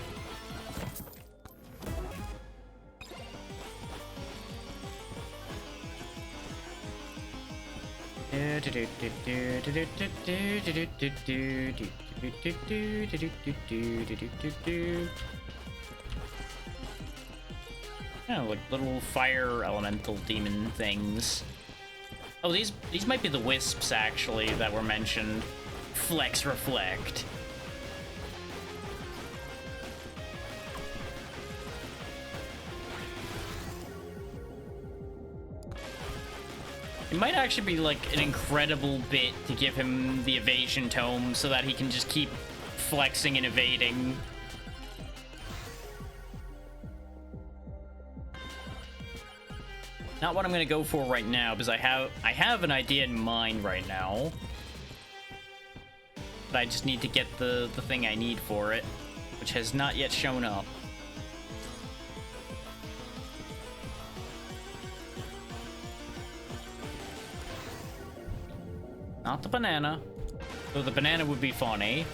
Yeah, like little fire elemental demon things. Oh, these might be the wisps actually that were mentioned. Flex reflect. It might actually be like an incredible bit to give him the evasion tome so that he can just keep flexing and evading. Not what I'm gonna go for right now, because I have an idea in mind right now. But I just need to get the thing I need for it, which has not yet shown up. Not the banana. Though the banana would be funny.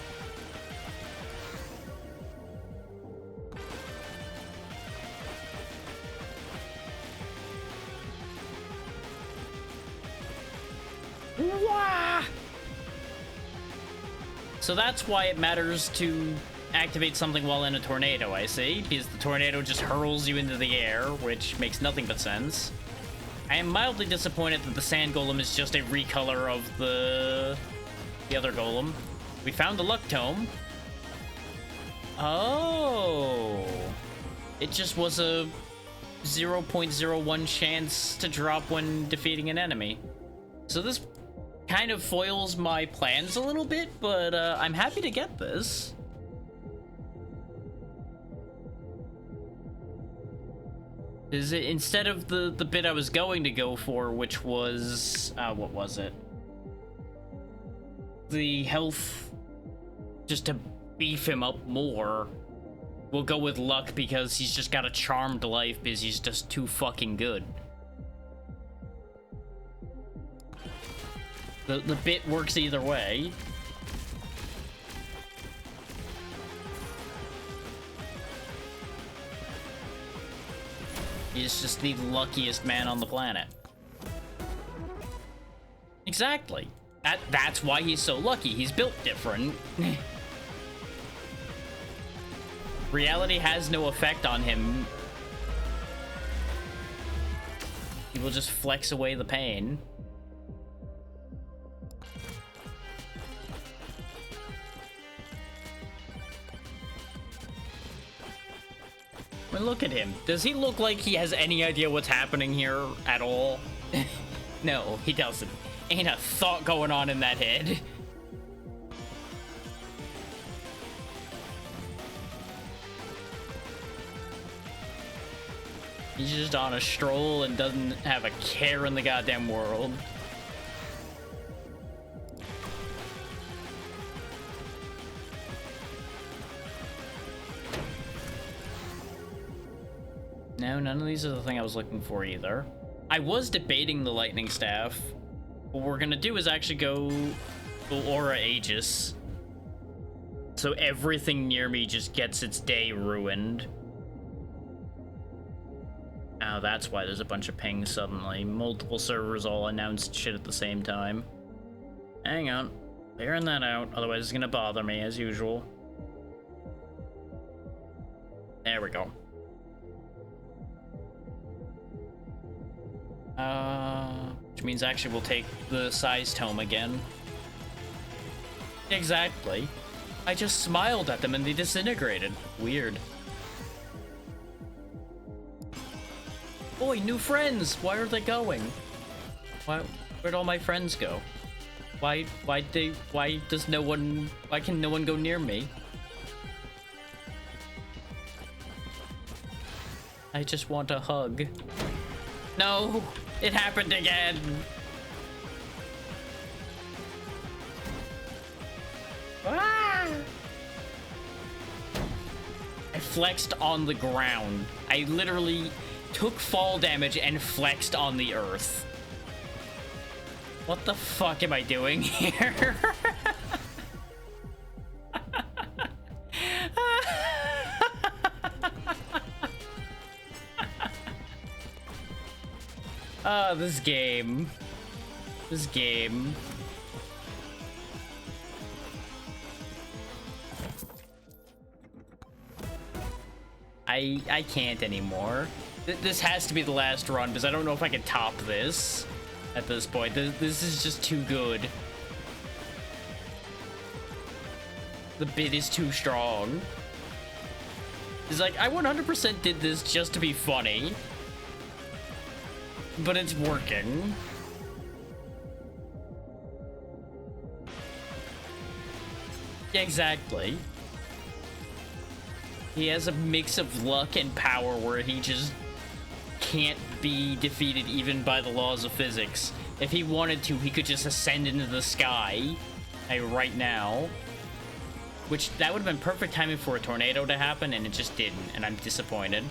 Wah! So that's why it matters to activate something while in a tornado, I see. Because the tornado just hurls you into the air, which makes nothing but sense. I am mildly disappointed that the sand golem is just a recolor of the other golem. We found the luck tome. Oh. It just was a 0.01 chance to drop when defeating an enemy. So this kind of foils my plans a little bit, but I'm happy to get this. Is it instead of the bit I was going to go for, which was what was it? The health, just to beef him up more. We'll go with luck because he's just got a charmed life because he's just too fucking good. The bit works either way. He's just the luckiest man on the planet. Exactly. That's why he's so lucky. He's built different. Reality has no effect on him. He will just flex away the pain. I mean, look at him. Does he look like he has any idea what's happening here at all? No, he doesn't. Ain't a thought going on in that head. He's just on a stroll and doesn't have a care in the goddamn world. No, none of these are the thing I was looking for either. I was debating the lightning staff. What we're gonna do is actually go Aura Aegis. So everything near me just gets its day ruined. Oh, that's why there's a bunch of pings suddenly. Multiple servers all announced shit at the same time. Hang on. Clearing that out, otherwise it's gonna bother me as usual. There we go. Which means actually we'll take the size tome again. Exactly. I just smiled at them and they disintegrated. Weird. Boy, new friends! Why are they going? Where'd all my friends go? Why can no one go near me? I just want a hug. No! It happened again! Ah! I flexed on the ground. I literally took fall damage and flexed on the earth. What the fuck am I doing here? Oh, this game. This game. I can't anymore. This has to be the last run because I don't know if I can top this at this point. This is just too good. The bit is too strong. It's like, I 100% did this just to be funny. But it's working. Exactly. He has a mix of luck and power where he just can't be defeated even by the laws of physics. If he wanted to, he could just ascend into the sky, like right now. Which, that would have been perfect timing for a tornado to happen, and it just didn't, and I'm disappointed.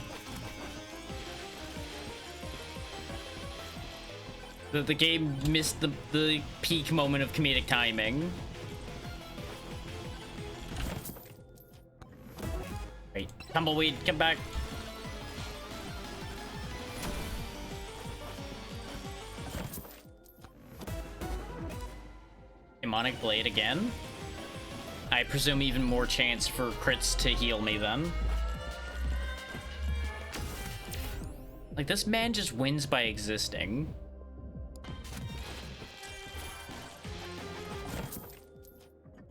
The game missed the peak moment of comedic timing. Wait, Tumbleweed, come back. Demonic Blade again. I presume even more chance for crits to heal me then. Like, this man just wins by existing.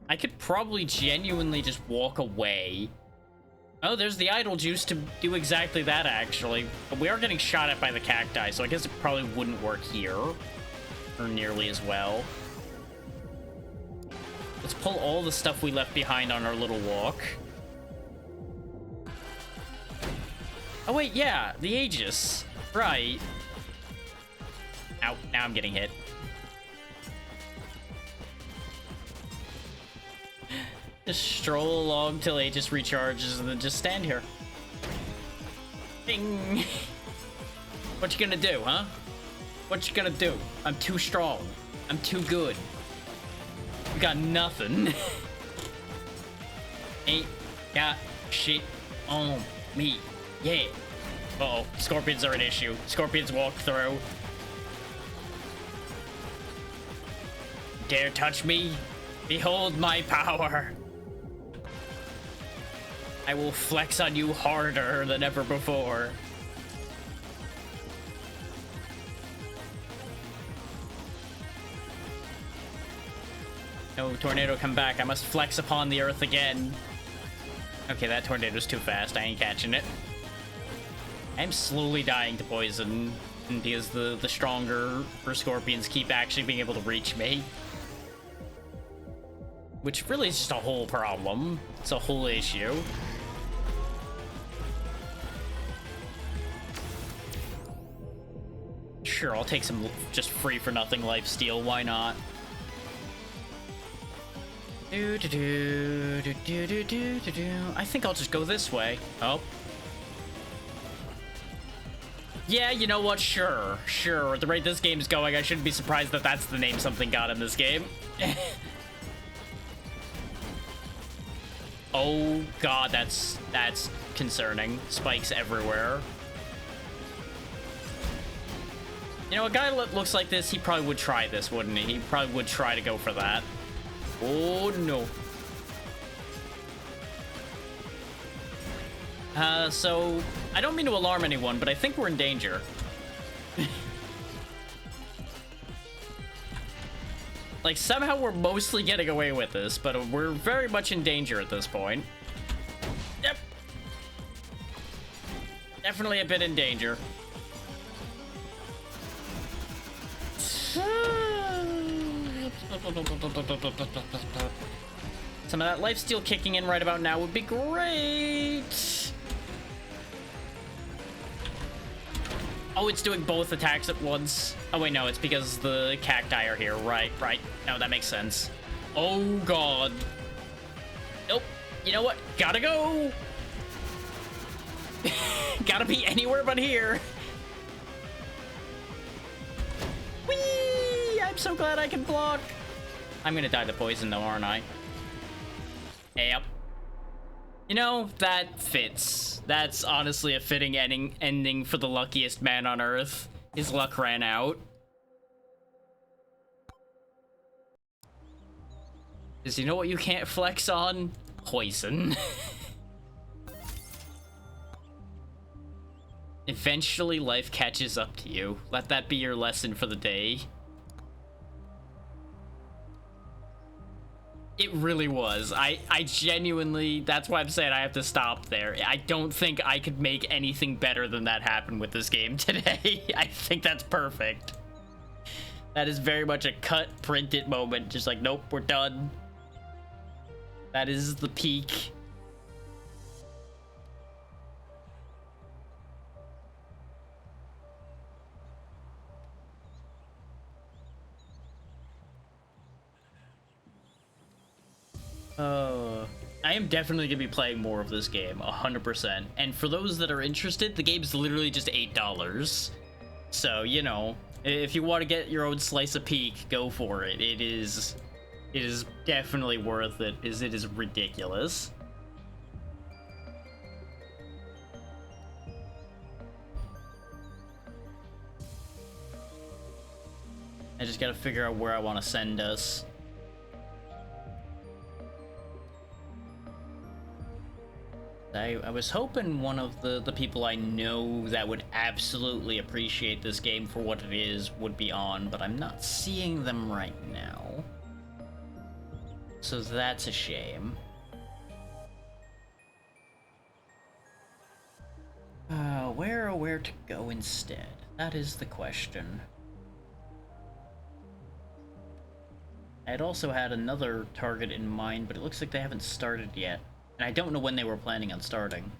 I could probably genuinely just walk away. Oh, there's the idle juice to do exactly that, actually. But we are getting shot at by the cacti, so I guess it probably wouldn't work here. Or nearly as well. Let's pull all the stuff we left behind on our little walk. Oh, wait, yeah, the Aegis. Right. Ow, now I'm getting hit. Just stroll along till Aegis recharges and then just stand here. Ding! What you gonna do, huh? What you gonna do? I'm too strong. I'm too good. You got nothing. Ain't got shit on me. Yeah. Uh-oh. Scorpions are an issue. Scorpions walk through. Dare touch me? Behold my power. I will flex on you harder than ever before. No, tornado, come back. I must flex upon the earth again. Okay, that tornado's too fast. I ain't catching it. I'm slowly dying to poison because the stronger scorpions keep actually being able to reach me. Which really is just a whole problem. It's a whole issue. Sure, I'll take some just free for nothing lifesteal. Why not? I think I'll just go this way. Oh. Yeah, you know what? Sure. At the rate this game's going, I shouldn't be surprised that that's the name something got in this game. Oh god, that's concerning. Spikes everywhere. You know, a guy that looks like this, he probably would try this, wouldn't he? He probably would try to go for that. Oh no. So I don't mean to alarm anyone, but I think we're in danger. Like, somehow we're mostly getting away with this, but we're very much in danger at this point. Yep. Definitely a bit in danger. Some of that lifesteal kicking in right about now would be great. Oh, it's doing both attacks at once. Oh, wait, no, it's because the cacti are here. Right. No, that makes sense. Oh, God. Nope. You know what? Gotta go. Gotta be anywhere but here. Whee! I'm so glad I can block. I'm gonna die to poison, though, aren't I? Yep. You know, that fits. That's honestly a fitting ending for the luckiest man on Earth. His luck ran out. Because you know what you can't flex on? Poison. Eventually, life catches up to you. Let that be your lesson for the day. It really was. I genuinely, that's why I'm saying I have to stop there. I don't think I could make anything better than that happen with this game today. I think that's perfect. That is very much a cut, print it moment. Just like, nope, we're done. That is the peak. I am definitely gonna be playing more of this game, 100%. And for those that are interested, the game's literally just $8. So, you know, if you want to get your own slice of peak, go for it. It is definitely worth it, as it is ridiculous. I just gotta figure out where I want to send us. I was hoping one of the people I know that would absolutely appreciate this game for what it is would be on, but I'm not seeing them right now. So that's a shame. Where to go instead? That is the question. I had also had another target in mind, but it looks like they haven't started yet. And I don't know when they were planning on starting.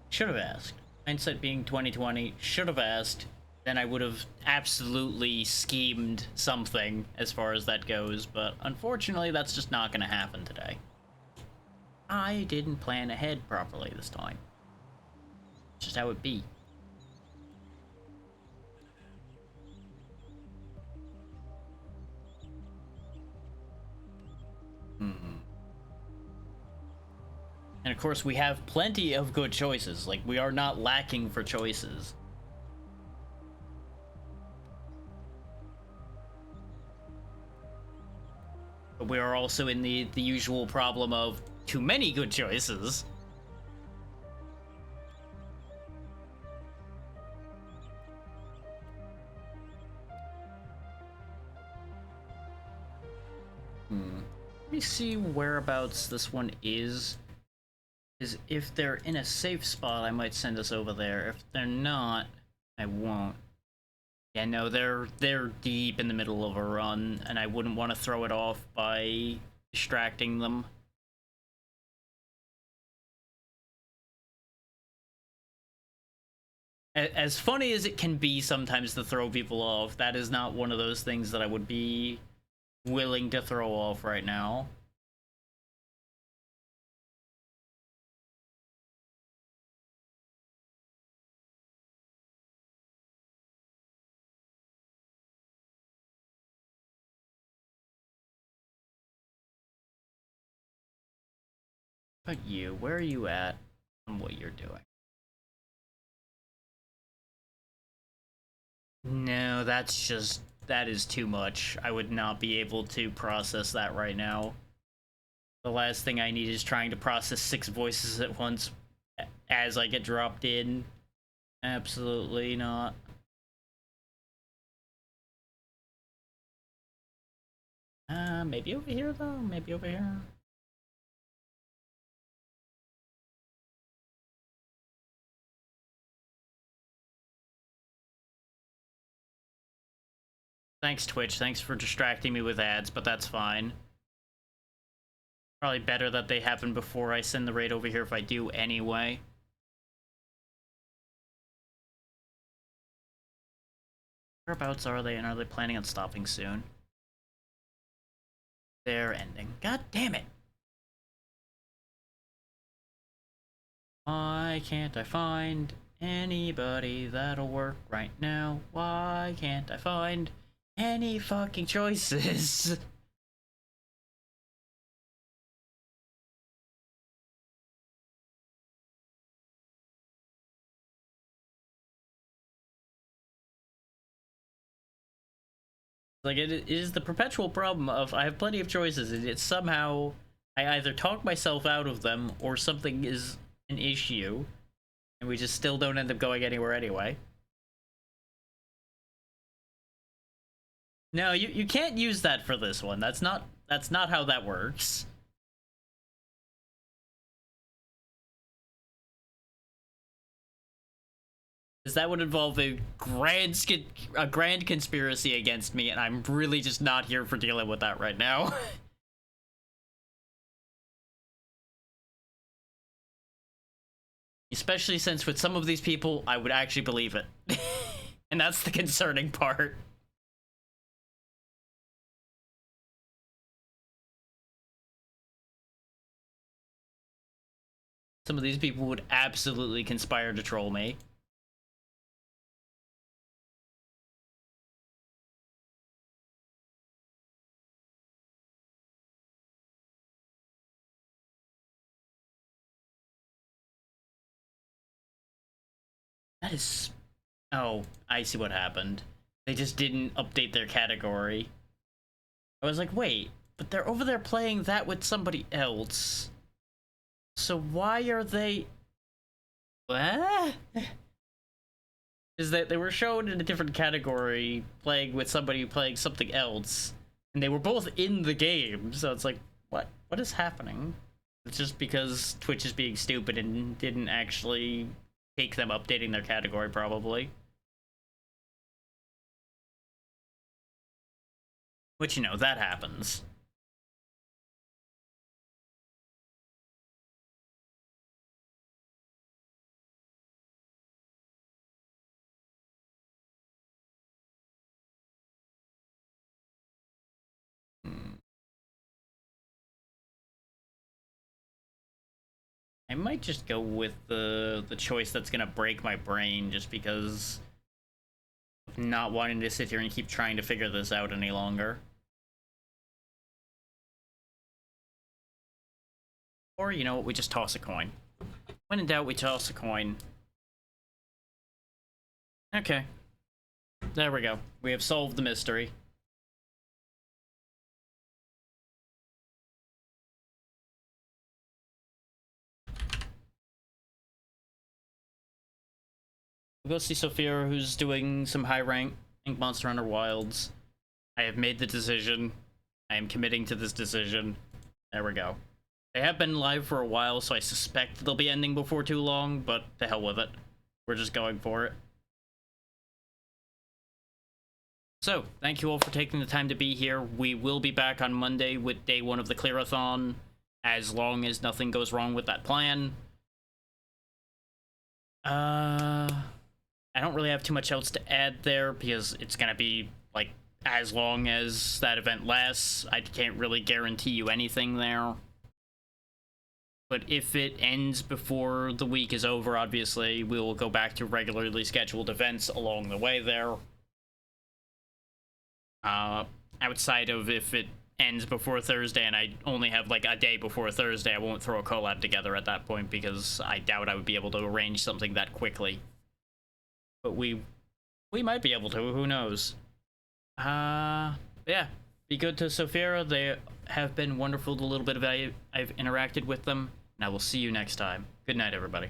Should have asked. Hindsight being 2020, should have asked. Then I would have absolutely schemed something as far as that goes, but unfortunately that's just not going to happen today. I didn't plan ahead properly this time. It's just how it be. And of course, we have plenty of good choices. Like, we are not lacking for choices. But we are also in the usual problem of too many good choices. Let me see whereabouts this one is. If they're in a safe spot, I might send us over there. If they're not, I won't. Yeah, no, they're deep in the middle of a run, and I wouldn't want to throw it off by distracting them. As funny as it can be sometimes to throw people off, that is not one of those things that I would be willing to throw off right now. But you, where are you at on what you're doing? No, that is too much. I would not be able to process that right now. The last thing I need is trying to process 6 voices at once as I get dropped in. Absolutely not. Maybe over here though? Maybe over here? Thanks, Twitch. Thanks for distracting me with ads, but that's fine. Probably better that they happen before I send the raid over here if I do anyway. Whereabouts are they, and are they planning on stopping soon? They're ending. God damn it! Why can't I find anybody that'll work right now? Why can't I find any fucking choices? Like, it is the perpetual problem of I have plenty of choices, and it's somehow I either talk myself out of them or something is an issue, and we just still don't end up going anywhere anyway. No, you can't use that for this one. That's not how that works. Because that would involve a grand conspiracy against me, and I'm really just not here for dealing with that right now. Especially since with some of these people, I would actually believe it. And that's the concerning part. Some of these people would absolutely conspire to troll me. That is... Oh, I see what happened. They just didn't update their category. I was like, wait, but they're over there playing that with somebody else. So why are they... What? Is that they were shown in a different category, playing with somebody playing something else, and they were both in the game. So it's like, what? What is happening? It's just because Twitch is being stupid and didn't actually take them updating their category, probably. Which, you know, that happens. I might just go with the choice that's gonna break my brain, just because of not wanting to sit here and keep trying to figure this out any longer. Or, you know what, we just toss a coin. When in doubt, we toss a coin. Okay. There we go. We have solved the mystery. We'll go see Sophia, who's doing some high rank Monster Hunter Wilds. I have made the decision. I am committing to this decision. There we go. They have been live for a while, so I suspect they'll be ending before too long, but to hell with it. We're just going for it. So, thank you all for taking the time to be here. We will be back on Monday with day 1 of the clearathon, as long as nothing goes wrong with that plan. I don't really have too much else to add there, because it's gonna be, like, as long as that event lasts. I can't really guarantee you anything there. But if it ends before the week is over, obviously, we will go back to regularly scheduled events along the way there. Outside of if it ends before Thursday and I only have like a day before Thursday, I won't throw a collab together at that point, because I doubt I would be able to arrange something that quickly. But we might be able to, who knows. Yeah, be good to Sophia. They have been wonderful the little bit of I've interacted with them, and I will see you next time. Good night, everybody.